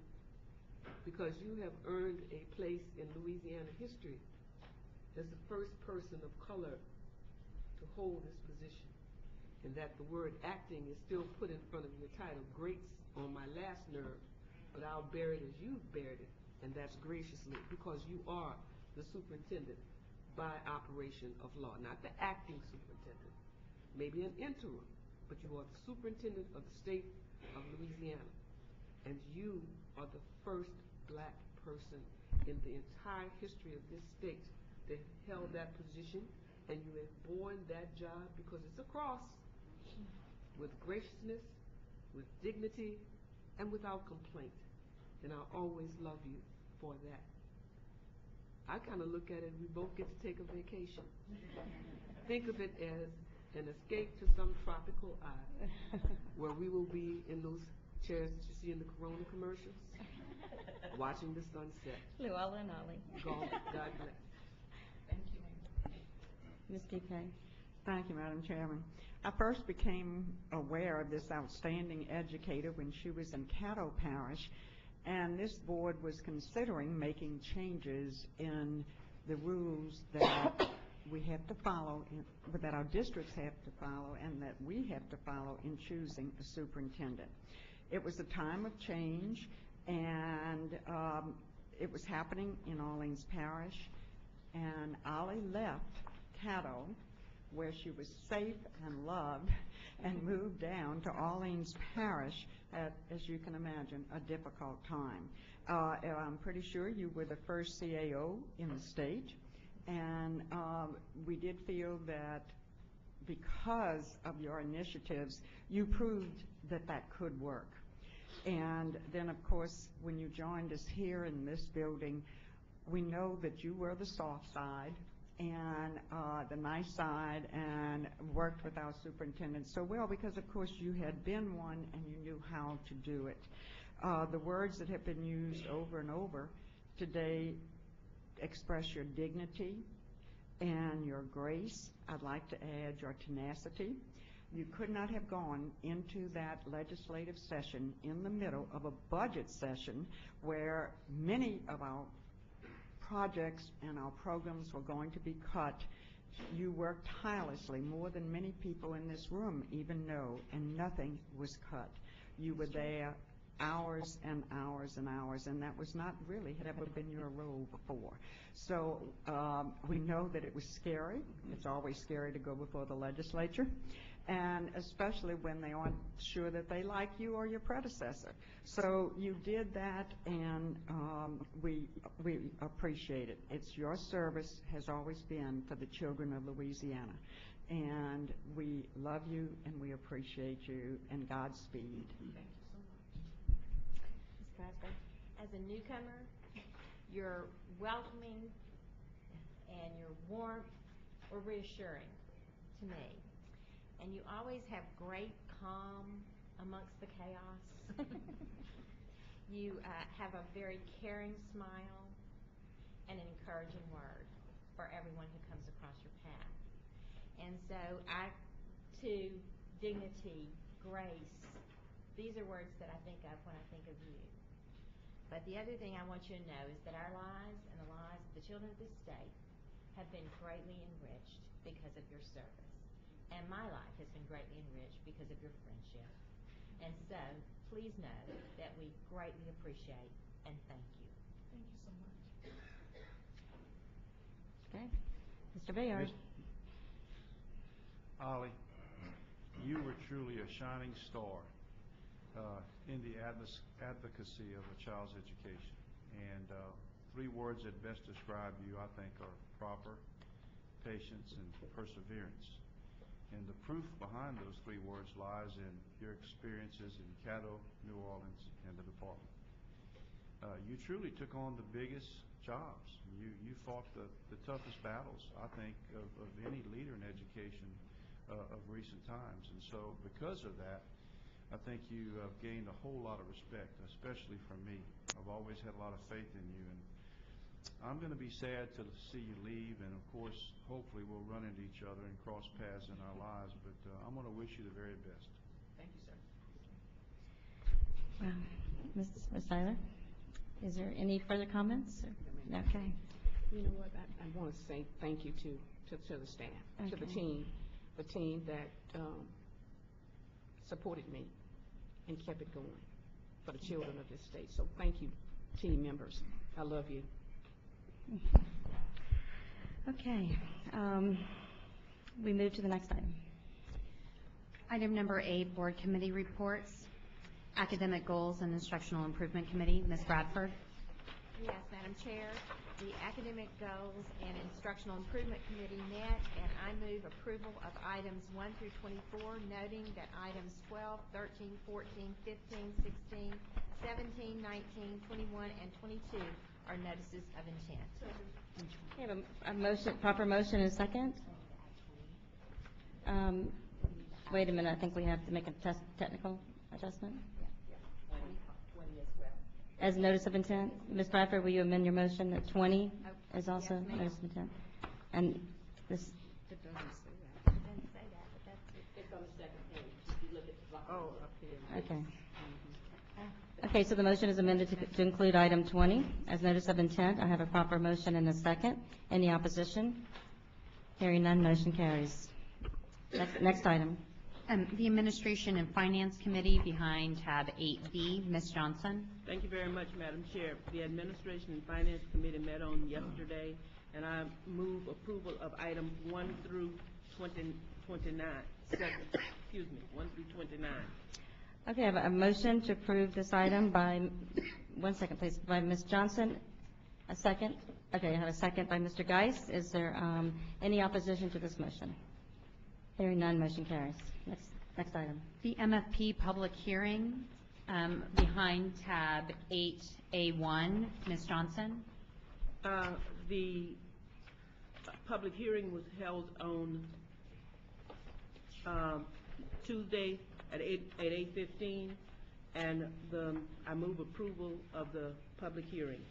Speaker 5: because you have earned a place in Louisiana history as the first person of color to hold this position. And that the word acting is still put in front of your title. Grates on my last nerve, but I'll bear it as you've bared it, and that's graciously, because you are the superintendent by operation of law, not the acting superintendent, maybe an interim, but you are the superintendent of the state of Louisiana, and you are the first black person in the entire history of this state that held that position, and you have borne that job because it's a cross, with graciousness, with dignity, and without complaint. And I'll always love you for that. I kind of look at it, we both get to take a vacation. Think of it as an escape to some tropical island where we will be in those chairs that you see in the Corona commercials, watching the sunset.
Speaker 1: Llewellyn and Ollie.
Speaker 5: God bless.
Speaker 1: Thank you. Ms. DK.
Speaker 11: Thank you, Madam Chairman. I first became aware of this outstanding educator when she was in Caddo Parish, and this board was considering making changes in the rules that we have to follow, that our districts have to follow, and that we have to follow in choosing a superintendent. It was a time of change, and it was happening in Orleans Parish, and Ollie left Caddo, where she was safe and loved, and moved down to Orleans Parish at, as you can imagine, a difficult time. And I'm pretty sure you were the first CAO in the state, and we did feel that because of your initiatives, you proved that that could work. And then, of course, when you joined us here in this building, we know that you were the soft side and the nice side, and worked with our superintendent so well because, of course, you had been one and you knew how to do it. The words that have been used over and over today express your dignity and your grace. I'd like to add your tenacity. You could not have gone into that legislative session in the middle of a budget session where many of our projects and our programs were going to be cut. You worked tirelessly, more than many people in this room even know, and nothing was cut. You were there hours and hours and hours, and that was not really had ever been your role before. So we know that it was scary. It's always scary to go before the legislature, and especially when they aren't sure that they like you or your predecessor. So you did that, and we appreciate it. It's your service has always been for the children of Louisiana, and we love you and we appreciate you, and Godspeed.
Speaker 9: As a newcomer, your welcoming and your warmth were reassuring to me. And you always have great calm amongst the chaos. You have a very caring smile and an encouraging word for everyone who comes across your path. And so too, dignity, grace, these are words that I think of when I think of you. But the other thing I want you to know is that our lives and the lives of the children of this state have been greatly enriched because of your service. And my life has been greatly enriched because of your friendship. And so, please know that we greatly appreciate and thank you.
Speaker 12: Thank you so much.
Speaker 1: Okay. Mr. Bayard.
Speaker 7: Ollie, you were truly a shining star in the advocacy of a child's education. And 3 words that best describe you, I think, are proper, patience, and perseverance. And the proof behind those 3 words lies in your experiences in Caddo, New Orleans, and the department. You truly took on the biggest jobs. You fought the toughest battles, I think, of any leader in education of recent times. And so because of that, I think you have gained a whole lot of respect, especially from me. I've always had a lot of faith in you, and I'm going to be sad to see you leave, and of course, hopefully we'll run into each other and cross paths in our lives, but I'm going to wish you the very best.
Speaker 8: Thank you, sir.
Speaker 1: Ms. Tyler, is there any further comments? Okay.
Speaker 8: You know what, I want to say thank you to the staff, to the team that supported me and kept it going for the children of this state. So thank you, team members. I love you.
Speaker 1: Okay. We move to the next item.
Speaker 17: Item number 8, Board Committee Reports. Academic Goals and Instructional Improvement Committee, Ms. Bradford.
Speaker 9: Yes, Madam Chair, the Academic Goals and Instructional Improvement Committee met, and I move approval of items 1 through 24, noting that items 12, 13, 14, 15, 16, 17, 19, 21, and 22 are notices of intent.
Speaker 1: We have a motion, proper motion and a second. Wait a minute, I think we have to make a technical adjustment. As notice of intent, Ms. Bradford, will you amend your motion that 20 is also notice of intent? And this.
Speaker 5: It doesn't say that.
Speaker 9: It doesn't say that, but that's
Speaker 5: It's on the second page. If you look at the bottom. Oh, up here.
Speaker 1: Okay. Okay, so the motion is amended to include item 20 as notice of intent. I have a proper motion and a second. Any opposition? Hearing none, motion carries. Next item.
Speaker 17: The Administration and Finance Committee behind tab 8B, Ms. Johnson.
Speaker 5: Thank you very much, Madam Chair. The Administration and Finance Committee met on yesterday, and I move approval of items 1 through 29. 1 through 29.
Speaker 1: Okay, I have a motion to approve this item by, one second please, by Ms. Johnson. A second? Okay, I have a second by Mr. Geis. Is there any opposition to this motion? Hearing none, motion carries. Next item.
Speaker 17: The MFP public hearing behind tab 8A1. Ms. Johnson?
Speaker 5: The public hearing was held on Tuesday at 8:15, and I move approval of the public hearing.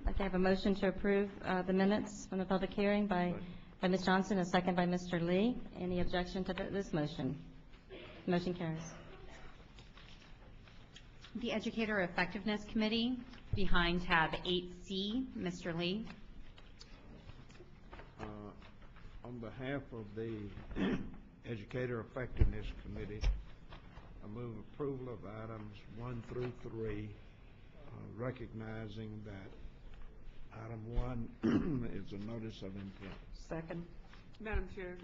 Speaker 1: Okay, I have a motion to approve the minutes from the public hearing by Ms. Johnson, a second by Mr. Lee. Any objection to this motion? Motion carries.
Speaker 17: The Educator Effectiveness Committee behind tab 8C. Mr. Lee?
Speaker 4: On behalf of the Educator Effectiveness Committee, I move approval of items 1 through 3, recognizing that item 1 is a notice of intent.
Speaker 11: Second.
Speaker 5: Madam Chair,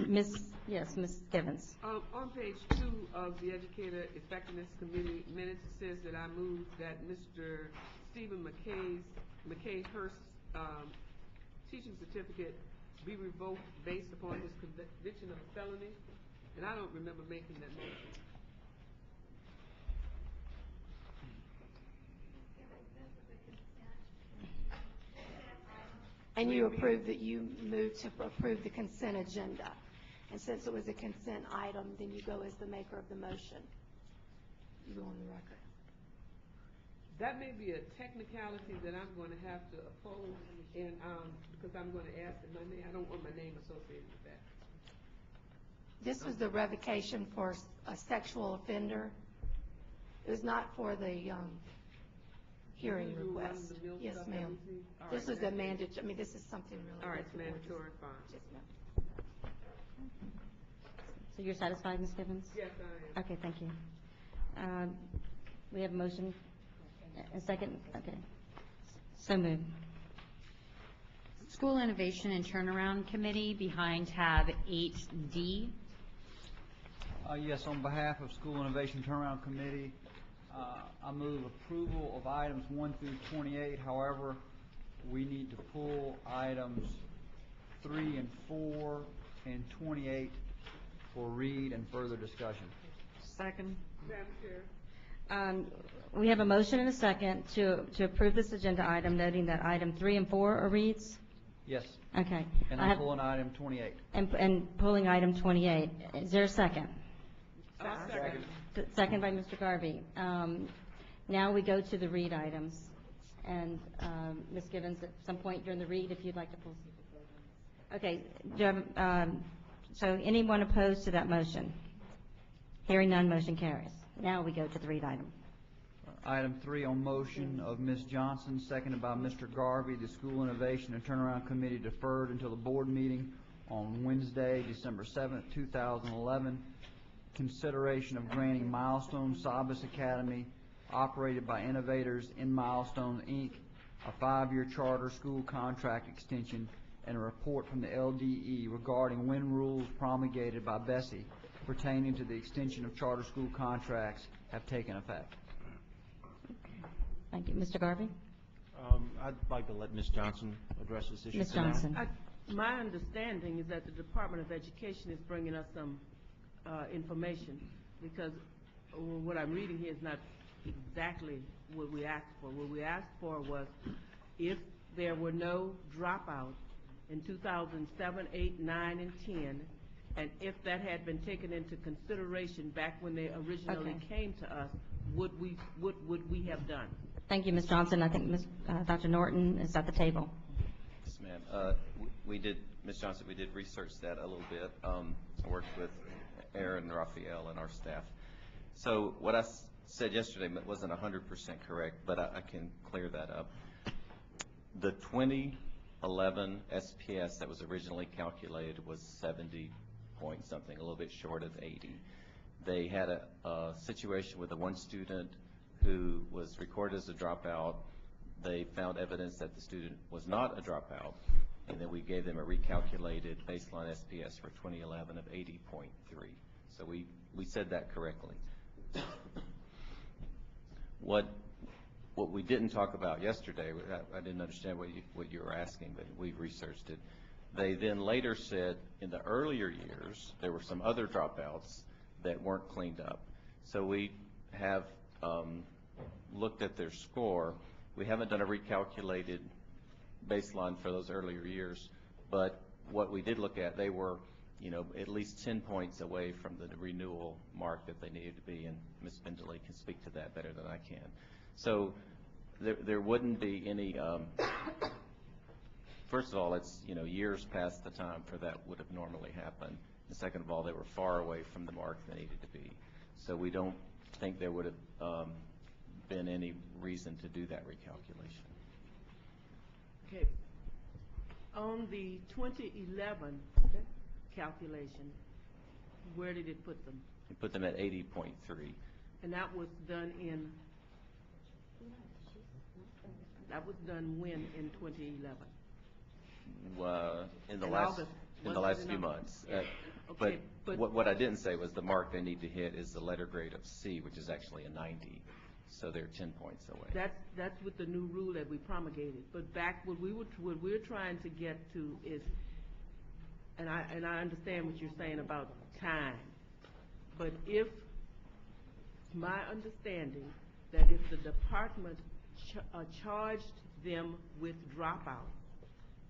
Speaker 1: Ms. Givens.
Speaker 5: on page 2 of the Educator Effectiveness Committee minutes, it says that I move that Mr. Stephen McKay Hurst's teaching certificate be revoked based upon his conviction of a felony, and I don't remember making that motion.
Speaker 16: And you approved that you moved to approve the consent agenda. And since it was a consent item, then you go as the maker of the motion. You go on the record.
Speaker 5: That may be a technicality that I'm going to have to oppose, and because I'm going to ask that my name, I don't want my name associated with that.
Speaker 16: This was the revocation for a sexual offender. It was not for the hearing request. Yes, ma'am. This was a mandatory, I mean, this is something really.
Speaker 5: All right, it's mandatory, fine.
Speaker 16: Yes, ma'am.
Speaker 1: So you're satisfied, Ms. Givens?
Speaker 5: Yes, I am.
Speaker 1: Okay, thank you. We have a motion. A second? Okay. So moved.
Speaker 17: School Innovation and Turnaround Committee behind tab 8D.
Speaker 3: Yes, on behalf of School Innovation Turnaround Committee, I move approval of items 1 through 28. However, we need to pull items 3 and 4 and 28 for read and further discussion.
Speaker 11: Second.
Speaker 5: Madam Chair.
Speaker 1: We have a motion and a second to approve this agenda item, noting that item 3 and 4 are reads.
Speaker 3: Yes.
Speaker 1: Okay.
Speaker 3: And I'm pulling item 28.
Speaker 1: And pulling item 28. Is there a second?
Speaker 5: Second.
Speaker 1: Second by Mr. Garvey. Now we go to the read items. And Ms. Givens, at some point during the read, if you'd like to pull. Okay. Do you have, so anyone opposed to that motion? Hearing none, motion carries. Now we go to the read item.
Speaker 3: Item 3 on motion of Ms. Johnson, seconded by Mr. Garvey. The School Innovation and Turnaround Committee deferred until the board meeting on Wednesday, December 7th, 2011. Consideration of granting Milestone Sabas Academy, operated by Innovators in Milestone, Inc., a 5-year charter school contract extension, and a report from the LDE regarding when rules promulgated by BESE pertaining to the extension of charter school contracts have taken effect.
Speaker 1: Thank you. Mr. Garvey?
Speaker 10: I'd like to let Ms. Johnson address this issue.
Speaker 1: Ms. Johnson.
Speaker 5: My understanding is that the Department of Education is bringing us some information, because what I'm reading here is not exactly what we asked for. What we asked for was if there were no dropouts in 2007, 8, 9, and 10, and if that had been taken into consideration back when they originally came to us, what would we have done?
Speaker 1: Thank you, Ms. Johnson. I think Dr. Norton is at the table.
Speaker 19: Yes, ma'am. Ms. Johnson, we did research that a little bit. I worked with Aaron and Raphael and our staff. So what I said yesterday wasn't 100% correct, but I can clear that up. The 2011 SPS that was originally calculated was 70 point something, a little bit short of 80. They had a situation with one student who was recorded as a dropout. They found evidence that the student was not a dropout, and then we gave them a recalculated baseline SPS for 2011 of 80.3. So we said that correctly. What we didn't talk about yesterday, I didn't understand what you were asking, but we've researched it. They then later said in the earlier years there were some other dropouts that weren't cleaned up. So we have looked at their score. We haven't done a recalculated baseline for those earlier years, but what we did look at, they were, at least 10 points away from the renewal mark that they needed to be, and Ms. Bendeley can speak to that better than I can. So there wouldn't be any, first of all, it's, years past the time for that would have normally happened. And second of all, they were far away from the mark they needed to be. So we don't think there would have been any reason to do that recalculation.
Speaker 5: Okay. On the 2011 calculation, where did it put them?
Speaker 19: We put them at 80.3.
Speaker 5: And that was done when in 2011?
Speaker 19: In the last few months.
Speaker 5: Okay,
Speaker 19: but what I didn't say was the mark they need to hit is the letter grade of C, which is actually a 90. So they're 10 points away.
Speaker 5: That's with the new rule that we promulgated. But back what we're trying to get to is, and I understand what you're saying about time, but if my understanding that if the department charged them with dropout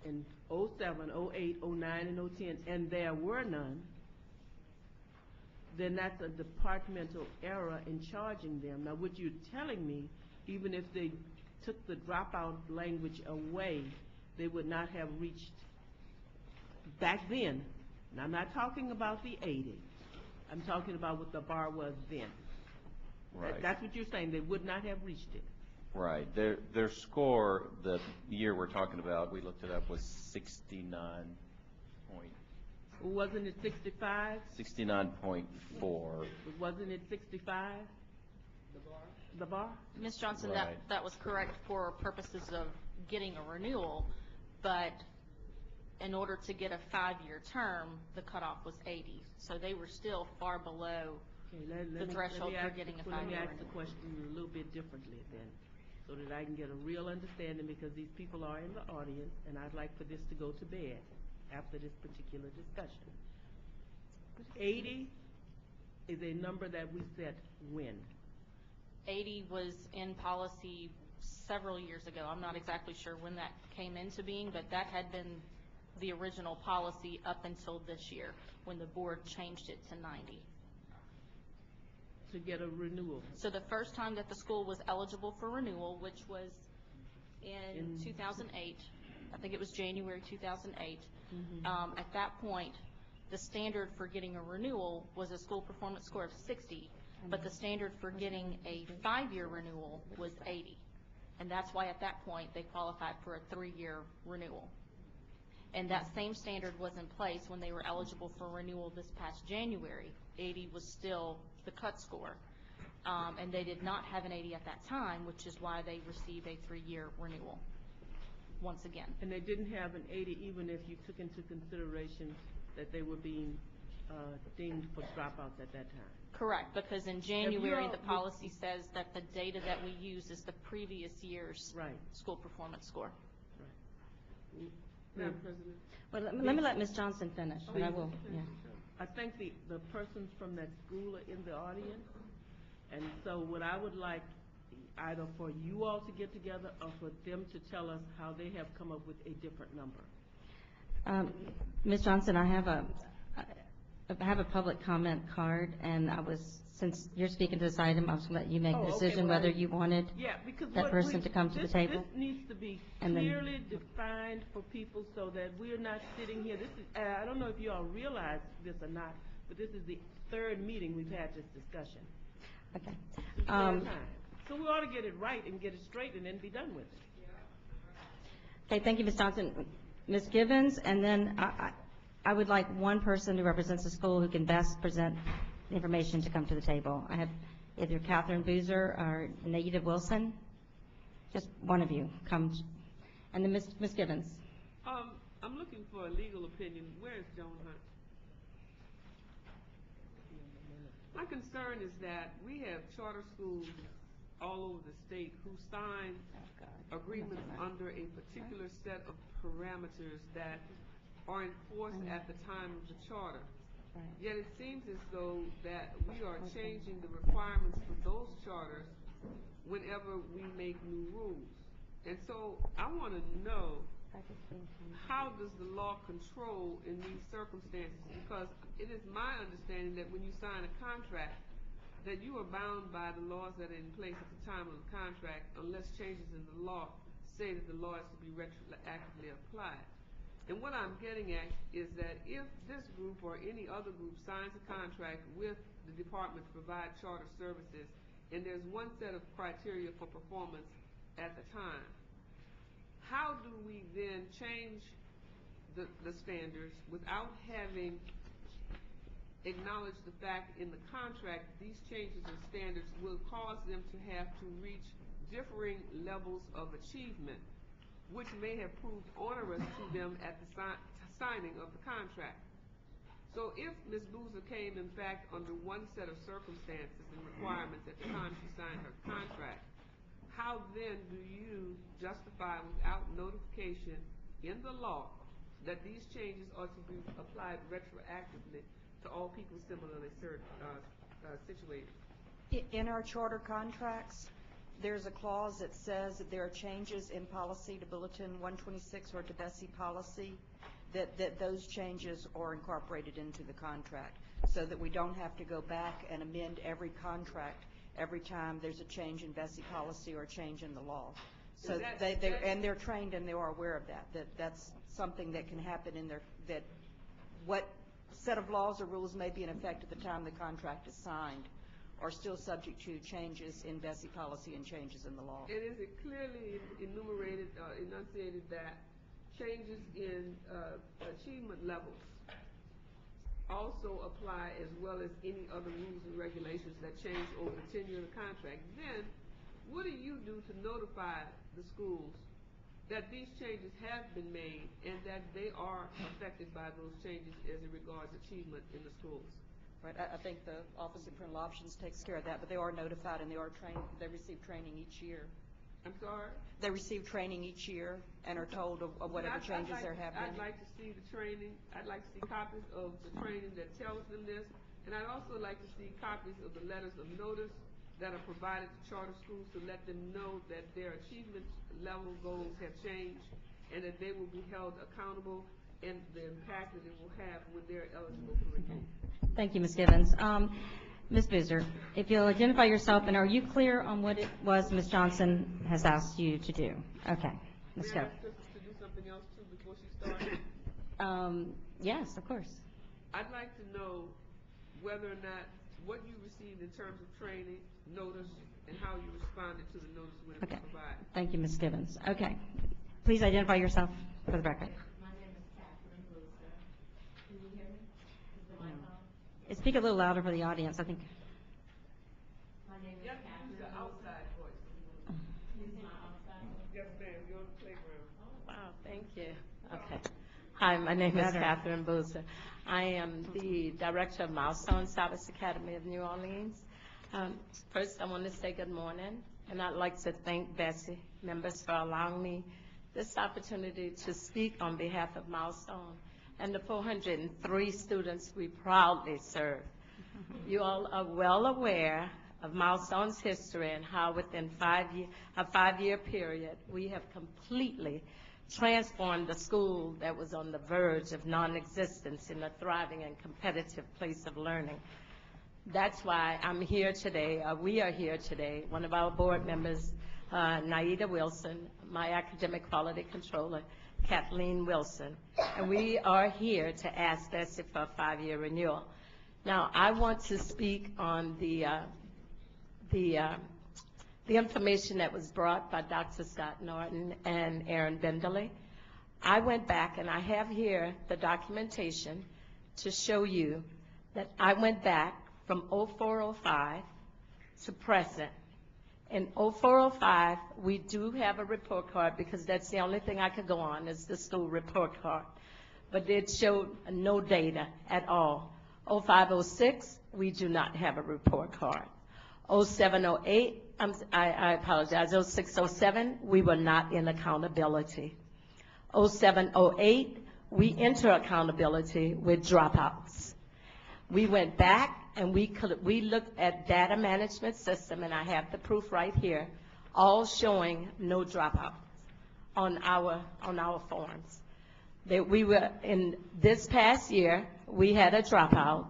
Speaker 5: in 07, 08, 09, and 010, and there were none, then that's a departmental error in charging them. Now, what you're telling me, even if they took the dropout language away, they would not have reached back then. And I'm not talking about the 80. I'm talking about what the bar was then.
Speaker 19: Right.
Speaker 5: That's what you're saying. They would not have reached it.
Speaker 19: Right. Their score, the year we're talking about, we looked it up, was 69 point.
Speaker 5: Wasn't it 65?
Speaker 19: 69.4.
Speaker 5: Wasn't it 65? The bar?
Speaker 2: Ms. Johnson,
Speaker 19: Right.
Speaker 2: that was correct for purposes of getting a renewal, but in order to get a 5-year term, the cutoff was 80. So they were still far below the threshold for getting a 5-year
Speaker 5: Let me ask
Speaker 2: renewal.
Speaker 5: the question a little bit differently then, so that I can get a real understanding, because these people are in the audience, and I'd like for this to go to bed after this particular discussion. 80 is a number that we set when?
Speaker 2: 80 was in policy several years ago. I'm not exactly sure when that came into being, but that had been the original policy up until this year, when the board changed it to 90.
Speaker 5: To get a renewal.
Speaker 2: So the first time that the school was eligible for renewal, which was in 2008, I think it was January 2008, at that point, the standard for getting a renewal was a school performance score of 60, but the standard for getting a 5-year renewal was 80. And that's why at that point they qualified for a 3-year renewal. And that same standard was in place when they were eligible for renewal this past January. 80 was still the cut score. And they did not have an 80 at that time, which is why they received a 3-year renewal once again.
Speaker 5: And they didn't have an 80 even if you took into consideration that they were being deemed for dropouts at that time?
Speaker 2: Correct, because in January the policy says that the data that we use is the previous year's school performance score.
Speaker 5: Right. Madam President?
Speaker 1: Well, let me let Ms. Johnson finish, and I will, yeah.
Speaker 5: I think the persons from that school are in the audience, and so what I would like either for you all to get together or for them to tell us how they have come up with a different number.
Speaker 1: Ms. Johnson, I have a public comment card, and since you're speaking to this item, I was going to let you make the decision whether you wanted that person to come to the table.
Speaker 5: This needs to be clearly defined for people so that we're not sitting here. I don't know if you all realize this or not, but this is the 3rd meeting we've had this discussion.
Speaker 1: Okay.
Speaker 5: It's the 3rd time. So we ought to get it right and get it straight and then be done with it.
Speaker 1: Okay, thank you, Ms. Johnson. Ms. Gibbons, and then I would like one person who represents the school who can best present the information to come to the table. I have either Catherine Boozer or Naida Wilson. Just one of you come. And then Ms. Gibbons.
Speaker 5: I I'm looking for a legal opinion. Where is Joan Hunt? My concern is that we have charter schools all over the state who sign agreements under a particular set of parameters that are enforced at the time of the charter. Yet it seems as though that we are changing the requirements for those charters whenever we make new rules. And so I want to know, how does the law control in these circumstances? Because it is my understanding that when you sign a contract, that you are bound by the laws that are in place at the time of the contract unless changes in the law say that the law is to be retroactively applied. And what I'm getting at is that if this group or any other group signs a contract with the department to provide charter services, and there's one set of criteria for performance at the time, how do we then change the standards without having acknowledged the fact in the contract these changes in standards will cause them to have to reach differing levels of achievement, which may have proved onerous to them at the signing of the contract? So if Ms. Boozer came, in fact, under one set of circumstances and requirements at the time she signed her contract, how then do you justify without notification in the law that these changes are to be applied retroactively to all people similarly situated?
Speaker 11: In our charter contracts, there's a clause that says that there are changes in policy to Bulletin 126 or to BESE policy, that those changes are incorporated into the contract, so that we don't have to go back and amend every contract every time there's a change in BESE policy or a change in the law. So they're trained and they are aware of that that's something that can happen in their, that what set of laws or rules may be in effect at the time the contract is signed are still subject to changes in BESE policy and changes in the law.
Speaker 5: And is it clearly enumerated, enunciated that changes in achievement levels also apply as well as any other rules and regulations that change over the tenure of the contract? Then what do you do to notify the schools that these changes have been made and that they are affected by those changes as it regards achievement in the schools?
Speaker 11: Right. I think the Office of Parental Options takes care of that, but they are notified and they are trained. They receive training each year.
Speaker 5: I'm sorry?
Speaker 11: They receive training each year and are told of whatever changes they're happening.
Speaker 5: I'd like to see the training. I'd like to see copies of the training that tells them this, and I'd also like to see copies of the letters of notice that are provided to charter schools to let them know that their achievement level goals have changed and that they will be held accountable and the impact that it will have when they're eligible for renewal.
Speaker 1: Thank you, Ms. Gibbons. Ms. Boozer, if you'll identify yourself, and are you clear on what it was Ms. Johnson has asked you to do? Okay, let's go.
Speaker 5: May I ask her to do something else too before she starts?
Speaker 1: Yes, of course.
Speaker 5: I'd like to know whether or not what you received in terms of training, notice, and how you responded to the notice when it was provided.
Speaker 1: Thank you, Ms. Gibbons. Okay. Please identify yourself for the record.
Speaker 20: My name is Catherine Boozer. Can you hear me? Is the mic on?
Speaker 1: Speak a little louder for the audience, I think.
Speaker 20: My name is Catherine
Speaker 5: Use the outside voice.
Speaker 20: Use my outside voice?
Speaker 5: Yes, ma'am. You're on the playground.
Speaker 20: Oh, wow. Thank you. Okay. Hi, my name is Catherine Boozer. I am the director of Milestone Service Academy of New Orleans. First, I want to say good morning, and I'd like to thank BESE members for allowing me this opportunity to speak on behalf of Milestone and the 403 students we proudly serve. You all are well aware of Milestone's history and how within a five-year period, we have completely transformed the school that was on the verge of non-existence in a thriving and competitive place of learning. That's why I'm here today, we are here today. One of our board members, Naida Wilson, my academic quality controller, Kathleen Wilson, and we are here to ask BESE for a 5-year renewal. Now, I want to speak on the information that was brought by Dr. Scott Norton and Aaron Benderly. I went back, and I have here the documentation to show you that I went back from 0405 to present. In 0405, we do have a report card because that's the only thing I could go on is the school report card. but it showed no data at all. 0506, we do not have a report card. 0708, I apologize, 0607, we were not in accountability. 0708, we enter accountability with dropouts. We went back and we looked at data management system, and I have the proof right here, all showing no dropouts on our forms. That we were, in this past year, we had a dropout,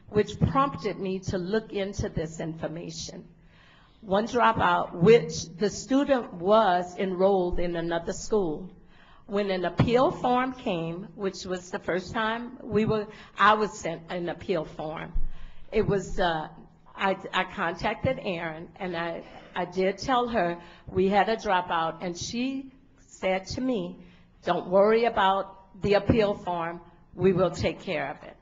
Speaker 20: which prompted me to look into this information. One dropout, which the student was enrolled in another school. When an appeal form came, which was the first time I was sent an appeal form, it was, I contacted Erin, and I did tell her we had a dropout, and she said to me, don't worry about the appeal form, we will take care of it.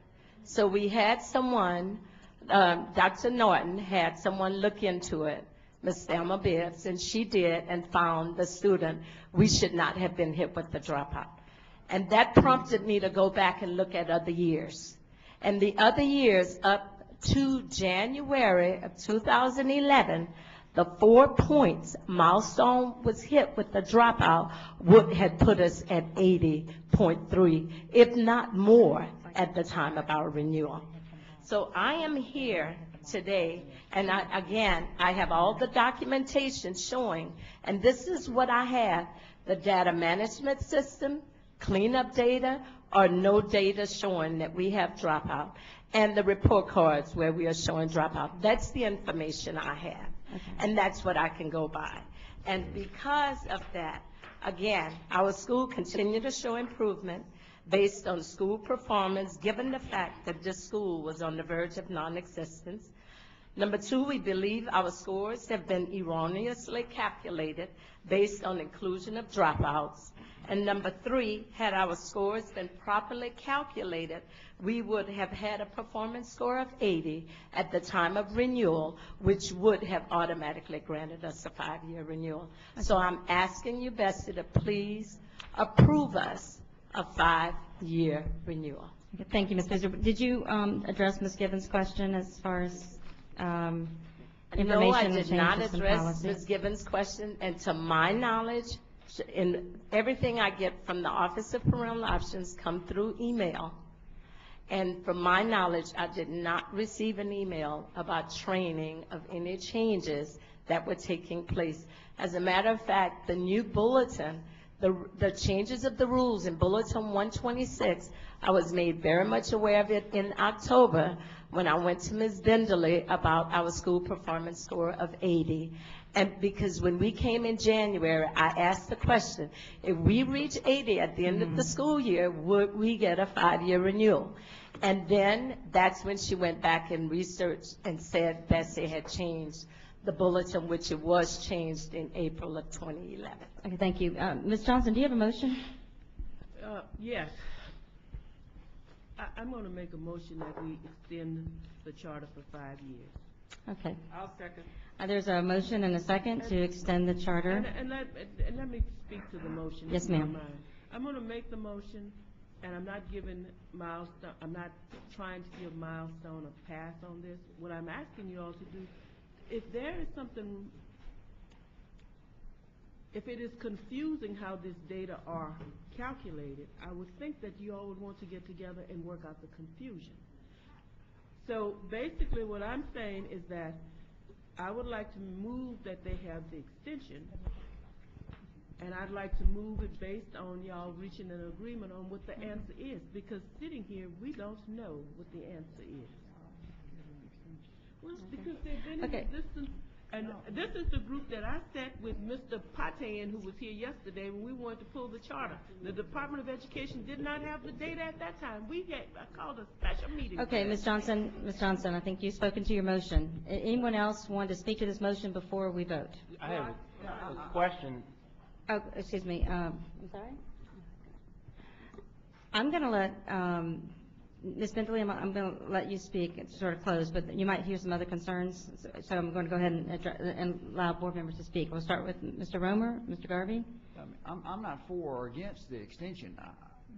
Speaker 20: So we had someone, Dr. Norton had someone look into it, Ms. Thelma Bibbs, and she did and found the student, we should not have been hit with the dropout. And that prompted me to go back and look at other years. And the other years up to January of 2011, the 4 points milestone was hit with the dropout would have put us at 80.3, if not more, at the time of our renewal. So I am here today, and I have all the documentation showing, and this is what I have, the data management system, cleanup data, or no data showing that we have dropout, and the report cards where we are showing dropout. That's the information I have. Okay. And that's what I can go by. And because of that, again, our school continued to show improvement based on school performance, given the fact that this school was on the verge of non-existence. Number two, we believe our scores have been erroneously calculated based on inclusion of dropouts. And number three, had our scores been properly calculated, we would have had a performance score of 80 at the time of renewal, which would have automatically granted us a 5-year renewal. Okay. So I'm asking you, BESE, to please approve us a 5-year renewal.
Speaker 1: Okay, thank you, Ms. Fisher. Did you address Ms. Gibbons' question as far as information
Speaker 20: No, I
Speaker 1: and
Speaker 20: did not
Speaker 1: changes in
Speaker 20: address
Speaker 1: policy?
Speaker 20: Ms. Gibbons' question, and to my knowledge, in everything I get from the Office of Parental Options come through email. And from my knowledge, I did not receive an email about training of any changes that were taking place. As a matter of fact, the new bulletin, the changes of the rules in Bulletin 126, I was made very much aware of it in October when I went to Ms. Benderly about our school performance score of 80. And because when we came in January, I asked the question, if we reach 80 at the end of the school year, would we get a 5-year renewal? And then that's when she went back and researched and said BESE had changed the bulletin, which it was changed in April of 2011.
Speaker 1: Okay, thank you. Ms. Johnson, do you have a motion?
Speaker 5: Yes. I'm going to make a motion that we extend the charter for 5 years.
Speaker 1: Okay.
Speaker 5: I'll second.
Speaker 1: There's a motion and a second to extend the charter.
Speaker 5: And let me speak to the motion.
Speaker 1: Yes, ma'am.
Speaker 5: I'm going to make the motion, and I'm not giving Milestone, I'm not trying to give Milestone a pass on this. What I'm asking you all to do, if there is something, if it is confusing how this data are calculated, I would think that you all would want to get together and work out the confusion. So basically what I'm saying is that I would like to move that they have the extension, and I'd like to move it based on y'all reaching an agreement on what the answer is, because sitting here, we don't know what the answer is. Well, because they've been in existence, and this is the group that I sat with Mr. Patain, who was here yesterday when we wanted to pull the charter. The Department of Education did not have the data at that time. I called a special meeting.
Speaker 1: Okay, Ms. Johnson, I think you've spoken to your motion. Anyone else want to speak to this motion before we vote?
Speaker 10: I have a question.
Speaker 1: Oh, excuse me. I'm sorry? I'm going to let Ms. Bentley, I'm going to let you speak and sort of close, but you might hear some other concerns, so I'm going to go ahead and allow board members to speak. We'll start with Mr. Romer, Mr. Garvey.
Speaker 3: I'm not for or against the extension.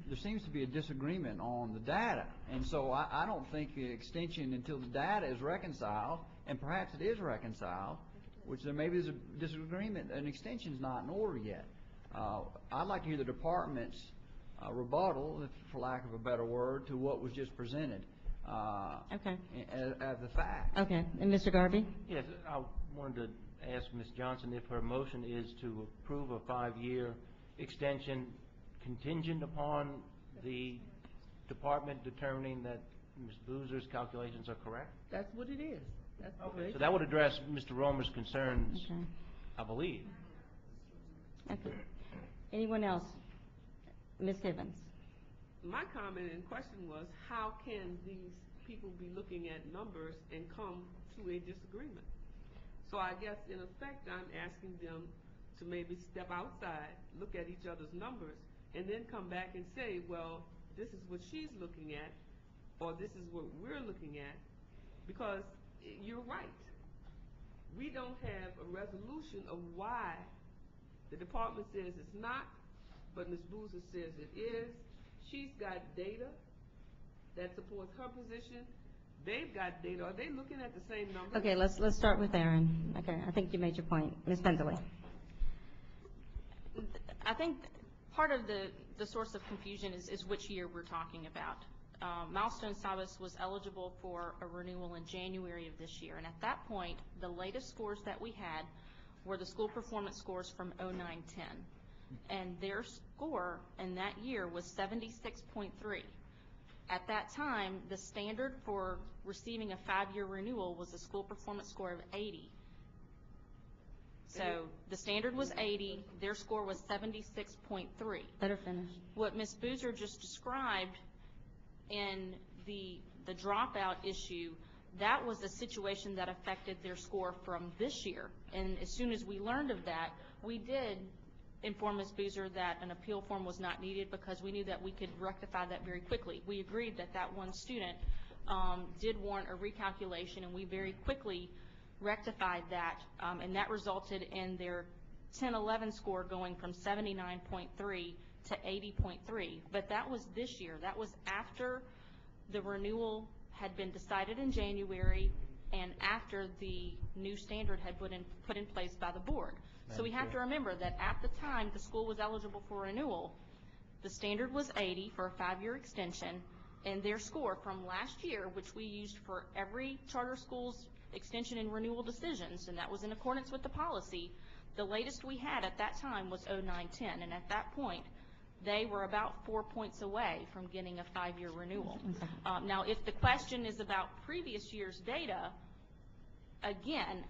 Speaker 3: there seems to be a disagreement on the data. And so I don't think the extension until the data is reconciled, and perhaps it is reconciled, which there maybe is a disagreement, an extension's not in order yet. I'd like to hear the department's rebuttal, for lack of a better word, to what was just presented
Speaker 1: Okay.
Speaker 3: as the fact.
Speaker 1: Okay. And Mr. Garvey?
Speaker 10: Yes, I wanted to ask Ms. Johnson if her motion is to approve a 5-year extension contingent upon the department determining that Ms. Boozer's calculations are correct?
Speaker 5: That's what it is. That's
Speaker 10: So that would address Mr. Romer's concerns,
Speaker 1: Okay.
Speaker 10: I believe.
Speaker 1: Okay. Anyone else? Ms. Gibbons?
Speaker 5: My comment and question was, how can these people be looking at numbers and come to a disagreement? So I guess, in effect, I'm asking them to maybe step outside, look at each other's numbers, and then come back and say, well, this is what she's looking at, or this is what we're looking at, because you're right. We don't have a resolution of why the department says it's not, but Ms. Boozer says it is. She's got data that supports her position. They've got data. Are they looking at the same numbers?
Speaker 1: Okay, let's start with Aaron. Okay, I think you made your point. Ms. Bentley?
Speaker 2: I think part of the source of confusion is which year we're talking about. Milestone Sabas was eligible for a renewal in January of this year, and at that point, the latest scores that we had were the school performance scores from 09-10, and their score in that year was 76.3. At that time, the standard for receiving a 5-year renewal was a school performance score of 80. So the standard was 80, their score was 76.3.
Speaker 1: Better finish.
Speaker 2: What Ms. Boozer just described in the dropout issue, that was a situation that affected their score from this year. And as soon as we learned of that, we did inform Ms. Boozer that an appeal form was not needed because we knew that we could rectify that very quickly. We agreed that that one student did warrant a recalculation, and we very quickly rectified that, and that resulted in their 10-11 score going from 79.3 to 80.3. But that was this year. That was after the renewal had been decided in January and after the new standard had put in place by the board. So we have to remember that at the time the school was eligible for renewal, the standard was 80 for a 5-year extension, and their score from last year, which we used for every charter school's extension and renewal decisions, and that was in accordance with the policy, the latest we had at that time was 09-10, and at that point they were about 4 points away from getting a 5-year renewal. Now, if the question is about previous year's data, again,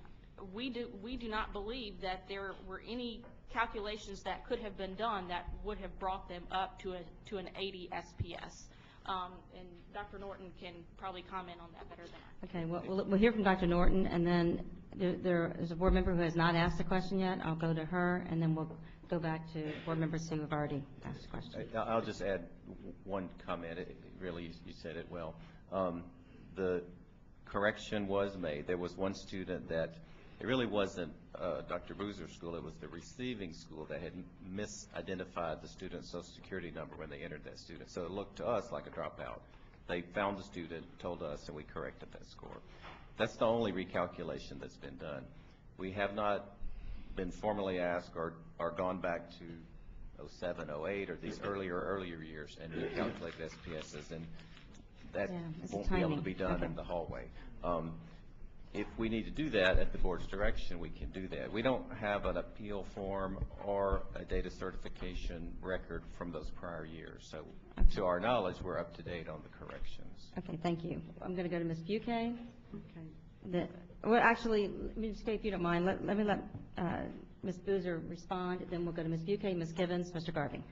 Speaker 2: we do not believe that there were any calculations that could have been done that would have brought them up to an 80 SPS. And Dr. Norton can probably comment on that better than I.
Speaker 1: Okay, well, we'll hear from Dr. Norton, and then there is a board member who has not asked a question yet. I'll go to her, and then we'll go back to board members who have already asked a question.
Speaker 19: I'll just add one comment. Really, you said it well. The correction was made. There was one student that it really wasn't Dr. Boozer's school. It was the receiving school that had misidentified the student's Social Security number when they entered that student. So it looked to us like a dropout. They found the student, told us, and we corrected that score. That's the only recalculation that's been done. We have not been formally asked or gone back to 07, 08, or these earlier years and recalculated SPSs, and that won't be able to be done in the hallway. If we need to do that at the board's direction, we can do that. We don't have an appeal form or a data certification record from those prior years. So to our knowledge, we're up to date on the corrections.
Speaker 1: Okay, thank you. I'm going to go to Ms. Buquet. Okay. Well, actually, let me just say, if you don't mind, let me let Ms. Boozer respond, then we'll go to Ms. Buquet, Ms. Gibbons, Mr. Garvey.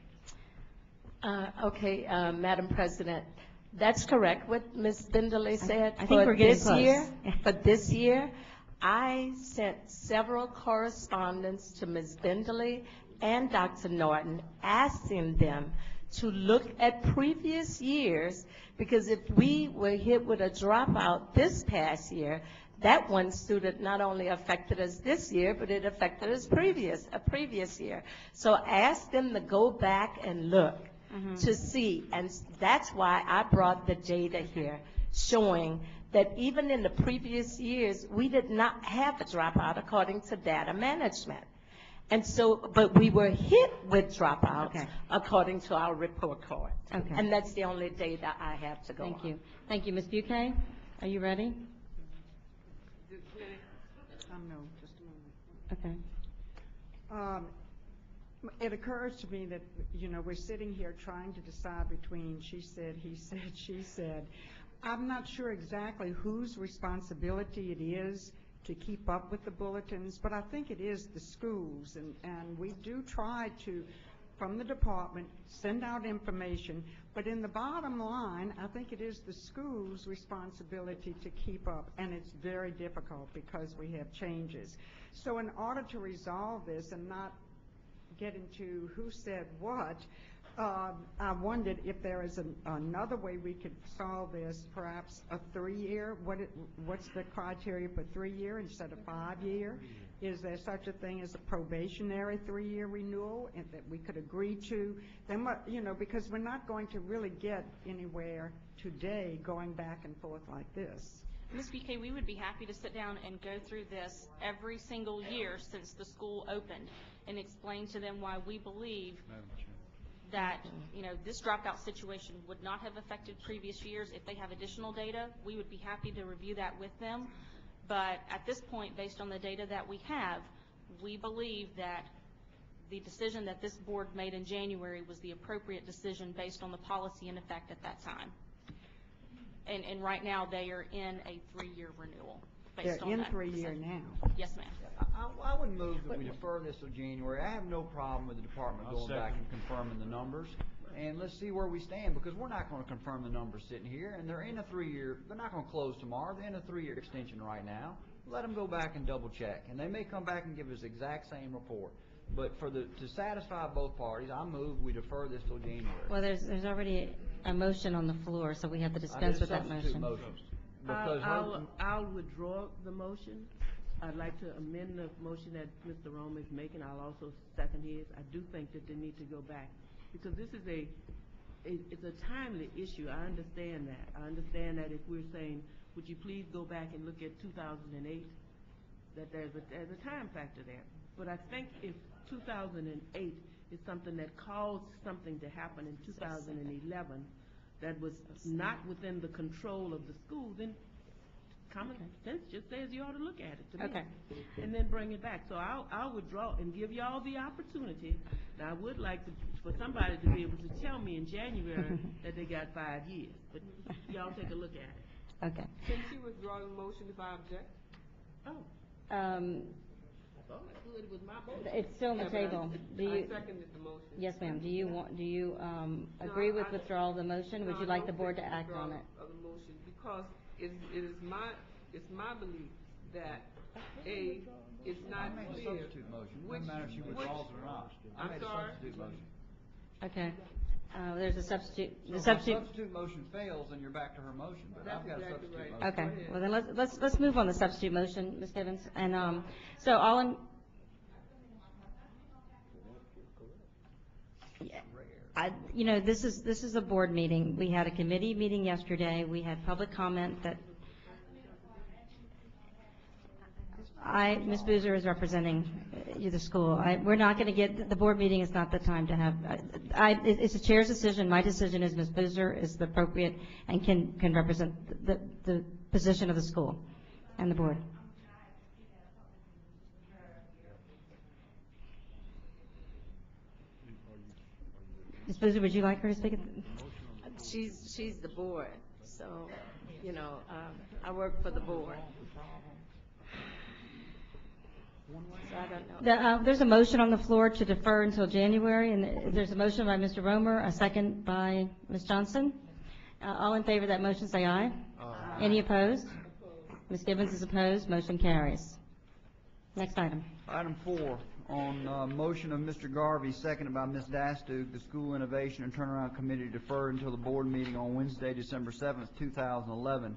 Speaker 20: Okay, Madam President, that's correct what Ms. Bindley said.
Speaker 1: I think we're getting close.
Speaker 20: For this year, I sent several correspondence to Ms. Bindley and Dr. Norton asking them to look at previous years, because if we were hit with a dropout this past year, that one student not only affected us this year, but it affected us a previous year. So ask them to go back and look to see. And that's why I brought the data here, showing that even in the previous years, we did not have a dropout according to data management. And so, but we were hit with dropouts according to our report card.
Speaker 1: Okay.
Speaker 20: And that's the only data I have to go on.
Speaker 1: Thank you. Thank you. Ms. Buquet, are you ready?
Speaker 11: No, just a moment.
Speaker 1: Okay.
Speaker 11: It occurs to me that, we're sitting here trying to decide between she said, he said, she said. I'm not sure exactly whose responsibility it is to keep up with the bulletins, but I think it is the schools, and we do try to, from the department, send out information, but in the bottom line, I think it is the school's responsibility to keep up, and it's very difficult because we have changes. So in order to resolve this and not get into who said what, I wondered if there is another way we could solve this, perhaps a 3-year. What's the criteria for 3-year instead of 5-year? Is there such a thing as a probationary 3-year renewal that we could agree to? Then, because we're not going to really get anywhere today going back and forth like this.
Speaker 21: Ms. BK, we would be happy to sit down and go through this every single year since the school opened and explain to them why we believe that, this dropout situation would not have affected previous years. If they have additional data, we would be happy to review that with them. But at this point, based on the data that we have, we believe that the decision that this board made in January was the appropriate decision based on the policy in effect at that time. And right now, they are in a 3-year renewal based on that.
Speaker 11: They're in 3-year now.
Speaker 21: Yes, ma'am.
Speaker 3: I would move that we defer this till January. I have no problem with the department going back and confirming the numbers. And let's see where we stand, because we're not going to confirm the numbers sitting here. And they're in a 3-year, they're not going to close tomorrow. They're in a 3-year extension right now. Let them go back and double check. And they may come back and give us the exact same report. But to satisfy both parties, I move we defer this till January.
Speaker 1: Well, there's already a motion on the floor, so we have to dispense with that motion.
Speaker 5: I'll withdraw the motion. I'd like to amend the motion that Mr. Roma is making. I'll also second his. I do think that they need to go back, because this is it's a timely issue. I understand that. I understand that if we're saying, would you please go back and look at 2008, that there's a time factor there. But I think if 2008 is something that caused something to happen in 2011 that was not within the control of the school, then common sense just says you ought to look at it to me, and then bring it back. So I'll withdraw and give y'all the opportunity. Now, I would like for somebody to be able to tell me in January that they got 5 years, but y'all take a look at it.
Speaker 1: Okay.
Speaker 5: Can she withdraw the motion if I object? It was my motion.
Speaker 1: It's still on the table.
Speaker 5: I seconded the motion.
Speaker 1: Yes, ma'am. Do you agree with withdrawal of the motion? Would you like the board to act on it?
Speaker 5: Of the motion, because it's my belief that it's not
Speaker 3: I made a
Speaker 5: clear.
Speaker 3: substitute motion. It doesn't matter if she withdraws it or not. I made a substitute motion.
Speaker 1: Okay. There's a substitute.
Speaker 3: So if the substitute motion fails, then you're back to her motion, but I've got a substitute motion.
Speaker 1: Okay. Well, then let's move on the substitute motion, Ms. Gibbons. And so all in. This is a board meeting. We had a committee meeting yesterday. We had public comment that Ms. Boozer is representing the school. We're not going to get, the board meeting is not the time to have, it's the chair's decision. My decision is Ms. Boozer is the appropriate and can represent the position of the school and the board. Ms. Boozer, would you like her to speak?
Speaker 20: She's the board, so, I work for the board. So I don't know.
Speaker 1: There's a motion on the floor to defer until January, and there's a motion by Mr. Romer, a second by Ms. Johnson. All in favor of that motion, say aye. Aye. Any opposed? Ms. Gibbons is opposed. Motion carries. Next item.
Speaker 3: Item 4, on motion of Mr. Garvey, seconded by Ms. Dastuke, the School Innovation and Turnaround Committee deferred until the board meeting on Wednesday, December 7th, 2011.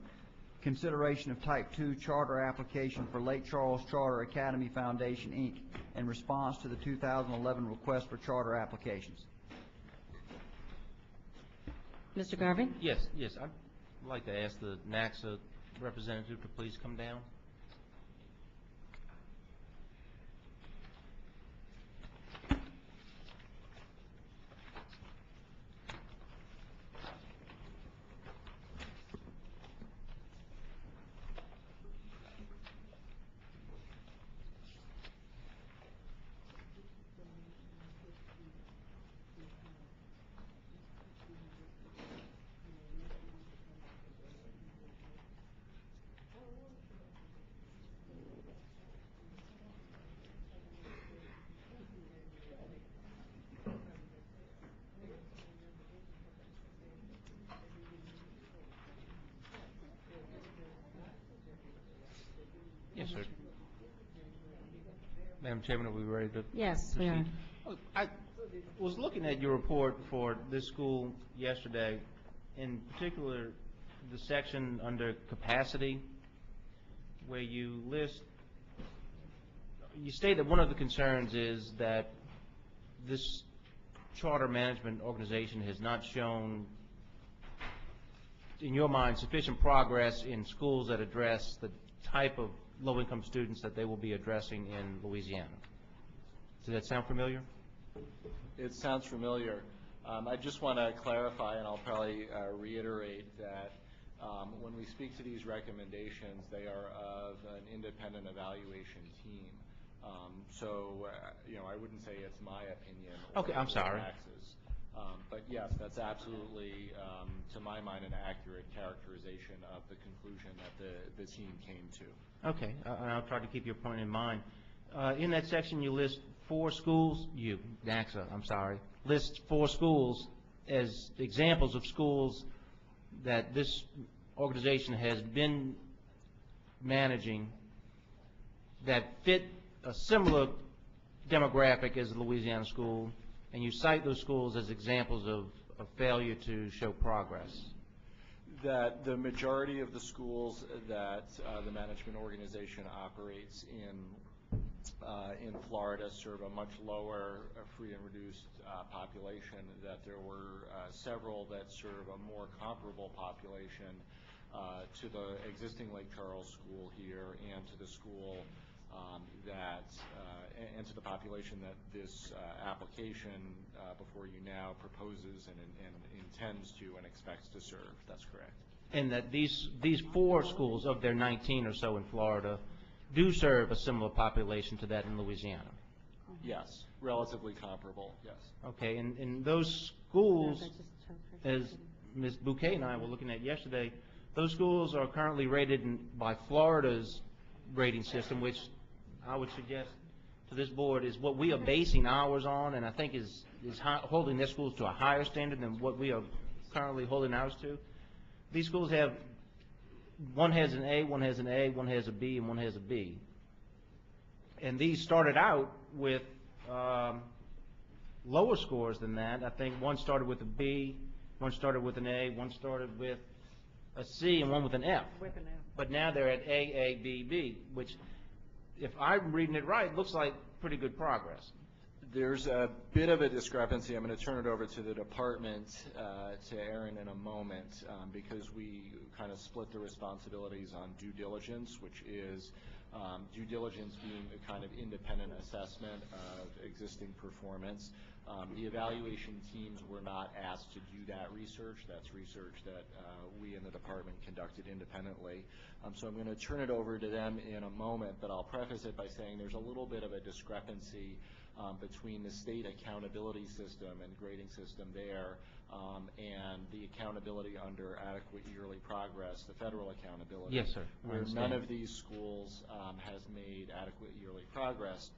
Speaker 3: Consideration of Type 2 charter application for Lake Charles Charter Academy Foundation, Inc., in response to the 2011 request for charter applications.
Speaker 1: Mr. Garvey?
Speaker 10: Yes, I'd like to ask the NACSA representative to please come down. Yes, sir. Madam Chairman, are we ready to
Speaker 1: Yes, we are.
Speaker 10: proceed? I was looking at your report for this school yesterday, in particular the section under capacity, where you state that one of the concerns is that this charter management organization has not shown, in your mind, sufficient progress in schools that address the type of low-income students that they will be addressing in Louisiana. Does that sound familiar?
Speaker 6: It sounds familiar. I just want to clarify, and I'll probably reiterate that when we speak to these recommendations, they are of an independent evaluation team. I wouldn't say it's my opinion.
Speaker 10: Okay, I'm sorry.
Speaker 6: But yes, that's absolutely, to my mind, an accurate characterization of the conclusion that the team came to.
Speaker 10: Okay, and I'll try to keep your point in mind. In that section, you list 4 schools, NACSA, I'm sorry, lists 4 schools as examples of schools that this organization has been managing that fit a similar demographic as the Louisiana school, and you cite those schools as examples of failure to show progress.
Speaker 6: That the majority of the schools that the management organization operates in Florida serve a much lower free and reduced population, that there were several that serve a more comparable population to the existing Lake Charles school here and to the school and to the population that this application before you now proposes and intends to and expects to serve. That's correct.
Speaker 10: And that these 4 schools of their 19 or so in Florida do serve a similar population to that in Louisiana?
Speaker 6: Yes, relatively comparable, yes.
Speaker 10: Okay, and those schools, as Ms. Bouquet and I were looking at yesterday, those schools are currently rated by Florida's rating system, which I would suggest to this board is what we are basing ours on, and I think is holding their schools to a higher standard than what we are currently holding ours to. These schools have, one has an A, one has an A, one has a B, and one has a B. And these started out with lower scores than that. I think one started with a B, one started with an A, one started with a C, and one with an F.
Speaker 11: With an F.
Speaker 10: But now they're at A, B, B, which, if I'm reading it right, looks like pretty good progress.
Speaker 6: There's a bit of a discrepancy. I'm going to turn it over to the department, to Aaron in a moment, because we kind of split the responsibilities on due diligence, which is due diligence being a kind of independent assessment of existing performance. The evaluation teams were not asked to do that research. That's research that we in the department conducted independently. So I'm going to turn it over to them in a moment, but I'll preface it by saying there's a little bit of a discrepancy between the state accountability system and grading system there and the accountability under adequate yearly progress, the federal accountability.
Speaker 10: Yes, sir.
Speaker 6: Where none of these schools has made adequate yearly progress,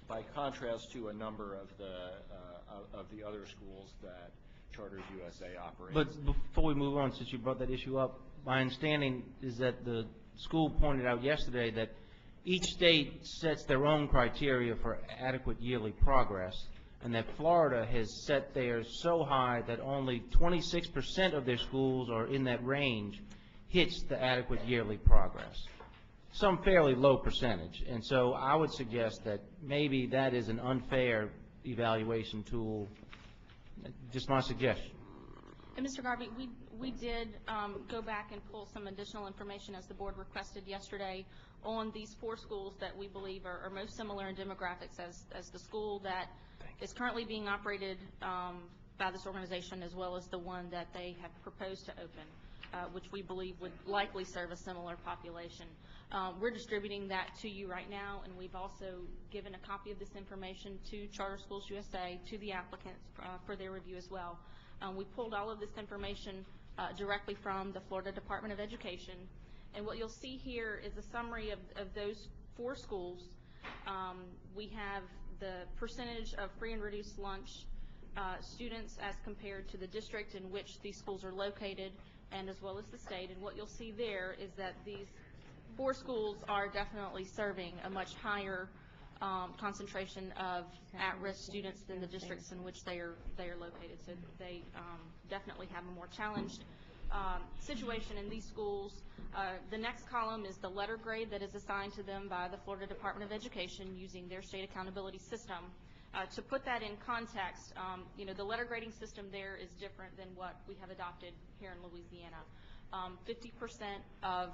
Speaker 6: by contrast to a number of the other schools that Charters USA operates.
Speaker 10: But before we move on, since you brought that issue up, my understanding is that the school pointed out yesterday that each state sets their own criteria for adequate yearly progress, and that Florida has set theirs so high that only 26% of their schools are in that range hits the adequate yearly progress. Some fairly low percentage. And so I would suggest that maybe that is an unfair evaluation tool. Just my suggestion.
Speaker 21: And Mr. Garvey, we did go back and pull some additional information as the board requested yesterday on these 4 schools that we believe are most similar in demographics as the school that is currently being operated by this organization, as well as the one that they have proposed to open, which we believe would likely serve a similar population. We're distributing that to you right now, and we've also given a copy of this information to Charter Schools USA, to the applicants for their review as well. We pulled all of this information directly from the Florida Department of Education, and what you'll see here is a summary of those 4 schools. We have the percentage of free and reduced lunch students as compared to the district in which these schools are located, and as well as the state. And what you'll see there is that these 4 schools are definitely serving a much higher concentration of at-risk students than the districts in which they are located. So they definitely have a more challenged situation in these schools. The next column is the letter grade that is assigned to them by the Florida Department of Education using their state accountability system. To put that in context, the letter grading system there is different than what we have adopted here in Louisiana. 50% of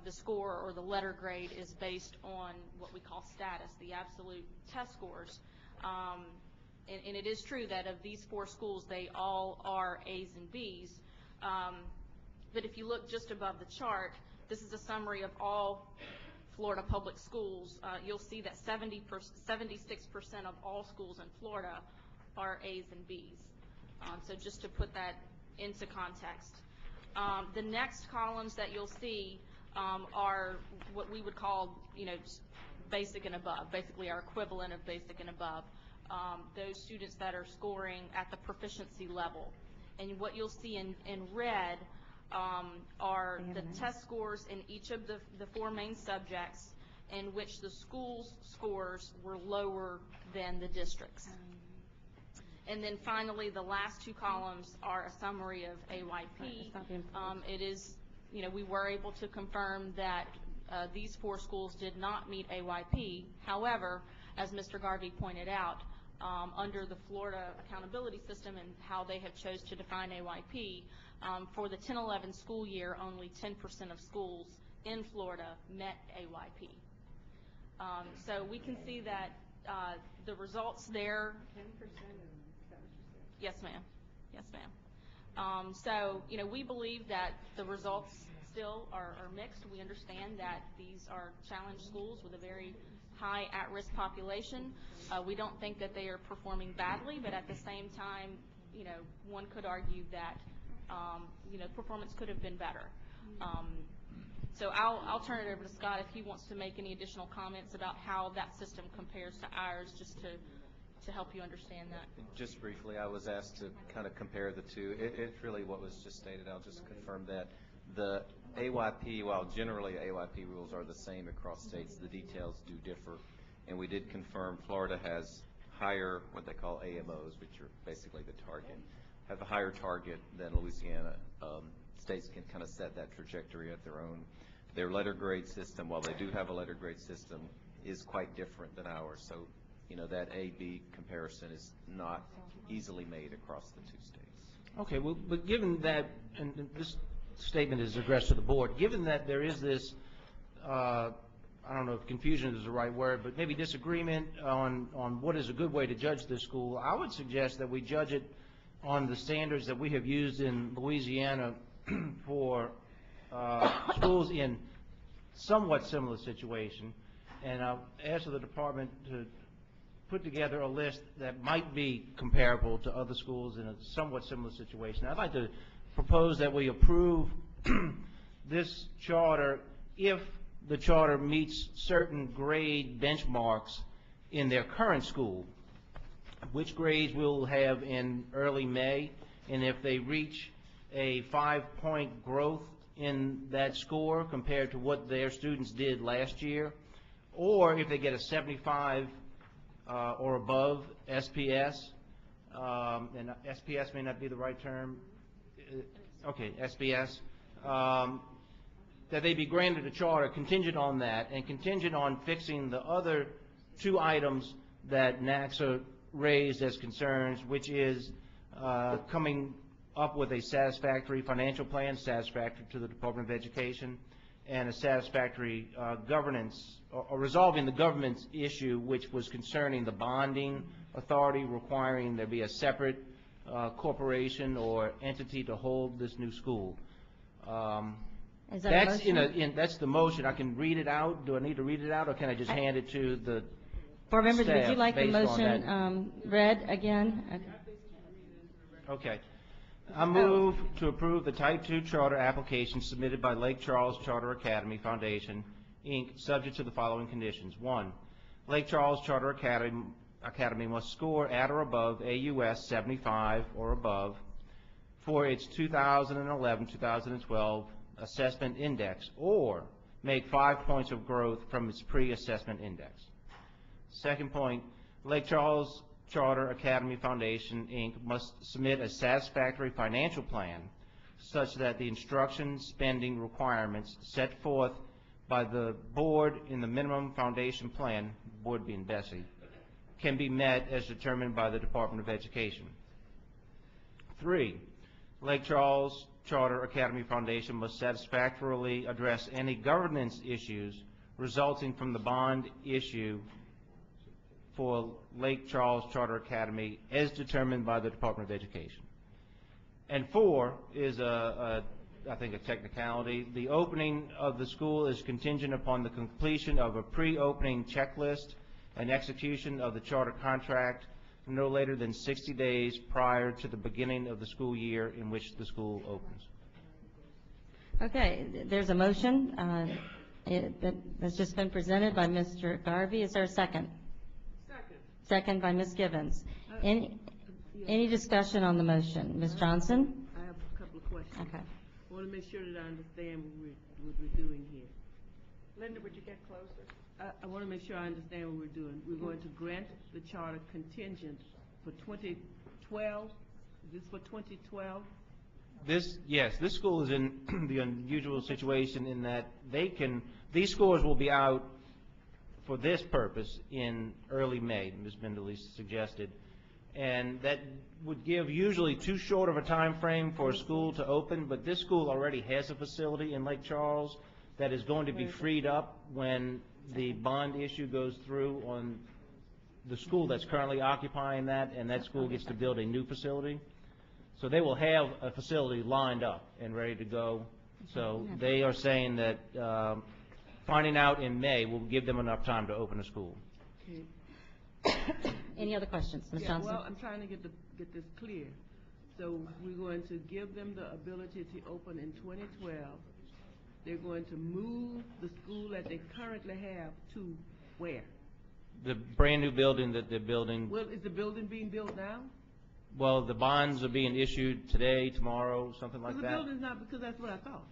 Speaker 21: the score or the letter grade is based on what we call status, the absolute test scores. And it is true that of these 4 schools, they all are A's and B's. But if you look just above the chart, this is a summary of all Florida public schools. You'll see that 76% of all schools in Florida are A's and B's. So just to put that into context. The next columns that you'll see are what we would call, basic and above, basically our equivalent of basic and above. Those students that are scoring at the proficiency level. And what you'll see in red are the test scores in each of the 4 main subjects in which the school's scores were lower than the district's. And then finally, the last 2 columns are a summary of AYP. It is, we were able to confirm that these 4 schools did not meet AYP. However, as Mr. Garvey pointed out, under the Florida accountability system and how they have chose to define AYP, for the 10-11 school year, only 10% of schools in Florida met AYP. So we can see that the results there. 10% of them, is that what you said? Yes, ma'am. Yes, ma'am. So, we believe that the results still are mixed. We understand that these are challenged schools with a very high at-risk population. We don't think that they are performing badly, but at the same time, one could argue that, performance could have been better. So I'll turn it over to Scott if he wants to make any additional comments about how that system compares to ours, just to help you understand that.
Speaker 19: Just briefly, I was asked to kind of compare the two. It's really what was just stated. I'll just confirm that the AYP, while generally AYP rules are the same across states, the details do differ. And we did confirm Florida has higher, what they call AMOs, which are basically the target, have a higher target than Louisiana. States can kind of set that trajectory at their own. Their letter grade system, while they do have a letter grade system, is quite different than ours. So, that A-B comparison is not easily made across the 2 states.
Speaker 10: Okay, well, but given that, and this statement is addressed to the board, given that there is this, I don't know if confusion is the right word, but maybe disagreement on what is a good way to judge this school, I would suggest that we judge it on the standards that we have used in Louisiana for schools in somewhat similar situation. And I'll ask the department to put together a list that might be comparable to other schools in a somewhat similar situation. I'd like to propose that we approve this charter if the charter meets certain grade benchmarks in their current school, which grades we'll have in early May, and if they reach a 5-point growth in that score compared to what their students did last year, or if they get a 75 or above SPS, and SPS may not be the right term, okay, SPS, that they be granted a charter contingent on that and contingent on fixing the other 2 items that NACSA raised as concerns, which is coming up with a satisfactory financial plan, satisfactory to the Department of Education, and a satisfactory governance, or resolving the government's issue, which was concerning the bonding authority requiring there be a separate corporation or entity to hold this new school.
Speaker 1: Is that a
Speaker 10: That's
Speaker 1: motion?
Speaker 10: that's the motion. I can read it out. Do I need to read it out, or can I just hand it to the
Speaker 1: Board members, would
Speaker 10: staff
Speaker 1: you like the
Speaker 10: based on
Speaker 1: motion
Speaker 10: that?
Speaker 1: read again?
Speaker 10: Okay. I move to approve the Type 2 charter application submitted by Lake Charles Charter Academy Foundation, Inc., subject to the following conditions. 1, Lake Charles Charter Academy must score at or above AUS 75 or above for its 2011-2012 assessment index, or make 5 points of growth from its pre-assessment index. Second point, Lake Charles Charter Academy Foundation, Inc. must submit a satisfactory financial plan such that the instruction spending requirements set forth by the board in the minimum foundation plan, board being BESE, can be met as determined by the Department of Education. 3, Lake Charles Charter Academy Foundation must satisfactorily address any governance issues resulting from the bond issue for Lake Charles Charter Academy as determined by the Department of Education. And 4 is I think a technicality. The opening of the school is contingent upon the completion of a pre-opening checklist and execution of the charter contract no later than 60 days prior to the beginning of the school year in which the school opens.
Speaker 1: Okay, there's a motion that's just been presented by Mr. Garvey. Is there a second? Second by Ms. Givens. Any discussion on the motion? Ms. Johnson?
Speaker 5: I have a couple of questions.
Speaker 1: Okay.
Speaker 5: I want to make sure that I understand what we're doing here.
Speaker 11: Linda, would you get closer?
Speaker 5: I want to make sure I understand what we're doing. We're going to grant the charter contingent for 2012. Is this for 2012?
Speaker 10: Yes, this school is in the unusual situation in that these scores will be out for this purpose in early May, Ms. Bindley suggested, and that would give usually too short of a time frame for a school to open, but this school already has a facility in Lake Charles that is going to be freed up when the bond issue goes through on the school that's currently occupying that, and that school gets to build a new facility. So they will have a facility lined up and ready to go. So they are saying that finding out in May will give them enough time to open a school.
Speaker 1: Any other questions? Ms. Johnson?
Speaker 5: Well, I'm trying to get this clear. So we're going to give them the ability to open in 2012. They're going to move the school that they currently have to where?
Speaker 10: The brand new building that they're building.
Speaker 5: Well, is the building being built now?
Speaker 10: Well, the bonds are being issued today, tomorrow, something like
Speaker 5: The
Speaker 10: that.
Speaker 5: building's not, because that's what I thought.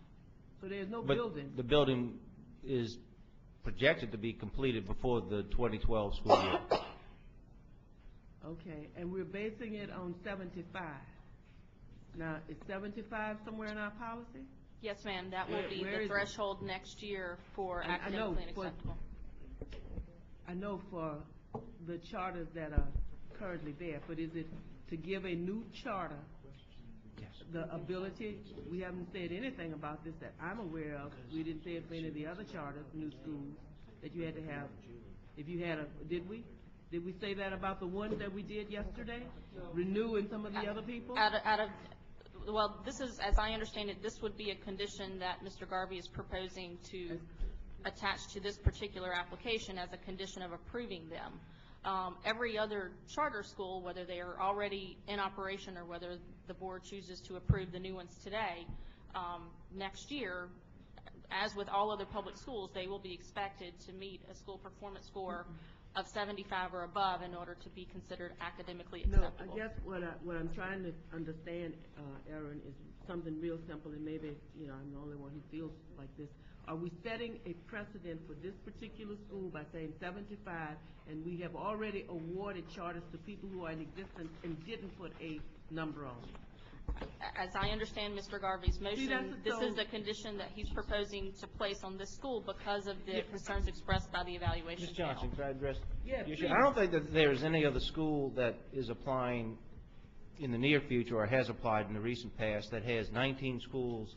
Speaker 5: So there's no
Speaker 10: But
Speaker 5: building.
Speaker 10: the building is projected to be completed before the 2012 school year.
Speaker 5: Okay, and we're basing it on 75. Now, is 75 somewhere in our policy?
Speaker 21: Yes, ma'am, that will be
Speaker 5: Where
Speaker 21: the
Speaker 5: is it?
Speaker 21: threshold next year for
Speaker 5: I know
Speaker 21: academically unacceptable.
Speaker 5: I know for the charters that are currently there, but is it to give a new charter the ability? We haven't said anything about this that I'm aware of. We didn't say it for any of the other charters, new schools, that you had to have, if you had a, did we? Did we say that about the one that we did yesterday? Renew and some of the other people?
Speaker 21: Well, this is, as I understand it, this would be a condition that Mr. Garvey is proposing to attach to this particular application as a condition of approving them. Every other charter school, whether they are already in operation or whether the board chooses to approve the new ones today, next year, as with all other public schools, they will be expected to meet a school performance score of 75 or above in order to be considered academically acceptable.
Speaker 5: No, I guess what I'm trying to understand, Erin, is something real simple, and maybe, I'm the only one who feels like this. Are we setting a precedent for this particular school by saying 75, and we have already awarded charters to people who are in existence and didn't put a number on it?
Speaker 21: As I understand Mr. Garvey's motion, this is the condition that he's proposing to place on this school because of the concerns expressed by the evaluation
Speaker 10: Ms. Johnson,
Speaker 21: panel.
Speaker 10: can I address
Speaker 5: Yeah,
Speaker 10: the issue?
Speaker 5: please.
Speaker 10: I don't think that there is any other school that is applying in the near future, or has applied in the recent past, that has 19 schools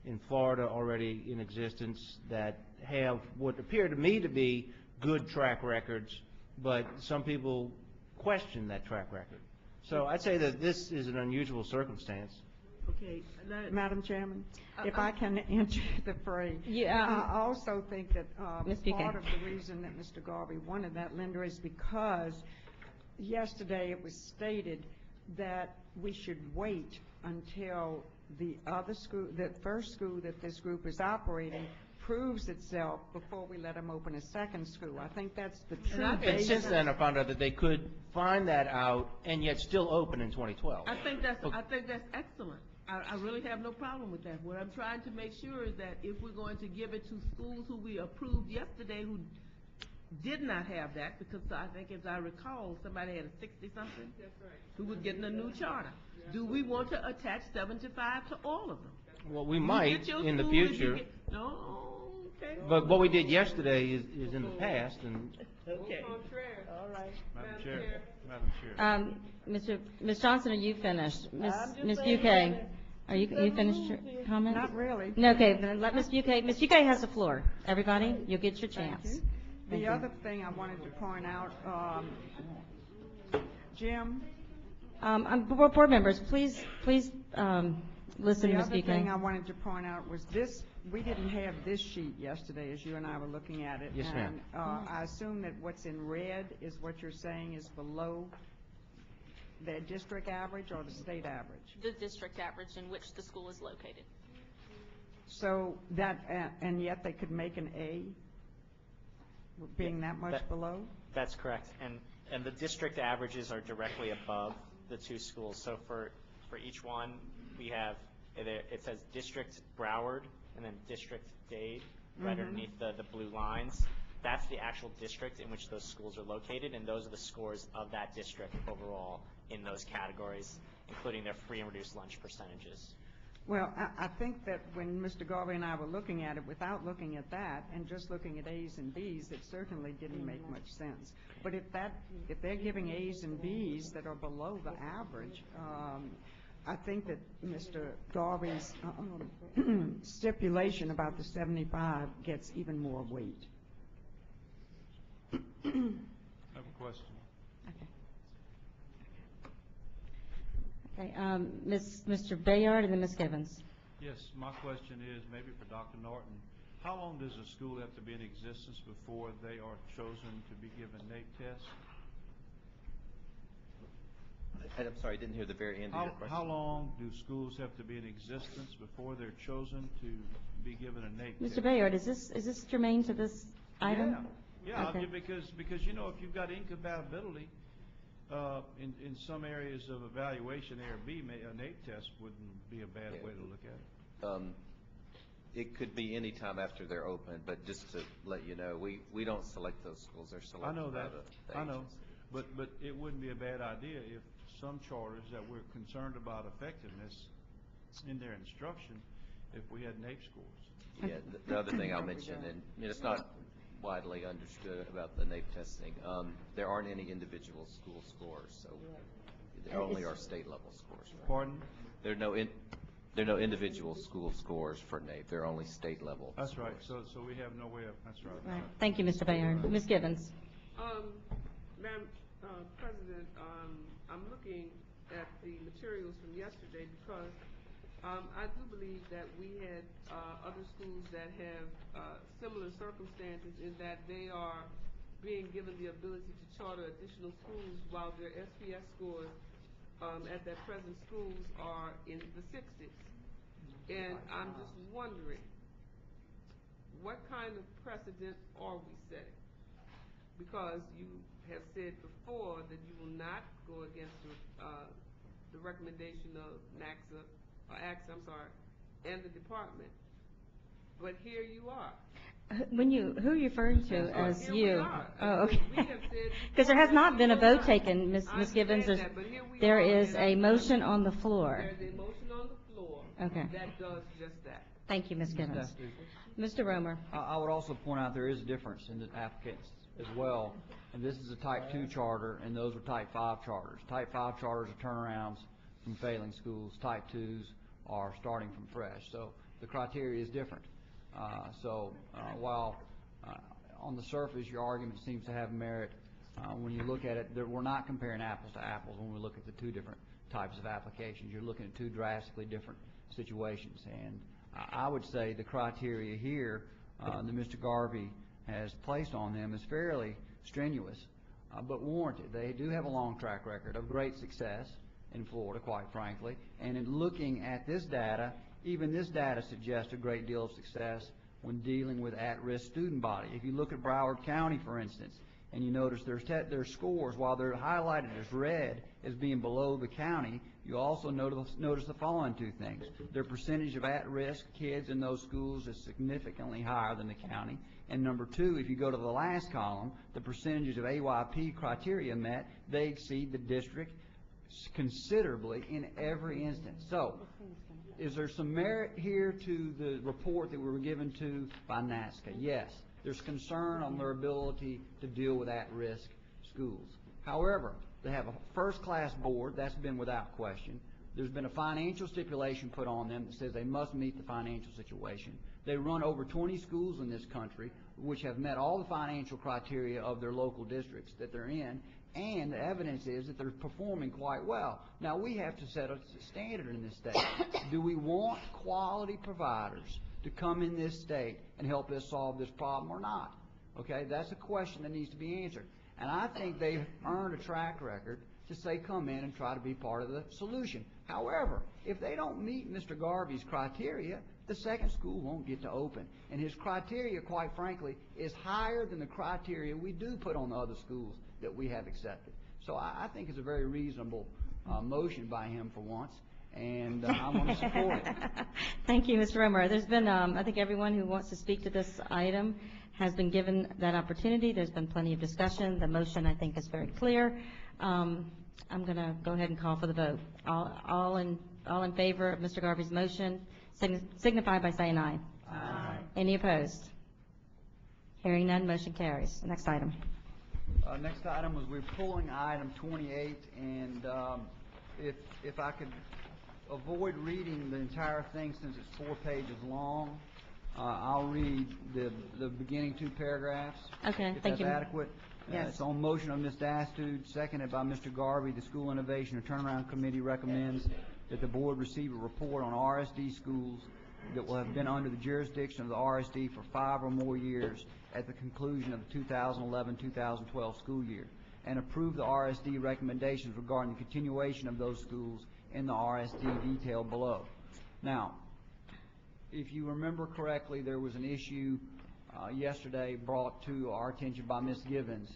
Speaker 10: in Florida already in existence that have what appear to me to be good track records, but some people question that track record. So I'd say that this is an unusual circumstance.
Speaker 5: Okay.
Speaker 11: Madam Chairman, if I can enter the fray. I also think that part of the reason that Mr. Garvey wanted that, Linda, is because yesterday it was stated that we should wait until the other school, the first school that this group is operating, proves itself before we let them open a second school. I think that's the true
Speaker 10: And since then, I found out that they could find that out and yet still open in 2012.
Speaker 5: I think that's excellent. I really have no problem with that. What I'm trying to make sure is that if we're going to give it to schools who we approved yesterday who did not have that, because I think, as I recall, somebody had a 60-something who was getting a new charter. Do we want to attach 75 to all of them?
Speaker 10: Well, we might in the future.
Speaker 5: Okay.
Speaker 10: But what we did yesterday is in the past. And
Speaker 5: okay. All right.
Speaker 7: Madam Chair.
Speaker 1: Ms. Johnson, are you finished? Ms. Buquet, are you finished your comments?
Speaker 11: Not really.
Speaker 1: No, okay, then let Ms. Buquet. Ms. Buquet has the floor. Everybody, you'll get your chance.
Speaker 11: The other thing I wanted to point out, Jim.
Speaker 1: Board members, please listen to Ms.
Speaker 11: The other
Speaker 1: Buquet.
Speaker 11: thing I wanted to point out was this. We didn't have this sheet yesterday as you and I were looking at it.
Speaker 10: Yes, ma'am.
Speaker 11: And I assume that what's in red is what you're saying is below the district average or the state average?
Speaker 21: The district average in which the school is located.
Speaker 11: So that, and yet they could make an A, being that much below?
Speaker 13: That's correct. And the district averages are directly above the two schools. So for each one, we have, it says District Broward and then District Dade right underneath the blue lines. That's the actual district in which those schools are located, and those are the scores of that district overall in those categories, including their free and reduced lunch percentages.
Speaker 11: Well, I think that when Mr. Garvey and I were looking at it, without looking at that and just looking at A's and B's, it certainly didn't make much sense. But if they're giving A's and B's that are below the average, I think that Mr. Garvey's stipulation about the 75 gets even more weight.
Speaker 7: I have a question.
Speaker 1: Okay, Mr. Bayard and then Ms. Givens.
Speaker 7: Yes, my question is maybe for Dr. Norton. How long does a school have to be in existence before they are chosen to be given NAEP tests?
Speaker 19: I'm sorry, I didn't hear the very end of your question.
Speaker 7: How long do schools have to be in existence before they're chosen to be given a NAEP test?
Speaker 1: Mr. Bayard, is this germane to this item?
Speaker 7: Yeah,
Speaker 1: okay.
Speaker 7: because you know, if you've got incompatibility in some areas of evaluation, A or B, a NAEP test wouldn't be a bad way to look at it.
Speaker 19: It could be any time after they're open, but just to let you know, we don't select those schools. They're selected
Speaker 7: I know
Speaker 19: by
Speaker 7: that.
Speaker 19: the
Speaker 7: I know,
Speaker 19: agency.
Speaker 7: but it wouldn't be a bad idea if some charters that we're concerned about effectiveness in their instruction, if we had NAEP scores.
Speaker 19: Yeah, the other thing I'll mention, and it's not widely understood about the NAEP testing, there aren't any individual school scores, so there only are state level scores. Right?
Speaker 7: Pardon?
Speaker 19: There are no individual school scores for NAEP. They're only state level.
Speaker 7: That's right. So we have no way of. That's right.
Speaker 1: Right. Thank you, Mr. Bayard. Ms. Givens.
Speaker 5: Madam President, I'm looking at the materials from yesterday because I do believe that we had other schools that have similar circumstances in that they are being given the ability to charter additional schools while their SPS scores at their present schools are in the 60s. And I'm just wondering, what kind of precedent are we setting? Because you have said before that you will not go against the recommendation of NACSA, and the department. But here you are.
Speaker 1: Who are you referring to as
Speaker 5: here
Speaker 1: you?
Speaker 5: We are.
Speaker 1: Oh, okay. Because there has not been a vote taken, Ms. Givens. There is a motion on the floor.
Speaker 5: There's a motion on the floor
Speaker 1: Okay.
Speaker 5: that does just that.
Speaker 1: Thank you, Ms. Givens. Mr. Romer.
Speaker 3: I would also point out there is a difference in the applicants as well. And this is a Type 2 charter, and those are Type 5 charters. Type 5 charters are turnarounds from failing schools, type 2s are starting from fresh. So the criteria is different. While on the surface your argument seems to have merit, when you look at it, we're not comparing apples to apples when we look at the two different types of applications. You're looking at two drastically different situations. And I would say the criteria here that Mr. Garvey has placed on them is fairly strenuous, but warranted. They do have a long track record of great success in Florida, quite frankly. And in looking at this data, even this data suggests a great deal of success when dealing with at-risk student body. If you look at Broward County, for instance, and you notice their scores, while they're highlighted as red as being below the county, you also notice the following two things. Their percentage of at-risk kids in those schools is significantly higher than the county. And number two, if you go to the last column, the percentages of AYP criteria met, they exceed the district considerably in every instance. So, is there some merit here to the report that we were given to by NASCA? Yes. There's concern on their ability to deal with at-risk schools. However, they have a first-class board. That's been without question. There's been a financial stipulation put on them that says they must meet the financial situation. They run over 20 schools in this country which have met all the financial criteria of their local districts that they're in, and the evidence is that they're performing quite well. Now, we have to set a standard in this state. Do we want quality providers to come in this state and help us solve this problem or not? Okay, that's a question that needs to be answered. And I think they've earned a track record to say come in and try to be part of the solution. However, if they don't meet Mr. Garvey's criteria, the second school won't get to open. And his criteria, quite frankly, is higher than the criteria we do put on the other schools that we have accepted. So I think it's a very reasonable motion by him for once, and I'm going to support it.
Speaker 1: Thank you, Mr. Romer. There's been, I think everyone who wants to speak to this item has been given that opportunity. There's been plenty of discussion. The motion, I think, is very clear. I'm going to go ahead and call for the vote. All in favor of Mr. Garvey's motion, signify by saying aye.
Speaker 3: Aye.
Speaker 1: Any opposed? Hearing none, motion carries. Next item.
Speaker 3: Next item was we're pulling item 28, and if I could avoid reading the entire thing since it's 4 pages long, I'll read the beginning 2 paragraphs.
Speaker 1: Okay,
Speaker 3: if
Speaker 1: thank you.
Speaker 3: that's adequate.
Speaker 1: Yes.
Speaker 3: It's on motion of Ms. Dastude, seconded by Mr. Garvey. The School Innovation and Turnaround Committee recommends that the board receive a report on RSD schools that will have been under the jurisdiction of the RSD for 5 or more years at the conclusion of the 2011-2012 school year, and approve the RSD recommendations regarding the continuation of those schools in the RSD detailed below. Now, if you remember correctly, there was an issue yesterday brought to our attention by Ms. Givens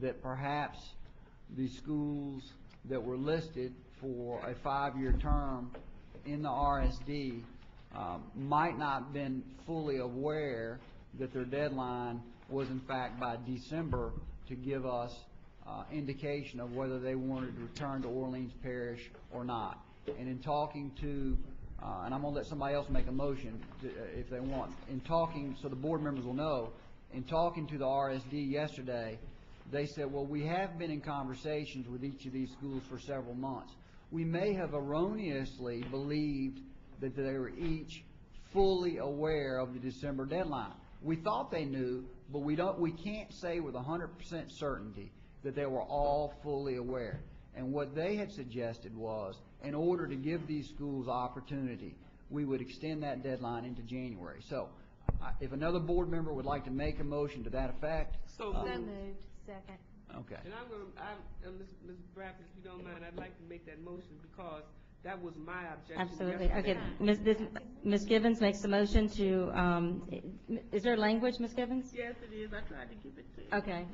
Speaker 3: that perhaps the schools that were listed for a 5-year term in the RSD might not have been fully aware that their deadline was in fact by December to give us indication of whether they wanted to return to Orleans Parish or not. And in talking to, and I'm going to let somebody else make a motion if they want, in talking, so the board members will know, in talking to the RSD yesterday, they said, well, we have been in conversations with each of these schools for several months. We may have erroneously believed that they were each fully aware of the December deadline. We thought they knew, but we can't say with 100% certainty that they were all fully aware. And what they had suggested was, in order to give these schools opportunity, we would extend that deadline into January. So, if another board member would like to make a motion to that effect.
Speaker 5: So
Speaker 9: moved. Second.
Speaker 3: Okay.
Speaker 5: And Ms. Bradford, if you don't mind, I'd like to make that motion because that was my objection.
Speaker 1: Absolutely.
Speaker 5: yesterday.
Speaker 1: Okay. Ms. Givens makes the motion to, is there language, Ms. Givens?
Speaker 5: Yes, it is. I tried to give it to you.
Speaker 1: Okay.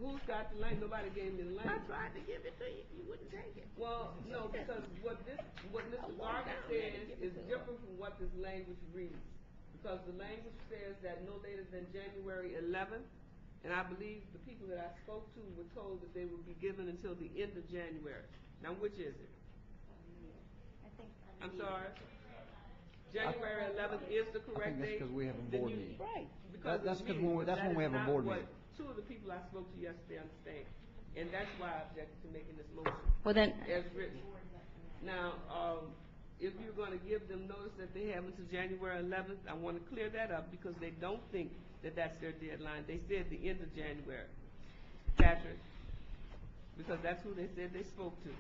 Speaker 5: Who's got the language? Nobody gave me the language.
Speaker 16: I tried to give it to you. You wouldn't take it.
Speaker 5: Well, no, because what Mr. Garvey says is different from what this language reads. Because the language says that no later than January 11th, and I believe the people that I spoke to were told that they would be given until the end of January. Now, which is it? I'm sorry. January 11th is the correct date.
Speaker 3: That's because we have a board meeting.
Speaker 5: Right.
Speaker 3: That's when we have a board meeting.
Speaker 5: Two of the people I spoke to yesterday understand, and that's why I objected to making this motion.
Speaker 1: Well then,
Speaker 5: as written. Now, if you're going to give them notice that they have until January 11th, I want to clear that up because they don't think that that's their deadline. They said the end of January. Patrick, because that's who they said they spoke to.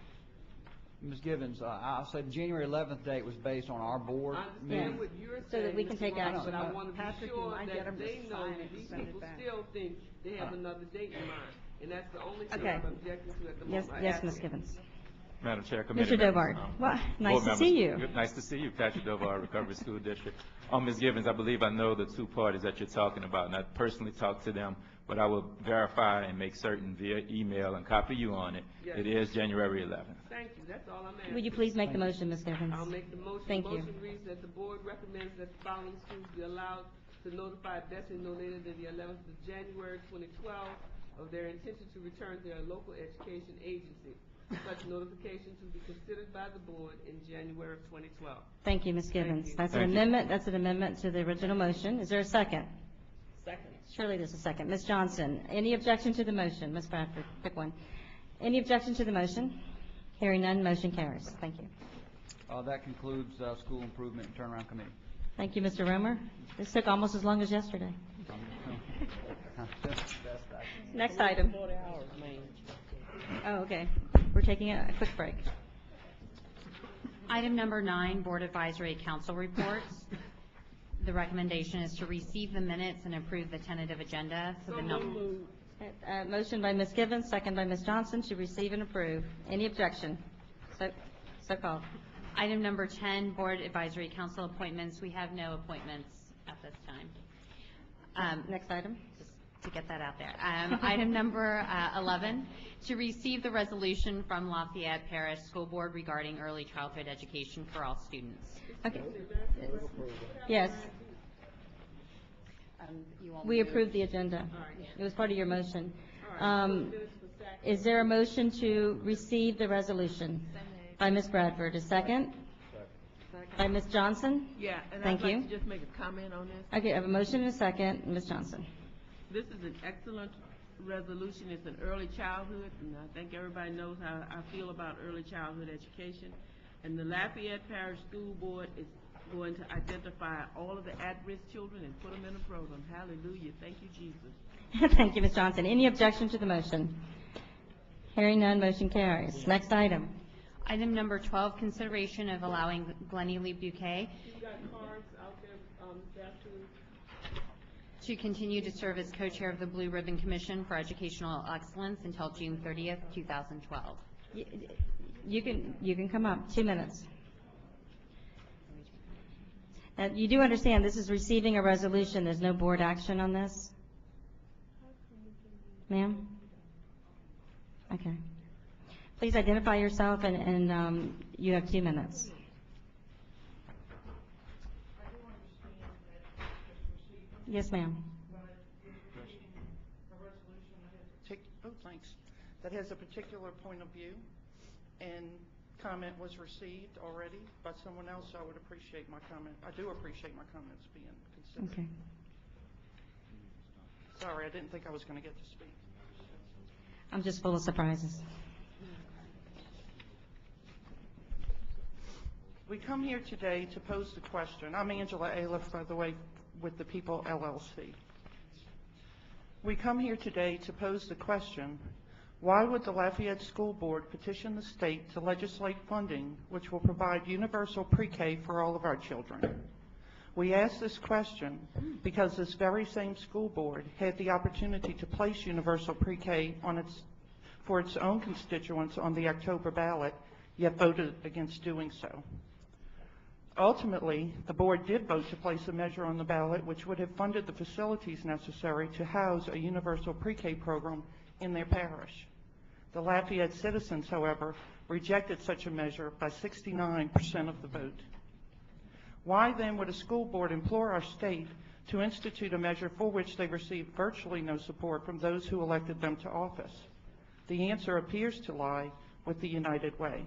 Speaker 3: Ms. Givens, I'll say the January 11th date was based on our board
Speaker 5: I understand what you're saying,
Speaker 1: So that we can
Speaker 5: Mr.
Speaker 1: take
Speaker 5: Ross,
Speaker 1: action.
Speaker 5: but I want to be
Speaker 11: Patrick, you
Speaker 5: sure
Speaker 11: might get
Speaker 5: that
Speaker 11: them to
Speaker 5: they know
Speaker 11: sign
Speaker 5: that
Speaker 11: it and
Speaker 5: these
Speaker 11: send it
Speaker 5: people
Speaker 11: back.
Speaker 5: still think they have another date in mind. And that's the only thing
Speaker 1: Okay.
Speaker 5: I'm objecting to at the
Speaker 1: Yes,
Speaker 5: moment.
Speaker 1: yes, Ms. Givens.
Speaker 14: Madam Chair, committee
Speaker 1: Mr.
Speaker 14: members,
Speaker 1: Dobar. Well, nice
Speaker 14: board
Speaker 1: to
Speaker 14: members,
Speaker 1: see you.
Speaker 14: good- Nice to see you, Patrick Dobar, Recovery School District. Ms. Givens, I believe I know the two parties that you're talking about, and I personally talked to them, but I will verify and make certain via email and copy you on it.
Speaker 5: Yes.
Speaker 14: It is January 11th.
Speaker 5: Thank you, that's all I'm asking.
Speaker 1: Would you please make the motion, Ms. Givens?
Speaker 5: I'll make the motion.
Speaker 1: Thank
Speaker 5: The
Speaker 1: you.
Speaker 5: motion reads that the board recommends that the following schools be allowed to notify BESE no later than the 11th of January 2012 of their intention to return to their local education agency. Such notifications will be considered by the board in January of 2012.
Speaker 1: Thank you, Ms. Givens.
Speaker 5: you.
Speaker 1: That's an
Speaker 14: Thank you.
Speaker 1: amendment, that's an amendment to the original motion. Is there a second?
Speaker 5: Second.
Speaker 1: Surely there's a second. Ms. Johnson, any objection to the motion? Ms. Bradford, pick one. Any objection to the motion? Hearing none, motion carries. Thank you.
Speaker 3: That concludes School Improvement and Turnaround Committee.
Speaker 1: Thank you, Mr. Romer. This took almost as long as yesterday. Next item.
Speaker 5: 40 hours, man.
Speaker 1: Oh, okay. We're taking a quick break.
Speaker 17: Item number 9, Board Advisory Council reports. The recommendation is to receive the minutes and approve the tentative agenda for the
Speaker 1: Motion by Ms. Givens, second by Ms. Johnson to receive and approve. Any objection? So called.
Speaker 17: Item number 10, Board Advisory Council appointments. We have no appointments at this time.
Speaker 1: Next item.
Speaker 17: Just to get that out there. Item number 11, to receive the resolution from Lafayette Parish School Board regarding early childhood education for all students.
Speaker 1: Okay. Yes. We approved the agenda. It was part of your motion. Is there a motion to receive the resolution? By Ms. Bradford. A second? By Ms. Johnson?
Speaker 5: Yeah, and
Speaker 1: Thank
Speaker 5: I'd like
Speaker 1: you.
Speaker 5: to just make a comment on this.
Speaker 1: Okay, I have a motion and a second. Ms. Johnson.
Speaker 5: This is an excellent resolution. It's an early childhood, and I think everybody knows how I feel about early childhood education. And the Lafayette Parish School Board is going to identify all of the at-risk children and put them in a program. Hallelujah. Thank you, Jesus.
Speaker 1: Thank you, Ms. Johnson. Any objection to the motion? Hearing none, motion carries. Next item.
Speaker 17: Item number 12, consideration of allowing Glennie Lee Bouquet
Speaker 5: You've got cards out there, staff
Speaker 17: to continue to serve as co-chair of the Blue Ribbon Commission for Educational Excellence until June 30th, 2012.
Speaker 1: You can come up. 2 minutes. You do understand this is receiving a resolution. There's no board action on this? Ma'am? Okay. Please identify yourself and you have 2 minutes. Yes, ma'am.
Speaker 22: Thanks. That has a particular point of view, and comment was received already by someone else. I would appreciate my comment. I do appreciate my comments being considered.
Speaker 1: Okay.
Speaker 22: Sorry, I didn't think I was going to get to speak.
Speaker 1: I'm just full of surprises.
Speaker 22: We come here today to pose the question. I'm Angela Aliff, by the way, with the People LLC. We come here today to pose the question, why would the Lafayette School Board petition the state to legislate funding which will provide universal pre-K for all of our children? We ask this question because this very same school board had the opportunity to place universal pre-K for its own constituents on the October ballot, yet voted against doing so. Ultimately, the board did vote to place a measure on the ballot which would have funded the facilities necessary to house a universal pre-K program in their parish. The Lafayette citizens, however, rejected such a measure by 69% of the vote. Why then would a school board implore our state to institute a measure for which they received virtually no support from those who elected them to office? The answer appears to lie with the United Way.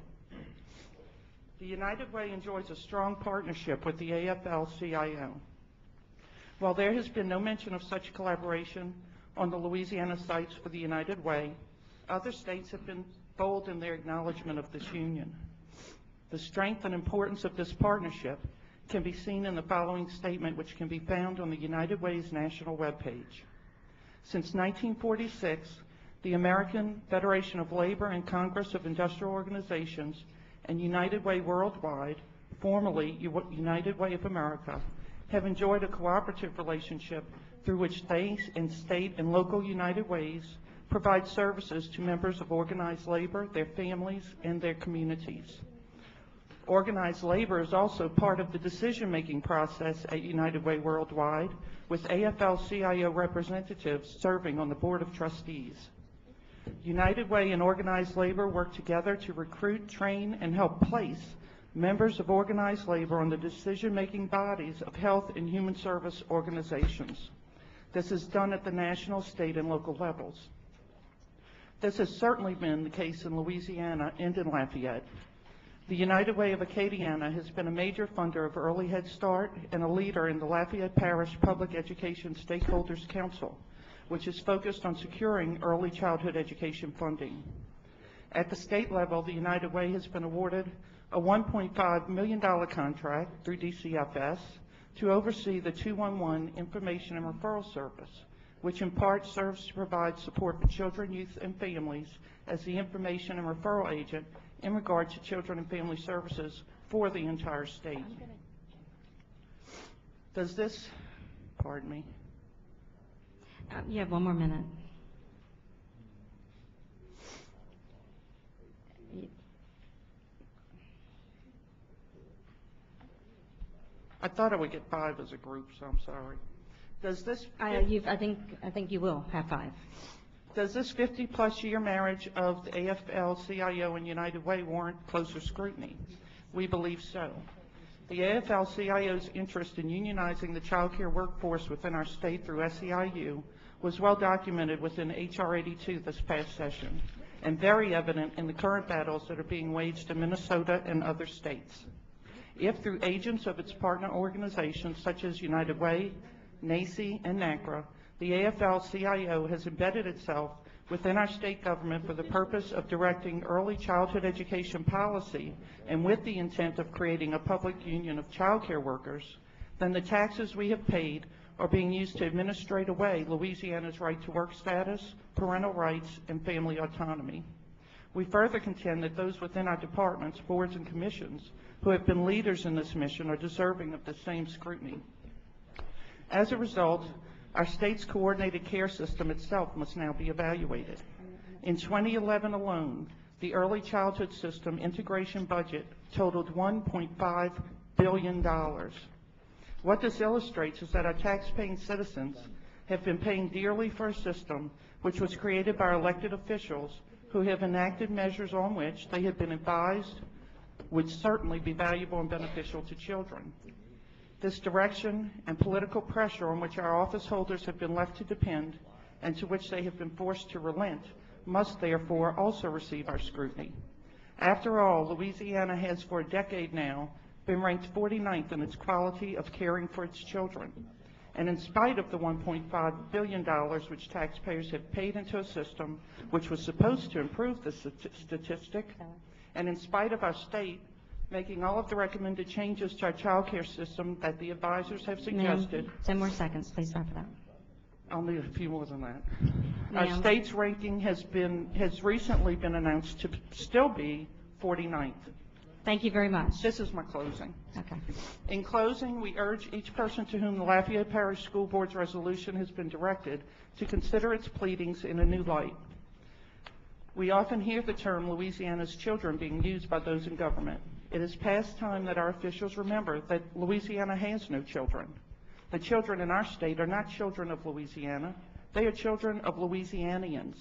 Speaker 22: The United Way enjoys a strong partnership with the AFL-CIO. While there has been no mention of such collaboration on the Louisiana sites for the United Way, other states have been bold in their acknowledgement of this union. The strength and importance of this partnership can be seen in the following statement, which can be found on the United Way's national webpage. Since 1946, the American Federation of Labor and Congress of Industrial Organizations and United Way Worldwide, formerly United Way of America, have enjoyed a cooperative relationship through which they and state and local United Ways provide services to members of organized labor, their families, and their communities. Organized labor is also part of the decision-making process at United Way Worldwide, with AFL-CIO representatives serving on the Board of Trustees. United Way and organized labor work together to recruit, train, and help place members of organized labor on the decision-making bodies of health and human service organizations. This is done at the national, state, and local levels. This has certainly been the case in Louisiana and in Lafayette. The United Way of Acadiana has been a major funder of Early Head Start and a leader in the Lafayette Parish Public Education Stakeholders Council, which is focused on securing early childhood education funding. At the state level, the United Way has been awarded a $1.5 million contract through DCFS to oversee the 211 Information and Referral Service, which in part serves to provide support for children, youth, and families as the information and referral agent in regard to children and family services for the entire state. Does this, pardon me.
Speaker 1: You have one more minute.
Speaker 22: I thought I would get 5 as a group, so I'm sorry. Does this?
Speaker 1: I think you will have 5.
Speaker 22: Does this 50-plus year marriage of the AFL-CIO and United Way warrant closer scrutiny? We believe so. The AFL-CIO's interest in unionizing the child care workforce within our state through SEIU was well documented within H.R. 82 this past session, and very evident in the current battles that are being waged in Minnesota and other states. If through agents of its partner organizations such as United Way, NACI, and NACRA, the AFL-CIO has embedded itself within our state government for the purpose of directing early childhood education policy and with the intent of creating a public union of child care workers, then the taxes we have paid are being used to administrate away Louisiana's right to work status, parental rights, and family autonomy. We further contend that those within our departments, boards, and commissions who have been leaders in this mission are deserving of the same scrutiny. As a result, our state's coordinated care system itself must now be evaluated. In 2011 alone, the early childhood system integration budget totaled $1.5 billion. What this illustrates is that our tax-paying citizens have been paying dearly for a system which was created by our elected officials who have enacted measures on which they have been advised would certainly be valuable and beneficial to children. This direction and political pressure on which our office holders have been left to depend and to which they have been forced to relent must therefore also receive our scrutiny. After all, Louisiana has for a decade now been ranked 49th in its quality of caring for its children. And in spite of the $1.5 billion which taxpayers have paid into a system which was supposed to improve the statistic, and in spite of our state making all of the recommended changes to our child care system that the advisors have suggested.
Speaker 1: 10 more seconds, please wrap it up.
Speaker 22: I'll need a few more than that. Our state's ranking has recently been announced to still be 49th.
Speaker 1: Thank you very much.
Speaker 22: This is my closing.
Speaker 1: Okay.
Speaker 22: In closing, we urge each person to whom the Lafayette Parish School Board's resolution has been directed to consider its pleadings in a new light. We often hear the term Louisiana's children being used by those in government. It is past time that our officials remember that Louisiana has no children. The children in our state are not children of Louisiana. They are children of Louisianians.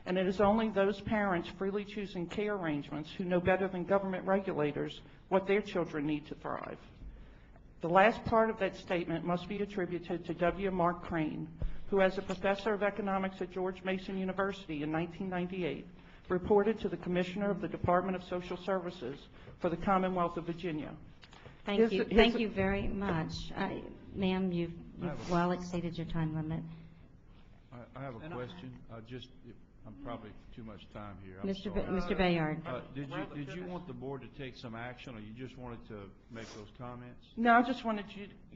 Speaker 22: And it is only those parents freely choosing care arrangements who know better than government regulators what their children need to thrive. The last part of that statement must be attributed to W. Mark Crane, who as a professor of economics at George Mason University in 1998 reported to the Commissioner of the Department of Social Services for the Commonwealth of Virginia.
Speaker 1: Thank you. Thank you very much. Ma'am, you've well exceeded your time limit.
Speaker 7: I have a
Speaker 3: And
Speaker 7: question. I'm probably too much time here. I'm
Speaker 1: Mr.
Speaker 7: sorry.
Speaker 1: Mr. Bayard.
Speaker 7: Did you want the board to take some action, or you just wanted to make those comments?
Speaker 22: No, I just wanted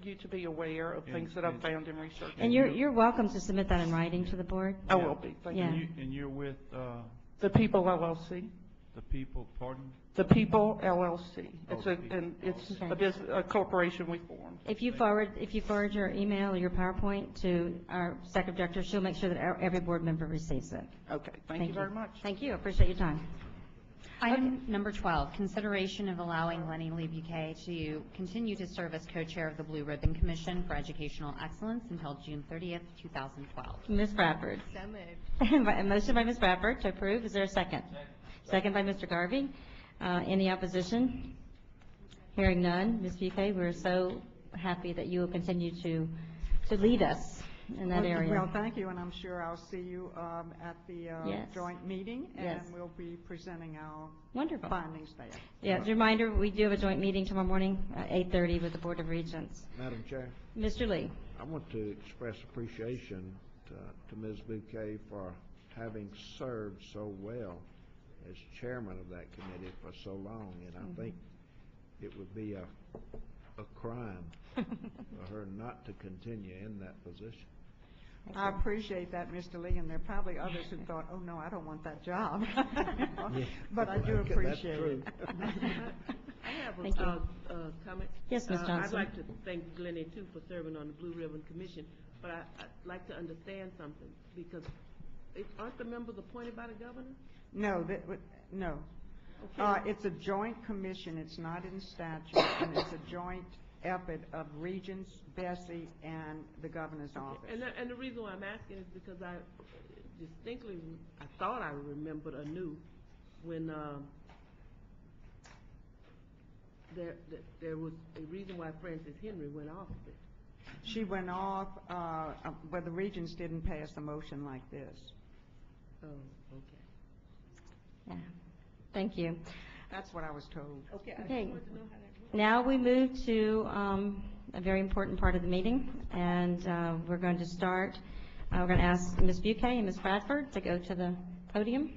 Speaker 22: you to be aware of
Speaker 7: And-
Speaker 22: things that I've found in research.
Speaker 1: And you're welcome to submit that in writing to the board.
Speaker 22: I will be, thank
Speaker 1: Yeah.
Speaker 22: you.
Speaker 7: And you're with,
Speaker 22: The People LLC.
Speaker 7: the people, pardon?
Speaker 22: The People LLC. It's
Speaker 7: Oh,
Speaker 22: a,
Speaker 7: The People.
Speaker 22: and it's
Speaker 1: Okay.
Speaker 22: a corporation we formed.
Speaker 1: If you forward your email or your PowerPoint to our Secretary Director, she'll make sure that every board member receives it.
Speaker 22: Okay, thank you very much.
Speaker 1: Thank you, I appreciate your time.
Speaker 17: Item number 12, consideration of allowing Lenny Lee Buquet to continue to serve as co-chair of the Blue Ribbon Commission for Educational Excellence until June 30th, 2012.
Speaker 1: Ms. Bradford.
Speaker 9: So moved.
Speaker 1: A motion by Ms. Bradford to approve. Is there a second? Second by Mr. Garvey. Any opposition? Hearing none. Ms. Buquet, we're so happy that you will continue to lead us in that area.
Speaker 11: Well, thank you, and I'm sure I'll see you at the
Speaker 1: Yes.
Speaker 11: joint meeting, and
Speaker 1: Yes.
Speaker 11: we'll be presenting our
Speaker 1: Wonderful.
Speaker 11: findings there.
Speaker 1: Yeah, as a reminder, we do have a joint meeting tomorrow morning at 8:30 with the Board of Regents.
Speaker 4: Madam Chair,
Speaker 1: Mr. Lee.
Speaker 4: I want to express appreciation to Ms. Bouquet for having served so well as chairman of that committee for so long, and I think it would be a crime for her not to continue in that position.
Speaker 11: I appreciate that, Mr. Lee, and there are probably others who thought, oh, no, I don't want that job. But I do
Speaker 4: That's
Speaker 11: appreciate
Speaker 4: true.
Speaker 11: it.
Speaker 5: I have
Speaker 1: Thank you.
Speaker 5: a comment.
Speaker 1: Yes, Ms.
Speaker 5: I'd
Speaker 1: Johnson.
Speaker 5: like to thank Glennie, too, for serving on the Blue Ribbon Commission, but I'd like to understand something, because aren't the members appointed by the governor?
Speaker 11: No, no.
Speaker 5: Okay.
Speaker 11: It's a joint commission, it's not in statute, and it's a joint effort of Regents, BESE, and the governor's office.
Speaker 5: And the reason why I'm asking is because I distinctly, I thought I remembered or knew when there was a reason why Frances Henry went off of it.
Speaker 11: She went off, but the Regents didn't pass a motion like this.
Speaker 5: Oh, okay.
Speaker 1: Yeah. Thank you.
Speaker 11: That's what I was told.
Speaker 5: Okay, I
Speaker 1: Okay.
Speaker 5: just wanted to know how that worked.
Speaker 1: Now we move to a very important part of the meeting, and we're going to start. We're going to ask Ms. Buquet and Ms. Bradford to go to the podium.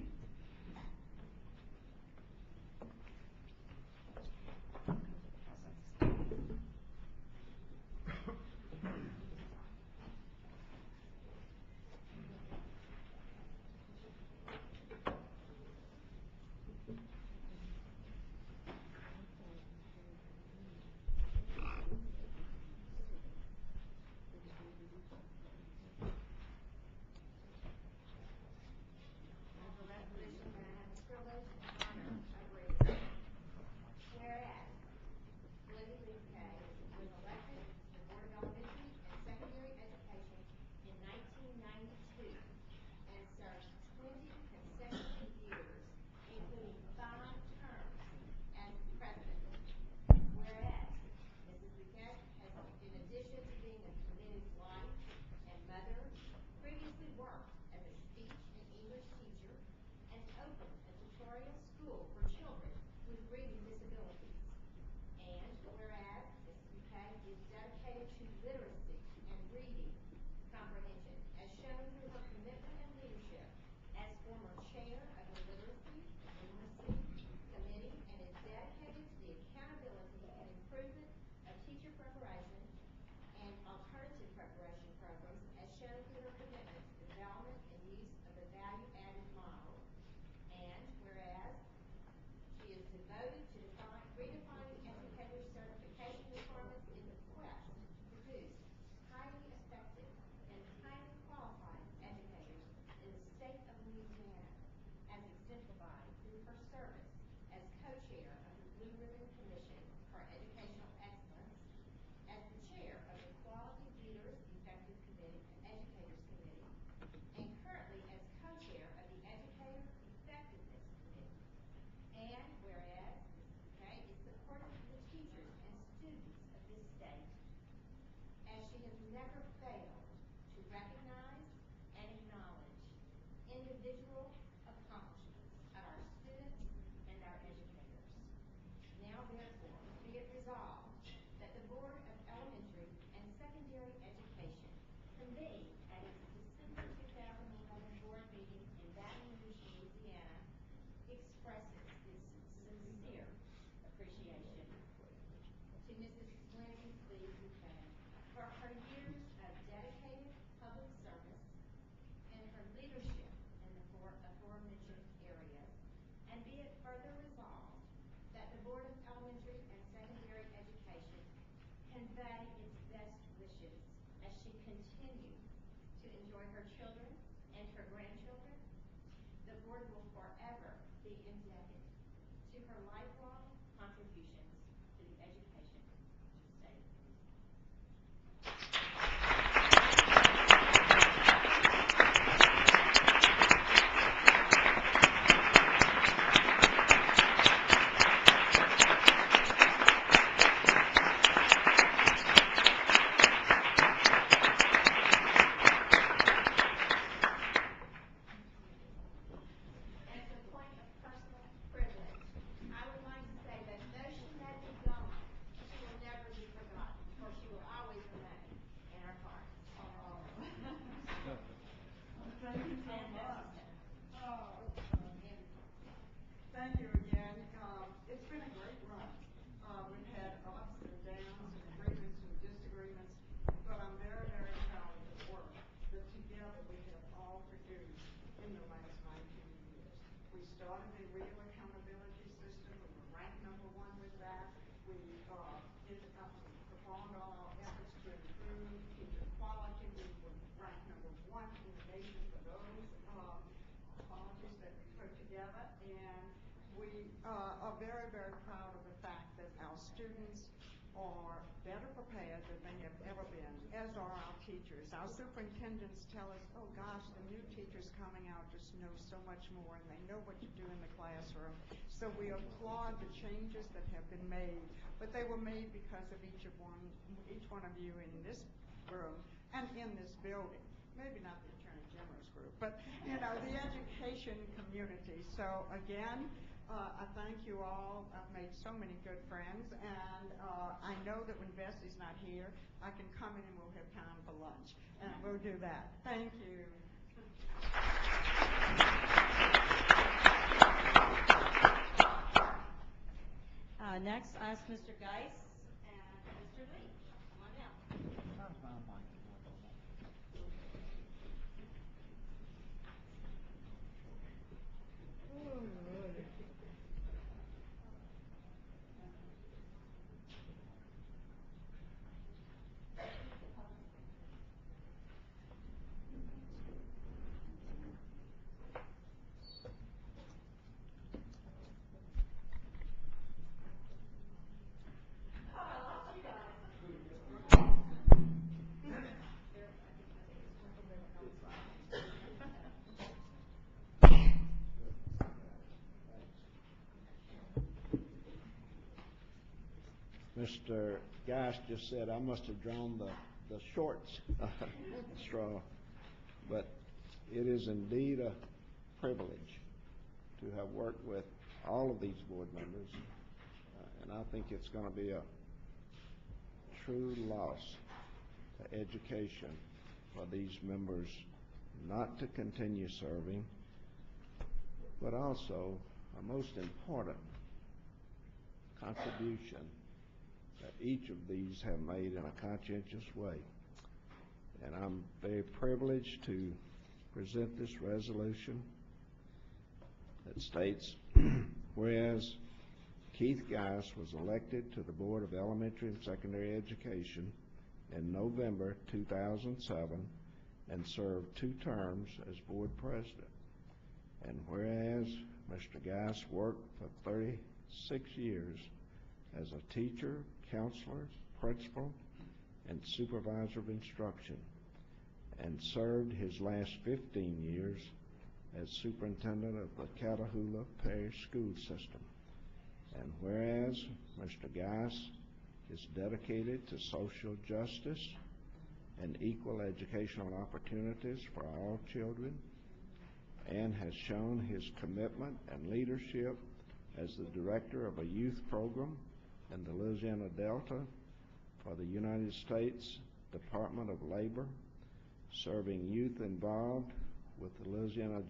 Speaker 9: Whereas Lenny Lee Buquet was elected to the Board of Elementary and Secondary Education in 1992 and served 20 consecutive years, including 5 terms as president. Whereas Mrs. Buquet has, in addition to being a committed wife and mother, previously worked as a speech and English teacher and opened a tutorial school for children with reading disabilities. And whereas Mrs. Buquet is dedicated to literacy and reading comprehension, as shown through her commitment and leadership as former chair of the Literacy and Numeracy Committee, and is dedicated to the accountability and improvement of teacher preparation and alternative preparation programs, as shown through her commitment to development and use of the value-added model. And whereas she is devoted to redefining educator certification requirements in the quest to produce highly effective and highly qualified educators in the state of Louisiana, as exemplified through her service as co-chair of the Blue Ribbon Commission for Educational Excellence, as the chair of the Quality Leaders Effective Committee and Educators Committee, and currently as co-chair of the Educator Effectiveness Committee. And whereas Mrs. Buquet is supportive of the teachers and students of this state, as she has never failed to recognize and acknowledge individual accomplishments of our students and our educators. Now therefore, be it resolved that the Board of Elementary and Secondary Education convene at its December 2012 Mrs. Lindsay Lee Buchanan for her years of dedicated public service and her leadership in the aforementioned areas, and be it further resolved that the Board of Elementary and Secondary Education convey its best wishes as she continues to enjoy her children and her grandchildren. The Board will forever be indebted to her lifelong contributions to the education of the state of Louisiana. As a point of personal privilege, I would like to say that though she may be gone, she will never be forgotten, for she will always remain in our hearts.
Speaker 11: Thank you so much. Thank you again. It's been a great run. We've had ups and downs and agreements and disagreements, but I'm very, very proud of the work that together we have all produced in the last 19 years. We started the real accountability system. We were ranked #1 with that. We performed all our efforts to improve teacher quality. We were ranked #1 in the nation for those qualities that we put together. And we are very, very proud of the fact that our students are better prepared than they have ever been, as are our teachers. Our superintendents tell us, oh gosh, the new teachers coming out just know so much more, and they know what to do in the classroom. So we applaud the changes that have been made, but they were made because of each one of you in this room and in this building. Maybe not the Attorney General's group, but the education community. So again, I thank you all. I've made so many good friends, and I know that when Bessie's not here, I can come in and we'll have time for lunch, and we'll do that. Thank you.
Speaker 1: Next, I ask Mr. Geis and Mr. Lee. Come on down.
Speaker 4: Mr. Geist just said I must have drawn the shorts straw, but it is indeed a privilege to have worked with all of these board members, and I think it's going to be a true loss to education for these members not to continue serving, but also a most important contribution that each of these have made in a conscientious way. And I'm very privileged to present this resolution that states, whereas Keith Geis was elected to the Board of Elementary and Secondary Education in November 2007 and served 2 terms as board president. And whereas Mr. Geis worked for 36 years as a teacher, counselor, principal, and supervisor of instruction, and served his last 15 years as superintendent of the Catahoula Parish School System. And whereas Mr. Geis is dedicated to social justice and equal educational opportunities for all children, and has shown his commitment and leadership as the director of a youth program in the Louisiana Delta for the United States Department of Labor, serving youth involved with the Louisiana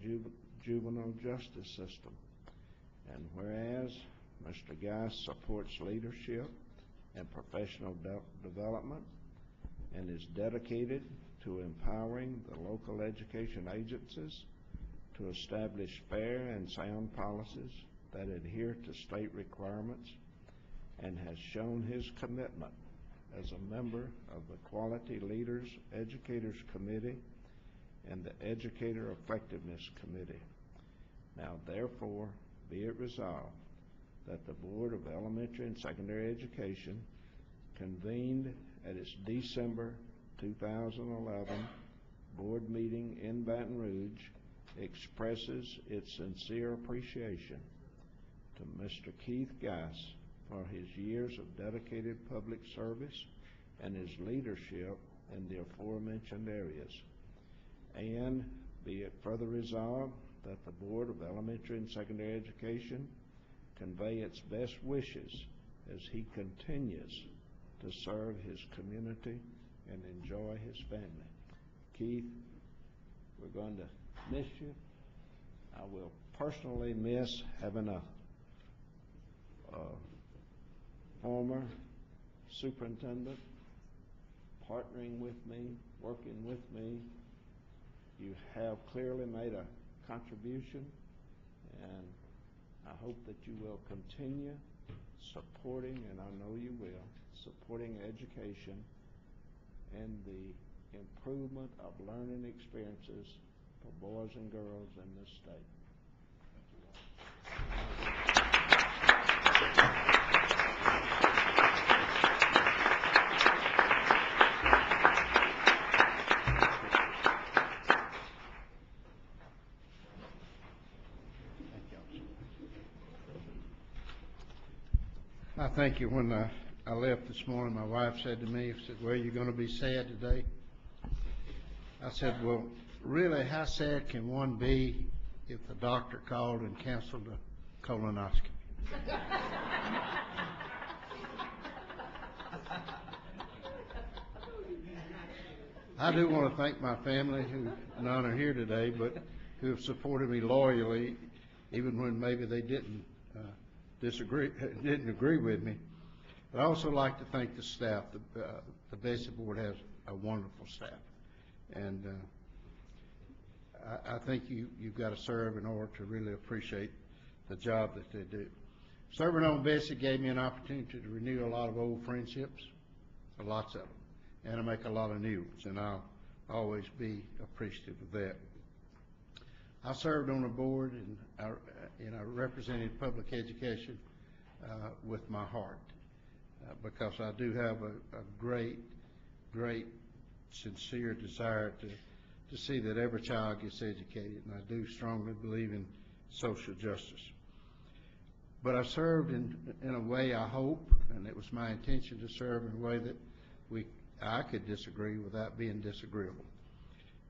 Speaker 4: juvenile justice system. And whereas Mr. Geis supports leadership and professional development, and is dedicated to empowering the local education agencies to establish fair and sound policies that adhere to state requirements, and has shown his commitment as a member of the Quality Leaders Educators Committee and the Educator Effectiveness Committee. Now therefore be it resolved that the Board of Elementary and Secondary Education, convened at its December 2011 board meeting in Baton Rouge, expresses its sincere appreciation to Mr. Keith Geis for his years of dedicated public service and his leadership in the aforementioned areas. And be it further resolved that the Board of Elementary and Secondary Education convey its best wishes as he continues to serve his community and enjoy his family. Keith, we're going to miss you. I will personally miss having a former superintendent partnering with me, working with me. You have clearly made a contribution, and I hope that you will continue supporting, and I know you will, supporting education and the improvement of learning experiences for boys and girls in this state.
Speaker 15: I thank you. When I left this morning, my wife said to me, she said, "Well, you're going to be sad today?" I said, "Well, really, how sad can one be if the doctor called and canceled a colonoscopy?" I do want to thank my family, who none are here today, but who have supported me loyally, even when maybe they didn't agree with me. But I also like to thank the staff. The BESE board has a wonderful staff, and I think you've got to serve in order to really appreciate the job that they do. Serving on BESE gave me an opportunity to renew a lot of old friendships, lots of them, and to make a lot of new ones, and I'll always be appreciative of that. I served on a board and I represented public education with my heart because I do have a great, sincere desire to see that every child gets educated, and I do strongly believe in social justice. But I served in a way, I hope, and it was my intention to serve in a way that I could disagree without being disagreeable.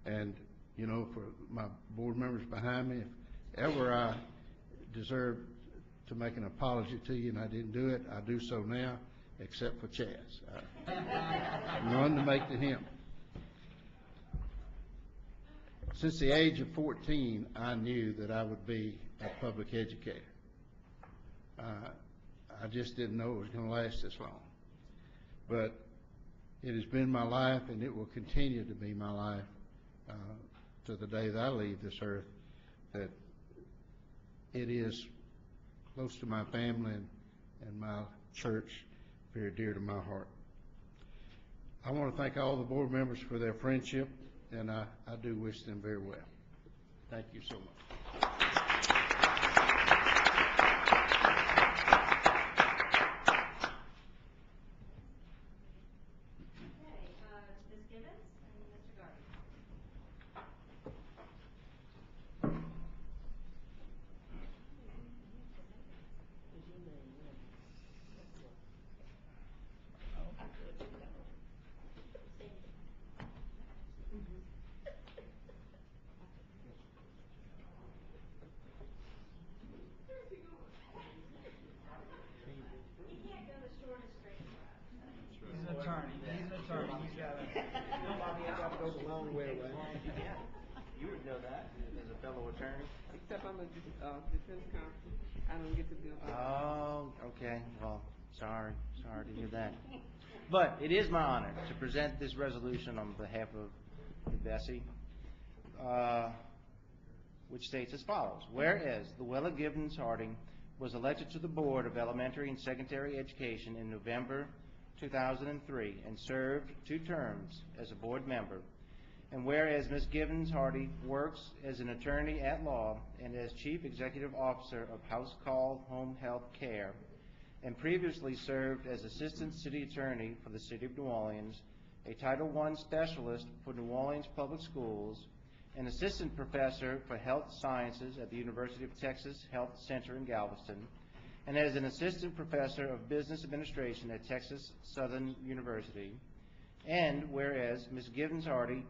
Speaker 15: And you know, for my board members behind me, if ever I deserve to make an apology to you and I didn't do it, I do so now, except for Chaz. None to make to him. Since the age of 14, I knew that I would be a public educator. I just didn't know it was going to last this long. But it has been my life, and it will continue to be my life to the day that I leave this earth, that it is close to my family and my church, very dear to my heart. I want to thank all the board members for their friendship, and I do wish them very well. Thank you so much.
Speaker 5: You would know that as a fellow attorney. Except I'm a defense counsel. I don't get to do.
Speaker 10: Oh, okay. Well, Sorry to hear that. But it is my honor to present this resolution on behalf of the BESE, which states as follows. Whereas Luella Gibbons Harding was elected to the Board of Elementary and Secondary Education in November 2003 and served 2 terms as a board member. And whereas Ms. Gibbons Harding works as an attorney at law and as Chief Executive Officer of House Call Home Health Care, and previously served as Assistant City Attorney for the City of New Orleans, a Title I Specialist for New Orleans Public Schools, an Assistant Professor for Health Sciences at the University of Texas Health Center in Galveston, and as an Assistant Professor of Business Administration at Texas Southern University. And whereas Ms. Gibbons Harding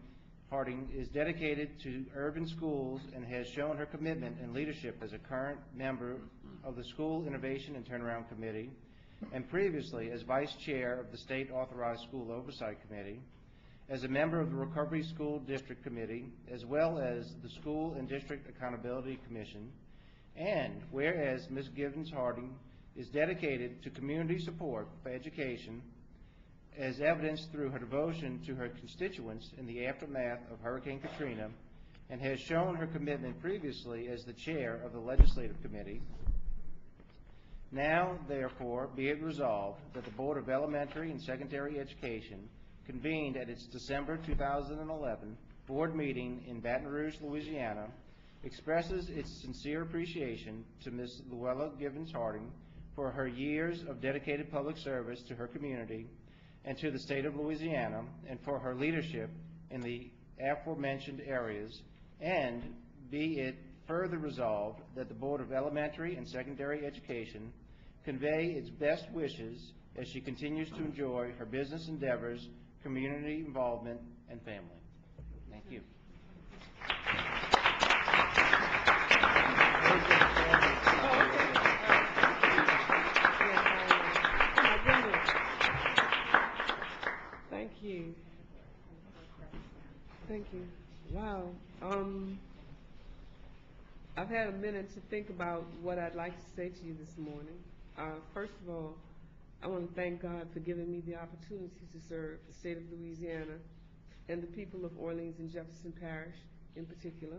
Speaker 10: is dedicated to urban schools and has shown her commitment and leadership as a current member of the School Innovation and Turnaround Committee, and previously as Vice Chair of the State Authorized School Oversight Committee, as a member of the Recovery School District Committee, as well as the School and District Accountability Commission. And whereas Ms. Gibbons Harding is dedicated to community support for education, as evidenced through her devotion to her constituents in the aftermath of Hurricane Katrina, and has shown her commitment previously as the chair of the Legislative Committee. Now, therefore, be it resolved that the Board of Elementary and Secondary Education convened at its December 2011 board meeting in Baton Rouge, Louisiana, expresses its sincere appreciation to Ms. Luella Gibbons Harding for her years of dedicated public service to her community and to the state of Louisiana, and for her leadership in the aforementioned areas, and be it further resolved that the Board of Elementary and Secondary Education convey its best wishes as she continues to enjoy her business endeavors, community involvement, and family. Thank you.
Speaker 5: Thank you. Thank you. Wow. I've had a minute to think about what I'd like to say to you this morning. First of all, I want to thank God for giving me the opportunity to serve the state of Louisiana and the people of Orleans and Jefferson Parish in particular.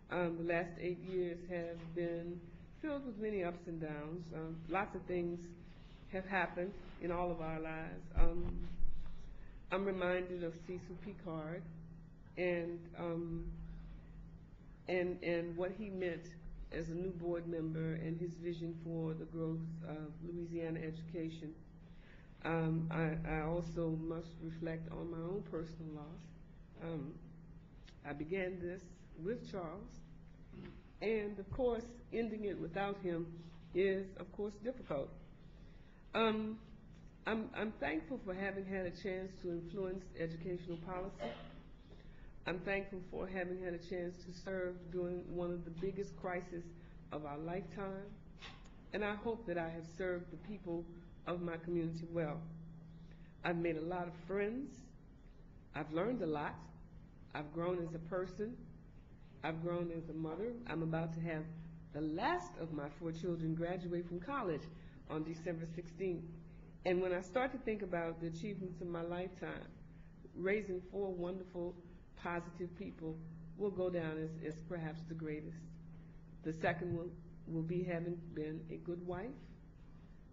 Speaker 5: The last 8 years have been filled with many ups and downs. Lots of things have happened in all of our lives. I'm reminded of Cecil Picard and what he meant as a new board member and his vision for the growth of Louisiana education. I also must reflect on my own personal loss. I began this with Charles, and of course, ending it without him is, of course, difficult. I'm thankful for having had a chance to influence educational policy. I'm thankful for having had a chance to serve during one of the biggest crises of our lifetime, and I hope that I have served the people of my community well. I've made a lot of friends. I've learned a lot. I've grown as a person. I've grown as a mother. I'm about to have the last of my 4 children graduate from college on December 16th. And when I start to think about the achievements of my lifetime, raising 4 wonderful, positive people will go down as perhaps the greatest. The second one will be having been a good wife.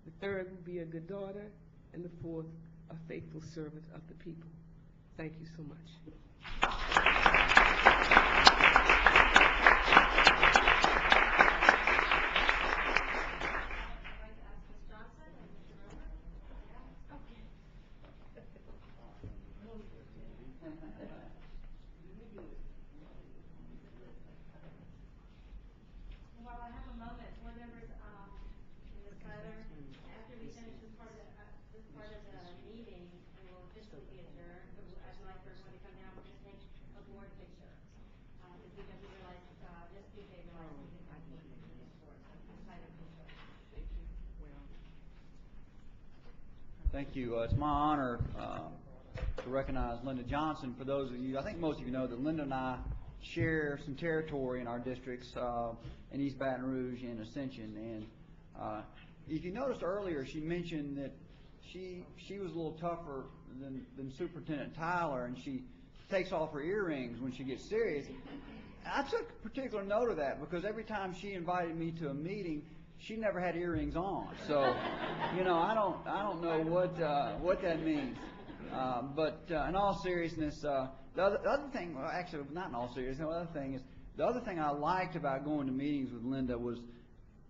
Speaker 5: The third will be a good daughter. And the fourth, a faithful servant of the people. Thank you so much.
Speaker 1: While I have a moment, board members, Ms. Tyler, after we finish this part of the meeting, we will officially be adjourned. But I'd like for everyone to come down. We're going to take a board picture because we realize this Tuesday we can have a board picture in this board. So Ms. Tyler, please.
Speaker 12: Thank you. It's my honor to recognize Linda Johnson. For those of you, I think most of you know that Linda and I share some territory in our districts in East Baton Rouge and Ascension. And if you noticed earlier, she mentioned that she was a little tougher than Superintendent Tyler, and she takes off her earrings when she gets serious. I took particular note of that because every time she invited me to a meeting, she never had earrings on. So, you know, I don't know what that means. But in all seriousness, the other thing, well, actually, not in all seriousness, the other thing is, the other thing I liked about going to meetings with Linda was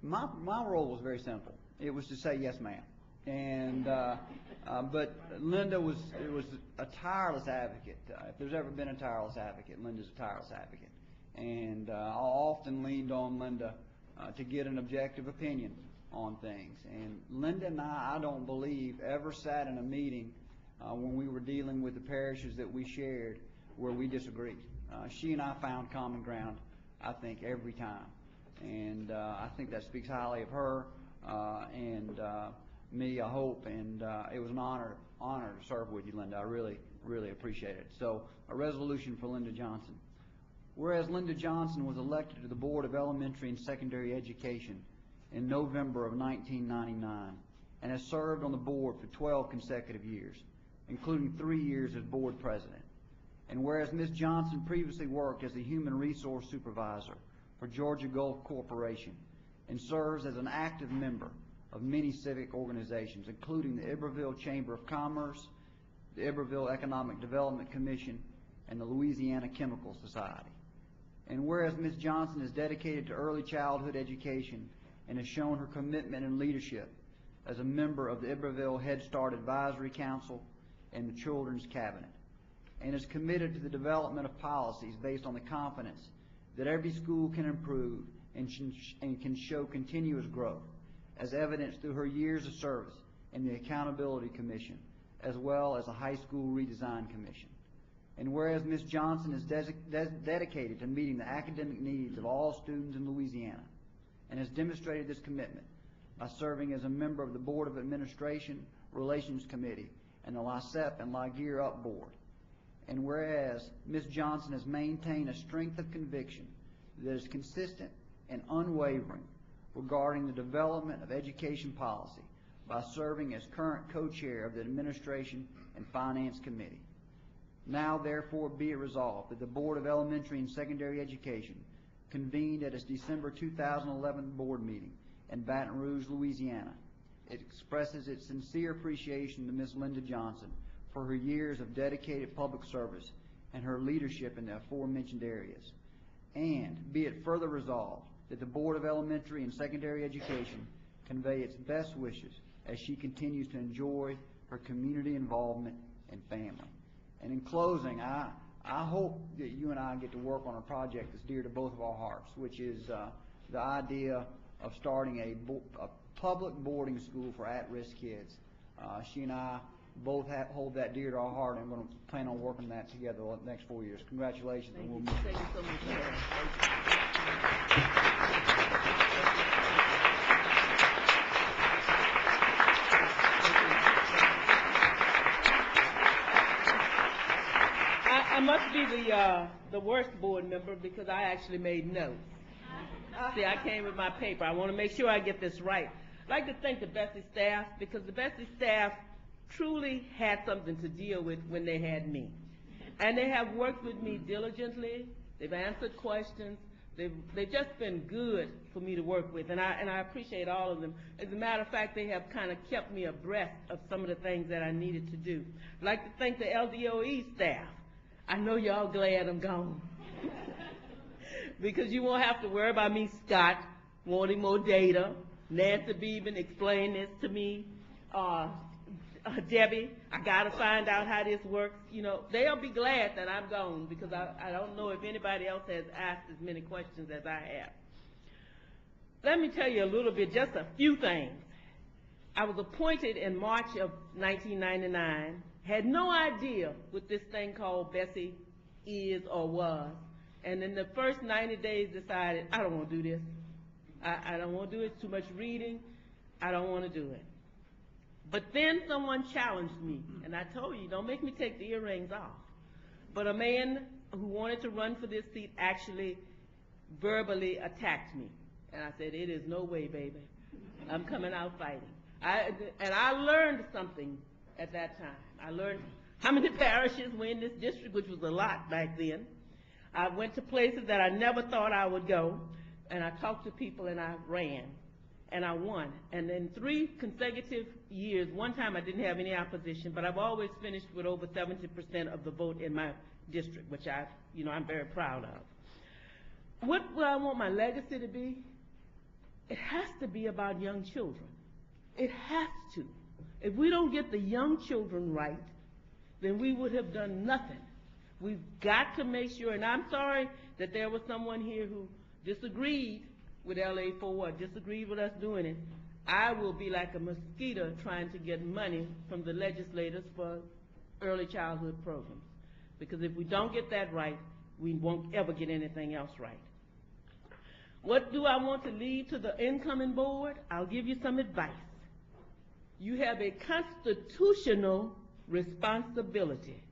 Speaker 12: my role was very simple. It was to say yes, ma'am. And but Linda was a tireless advocate. If there's ever been a tireless advocate, Linda's a tireless advocate. And I often leaned on Linda to get an objective opinion on things. And Linda and I don't believe, ever sat in a meeting when we were dealing with the parishes that we shared where we disagreed. She and I found common ground, I think, every time. And I think that speaks highly of her and me, I hope. And it was an honor to serve with you, Linda. I really, really appreciate it. So, a resolution for Linda Johnson. Whereas Linda Johnson was elected to the Board of Elementary and Secondary Education in November of 1999 and has served on the board for 12 consecutive years, including 3 years as board president. And whereas Ms. Johnson previously worked as a human resource supervisor for Georgia Gulf Corporation and serves as an active member of many civic organizations, including the Iberville Chamber of Commerce, the Iberville Economic Development Commission, and the Louisiana Chemical Society. And whereas Ms. Johnson is dedicated to early childhood education and has shown her commitment and leadership as a member of the Iberville Head Start Advisory Council and the Children's Cabinet, and is committed to the development of policies based on the confidence that every school can improve and can show continuous growth, as evidenced through her years of service in the Accountability Commission, as well as the High School Redesign Commission. And whereas Ms. Johnson is dedicated to meeting the academic needs of all students in Louisiana and has demonstrated this commitment by serving as a member of the Board of Administration Relations Committee and the LICEP and LIGEAR Up Board. And whereas Ms. Johnson has maintained a strength of conviction that is consistent and unwavering regarding the development of education policy by serving as current co-chair of the Administration and Finance Committee. Now, therefore, be it resolved that the Board of Elementary and Secondary Education, convened at its December 2011 board meeting in Baton Rouge, Louisiana, it expresses its sincere appreciation to Ms. Linda Johnson for her years of dedicated public service and her leadership in the aforementioned areas. And be it further resolved that the Board of Elementary and Secondary Education convey its best wishes as she continues to enjoy her community involvement and family. And in closing, I hope that you and I get to work on a project that's dear to both of our hearts, which is the idea of starting a public boarding school for at-risk kids. She and I both hold that dear to our heart, and I'm going to plan on working that together the next 4 years. Congratulations.
Speaker 5: Thank
Speaker 12: and we'll
Speaker 5: you.
Speaker 12: meet
Speaker 5: Thank you so much. I must be the worst board member because I actually made notes. See, I came with my paper. I want to make sure I get this right. I'd like to thank the BESE staff because the BESE staff truly had something to deal with when they had me. And they have worked with me diligently. They've answered questions. They've just been good for me to work with, and I appreciate all of them. As a matter of fact, they have kind of kept me abreast of some of the things that I needed to do. I'd like to thank the LDOE staff. I know y'all glad I'm gone. Because you won't have to worry about me, Scott, wanting more data. Nancy Beeben explained this to me. Debbie, I got to find out how this works. You know, they'll be glad that I'm gone because I don't know if anybody else has asked as many questions as I have. Let me tell you a little bit, just a few things. I was appointed in March of 1999, had no idea what this thing called BESE is or was. And in the first 90 days decided, I don't want to do this. I don't want to do it. It's too much reading. I don't want to do it. But then someone challenged me, and I told you, don't make me take the earrings off. But a man who wanted to run for this seat actually verbally attacked me. And I said, it is no way, baby. I'm coming out fighting. And I learned something at that time. I learned how many parishes were in this district, which was a lot back then. I went to places that I never thought I would go, and I talked to people, and I ran, and I won. And in 3 consecutive years, one time I didn't have any opposition, but I've always finished with over 70% of the vote in my district, which I'm very proud of. What will I want my legacy to be? It has to be about young children. It has to. If we don't get the young children right, then we would have done nothing. We've got to make sure, and I'm sorry that there was someone here who disagreed with LA Forward, disagreed with us doing it. I will be like a mosquito trying to get money from the legislators for early childhood programs. Because if we don't get that right, we won't ever get anything else right. What do I want to leave to the incoming board? I'll give you some advice. You have a constitutional responsibility.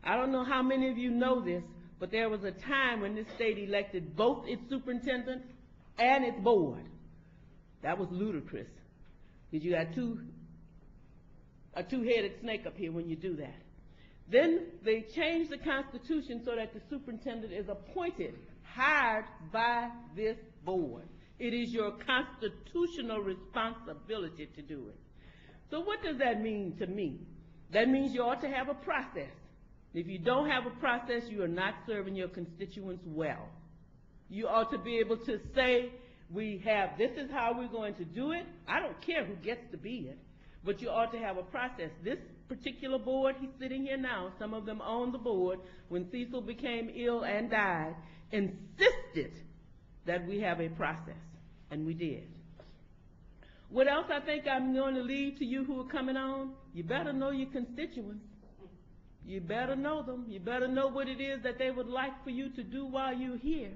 Speaker 5: I don't know how many of you know this, but there was a time when this state elected both its superintendent and its board. That was ludicrous, because you got a two-headed snake up here when you do that. Then they changed the Constitution so that the superintendent is appointed, hired by this board. It is your constitutional responsibility to do it. So what does that mean to me? That means you ought to have a process. If you don't have a process, you are not serving your constituents well. You ought to be able to say, this is how we're going to do it. I don't care who gets to be it, but you ought to have a process. This particular board, he's sitting here now, some of them on the board, when Cecil became ill and died, insisted that we have a process, and we did. What else I think I'm going to leave to you who are coming on? You better know your constituents. You better know them. You better know what it is that they would like for you to do while you're here.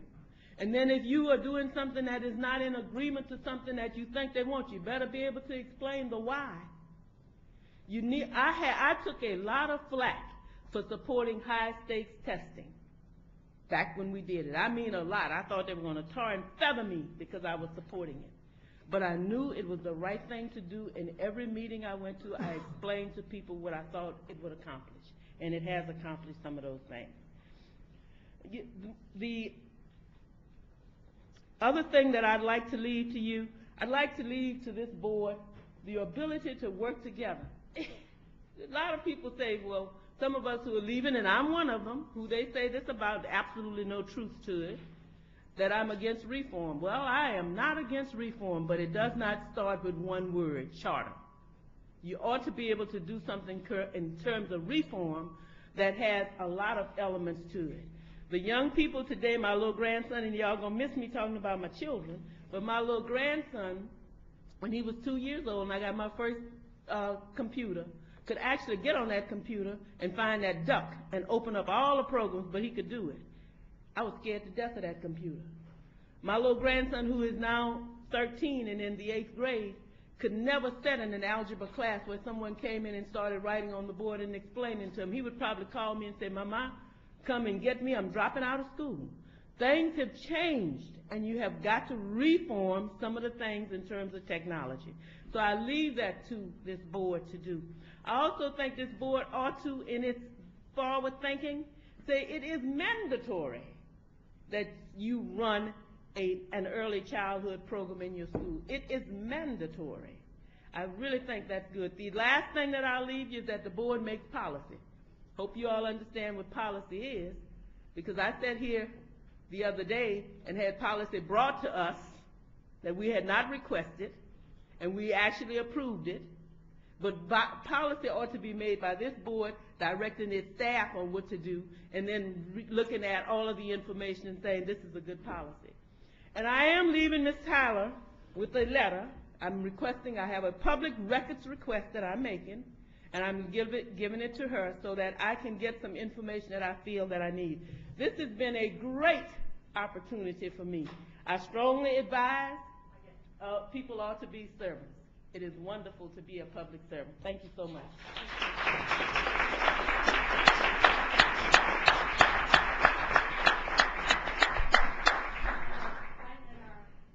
Speaker 5: And then if you are doing something that is not in agreement to something that you think they want, you better be able to explain the why. I took a lot of flack for supporting high-stakes testing back when we did it. I mean a lot. I thought they were going to tar and feather me because I was supporting it. But I knew it was the right thing to do. In every meeting I went to, I explained to people what I thought it would accomplish. And it has accomplished some of those things. The other thing that I'd like to leave to you, I'd like to leave to this board the ability to work together. A lot of people say, well, some of us who are leaving, and I'm one of them, who they say this about absolutely no truth to it, that I'm against reform. Well, I am not against reform, but it does not start with one word, charter. You ought to be able to do something in terms of reform that has a lot of elements to it. The young people today, my little grandson, and y'all gonna miss me talking about my children, but my little grandson, when he was 2 years old and I got my first computer, could actually get on that computer and find that duck and open up all the programs, but he could do it. I was scared to death of that computer. My little grandson, who is now 13 and in the 8th grade, could never sit in an algebra class where someone came in and started writing on the board and explaining to him. He would probably call me and say, Mama, come and get me. I'm dropping out of school. Things have changed, and you have got to reform some of the things in terms of technology. So I leave that to this board to do. I also think this board ought to, in its forward thinking, say it is mandatory that you run an early childhood program in your school. It is mandatory. I really think that's good. The last thing that I'll leave you is that the board makes policy. Hope you all understand what policy is, because I sat here the other day and had policy brought to us that we had not requested, and we actually approved it. But policy ought to be made by this board, directing its staff on what to do, and then looking at all of the information and saying this is a good policy. And I am leaving Ms. Tyler with a letter. I'm requesting, I have a public records request that I'm making, and I'm giving it to her so that I can get some information that I feel that I need. This has been a great opportunity for me. I strongly advise people ought to be servants. It is wonderful to be a public servant. Thank you so much.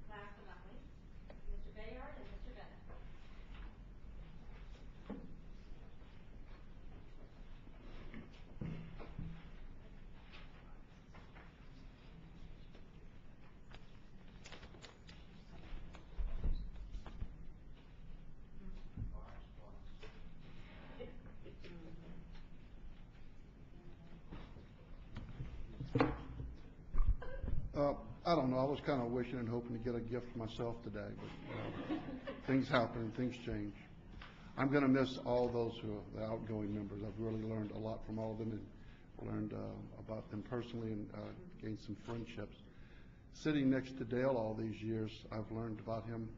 Speaker 1: Last but not least, Mr. Bayard.
Speaker 15: don't know, I was kind of wishing and hoping to get a gift myself today, but things happen and things change. I'm going to miss all those who are the outgoing members. I've really learned a lot from all of them and learned about them personally and gained some friendships. Sitting next to Dale all these years, I've learned about him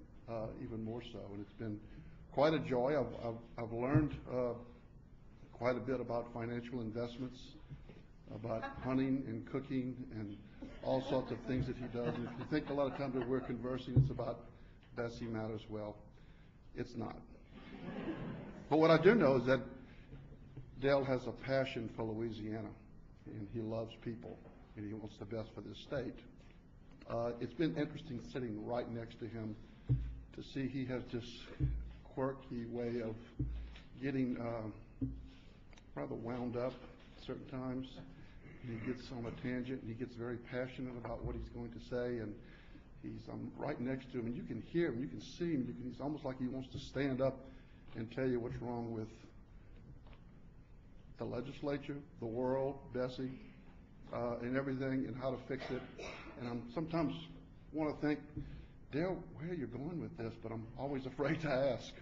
Speaker 15: even more so, and it's been quite a joy. I've learned quite a bit about financial investments, about hunting and cooking and all sorts of things that he does. And if you think a lot of times that we're conversing, it's about BESE matters, well, it's not. But what I do know is that Dale has a passion for Louisiana, and he loves people, and he wants the best for this state. It's been interesting sitting right next to him to see he has this quirky way of getting rather wound up certain times. He gets on a tangent, and he gets very passionate about what he's going to say, and I'm right next to him, and you can hear him, you can see him, he's almost like he wants to stand up and tell you what's wrong with the legislature, the world, BESE, and everything, and how to fix it. And I'm sometimes want to think, Dale, where are you going with this? But I'm always afraid to ask.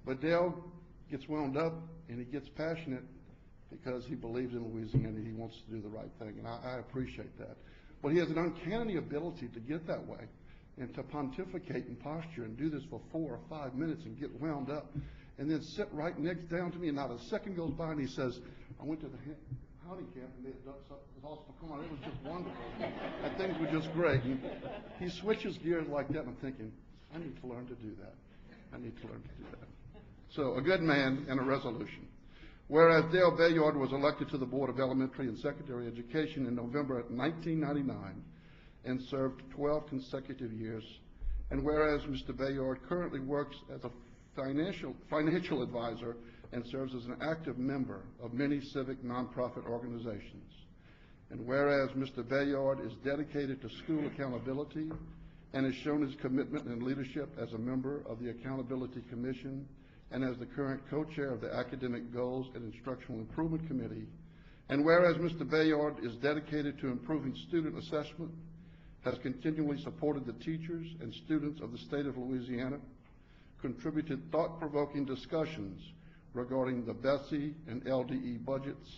Speaker 15: But Dale gets wound up, and he gets passionate because he believes in Louisiana, and he wants to do the right thing, and I appreciate that. But he has an uncanny ability to get that way and to pontificate and posture and do this for 4 or 5 minutes and get wound up and then sit right next down to me, and not a second goes by and he says, I went to the hunting camp and they had done something awesome. Come on, it was just wonderful. And things were just great. And he switches gears like that, and I'm thinking, I need to learn to do that. I need to learn to do that. So a good man and a resolution. Whereas Dale Bayard was elected to the Board of Elementary and Secondary Education in November 1999 and served 12 consecutive years, and whereas Mr. Bayard currently works as a financial advisor and serves as an active member of many civic nonprofit organizations, and whereas Mr. Bayard is dedicated to school accountability and has shown his commitment and leadership as a member of the Accountability Commission and as the current co-chair of the Academic Goals and Instructional Improvement Committee, and whereas Mr. Bayard is dedicated to improving student assessment, has continually supported the teachers and students of the state of Louisiana, contributed thought-provoking discussions regarding the BESE and LDE budgets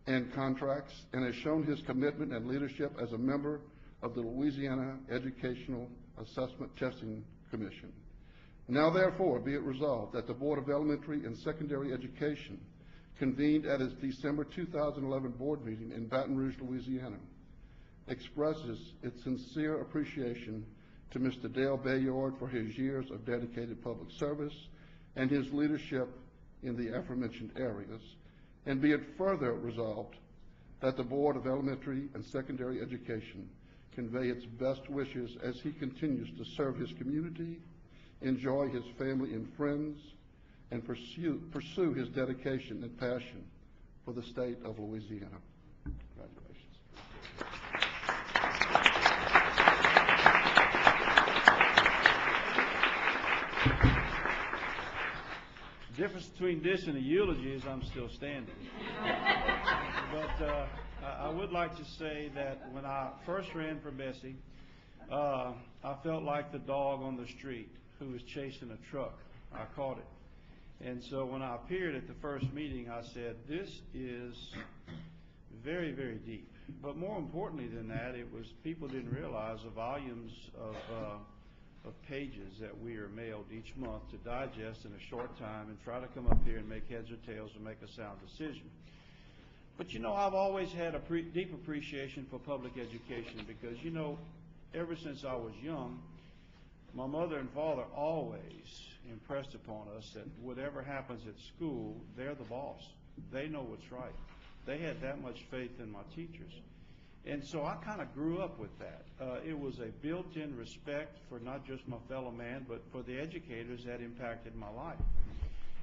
Speaker 15: and contracts, and has shown his commitment and leadership as a member of the Louisiana Educational Assessment Testing Commission. Now therefore be it resolved that the Board of Elementary and Secondary Education convened at its December 2011 board meeting in Baton Rouge, Louisiana, expresses its sincere appreciation to Mr. Dale Bayard for his years of dedicated public service and his leadership in the aforementioned areas, and be it further resolved that the Board of Elementary and Secondary Education convey its best wishes as he continues to serve his community, enjoy his family and friends, and pursue his dedication and passion for the state of Louisiana. Congratulations.
Speaker 7: The difference between this and a eulogy is I'm still standing. But I would like to say that when I first ran for BESE, I felt like the dog on the street who was chasing a truck. I caught it. And so when I appeared at the first meeting, I said, this is very, very deep. But more importantly than that, it was people didn't realize the volumes of pages that we are mailed each month to digest in a short time and try to come up here and make heads or tails and make a sound decision. But you know, I've always had a deep appreciation for public education because, you know, ever since I was young, my mother and father always impressed upon us that whatever happens at school, they're the boss. They know what's right. They had that much faith in my teachers. And so I kind of grew up with that. It was a built-in respect for not just my fellow man, but for the educators that impacted my life.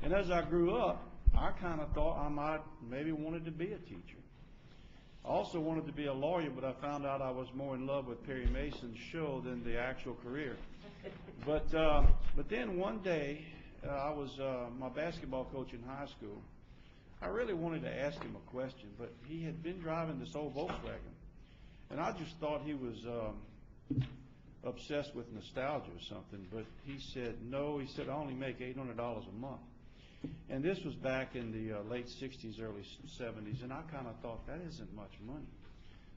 Speaker 7: And as I grew up, I kind of thought I might maybe wanted to be a teacher. I also wanted to be a lawyer, but I found out I was more in love with Perry Mason's show than the actual career. But then one day, I was my basketball coach in high school. I really wanted to ask him a question, but he had been driving this old Volkswagen.
Speaker 8: And I just thought he was obsessed with nostalgia or something, but he said, no, he said, I only make $800 a month. And this was back in the late 60s, early 70s, and I kind of thought, that isn't much money.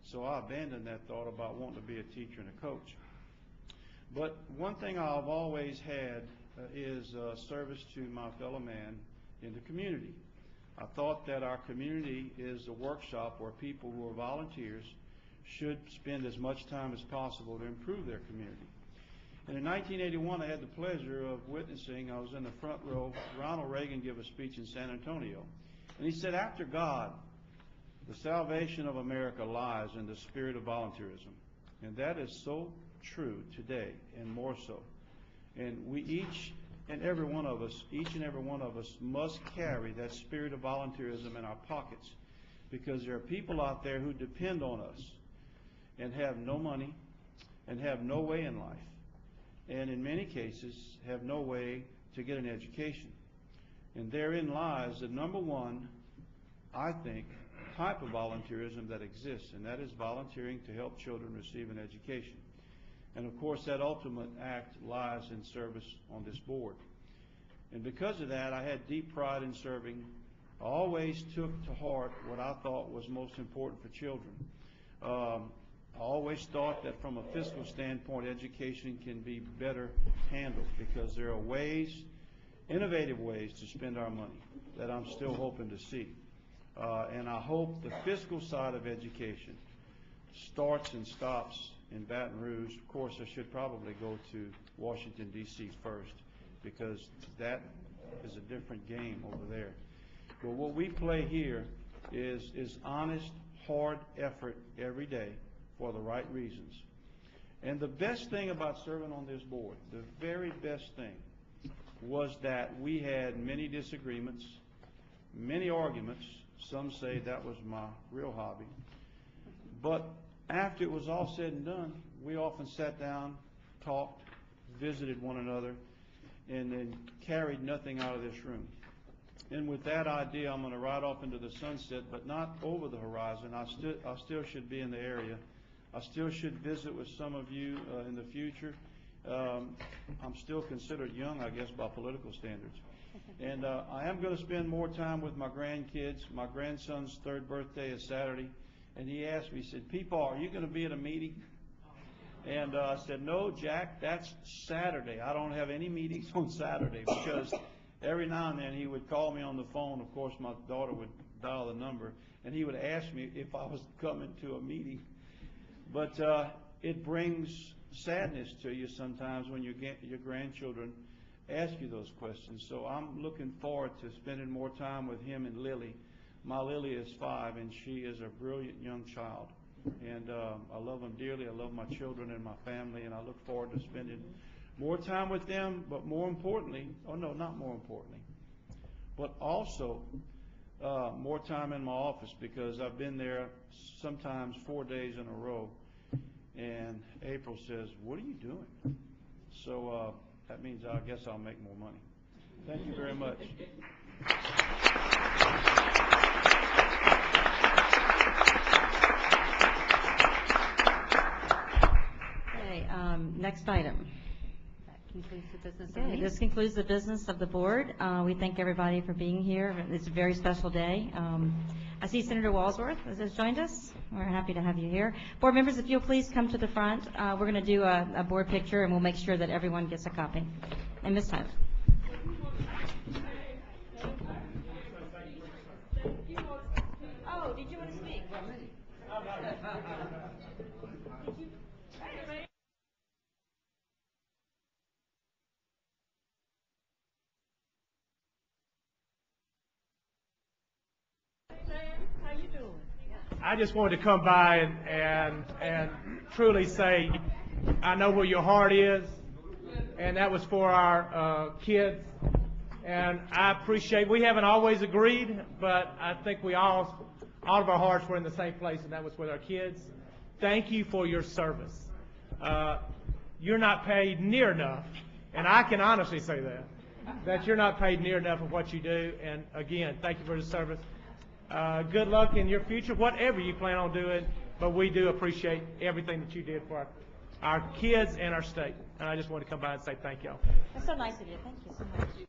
Speaker 8: So I abandoned that thought about wanting to be a teacher and a coach. But one thing I've always had is service to my fellow man in the community. I thought that our community is a workshop where people who are volunteers should spend as much time as possible to improve their community. And in 1981, I had the pleasure of witnessing, I was in the front row, Ronald Reagan give a speech in San Antonio. And he said, after God, the salvation of America lies in the spirit of volunteerism. And that is so true today, and more so. And we each and every one of us must carry that spirit of volunteerism in our pockets, because there are people out there who depend on us and have no money and have no way in life, and in many cases have no way to get an education. And therein lies the number one, I think, type of volunteerism that exists, and that is volunteering to help children receive an education. And of course, that ultimate act lies in service on this board. And because of that, I had deep pride in serving. I always took to heart what I thought was most important for children. I always thought that from a fiscal standpoint, education can be better handled, because there are ways, innovative ways to spend our money that I'm still hoping to see. And I hope the fiscal side of education starts and stops in Baton Rouge. Of course, I should probably go to Washington, D.C. first, because that is a different game over there. But what we play here is honest, hard effort every day for the right reasons. And the best thing about serving on this board, the very best thing, was that we had many disagreements, many arguments. Some say that was my real hobby. But after it was all said and done, we often sat down, talked, visited one another, and then carried nothing out of this room. And with that idea, I'm going to ride off into the sunset, but not over the horizon. I still should be in the area. I still should visit with some of you in the future. I'm still considered young, I guess, by political standards. And I am going to spend more time with my grandkids. My grandson's 3rd birthday is Saturday. And he asked me, he said, "Peepaw, are you going to be at a meeting?" And I said, "No, Jack, that's Saturday. I don't have any meetings on Saturday," because every now and then he would call me on the phone. Of course, my daughter would dial the number, and he would ask me if I was coming to a meeting. But it brings sadness to you sometimes when your grandchildren ask you those questions. So I'm looking forward to spending more time with him and Lily. My Lily is 5, and she is a brilliant young child. And I love them dearly. I love my children and my family, and I look forward to spending more time with them, but more importantly, not more importantly, but also more time in my office, because I've been there sometimes 4 days in a row, and April says, "What are you doing?" So that means I guess I'll make more money. Thank you very much.
Speaker 1: Okay, next item.
Speaker 17: That concludes the business of
Speaker 1: Okay,
Speaker 17: the meeting.
Speaker 1: this concludes the business of the board. We thank everybody for being here. It's a very special day. I see Senator Walsworth has joined us. We're happy to have you here. Board members, if you'll please come to the front. We're going to do a board picture, and we'll make sure that everyone gets a copy. And Ms. Tyler. Oh, did you want to speak?
Speaker 18: How you doing? I just wanted to come by and truly say I know where your heart is, and that was for our kids. And I appreciate, we haven't always agreed, but I think we all of our hearts were in the same place, and that was with our kids. Thank you for your service. You're not paid near enough, and I can honestly say that you're not paid near enough of what you do. And again, thank you for the service. Good luck in your future, whatever you plan on doing. but we do appreciate everything that you did for our kids and our state. And I just want to come by and say thank y'all.
Speaker 1: That's so nice of you. Thank you so much.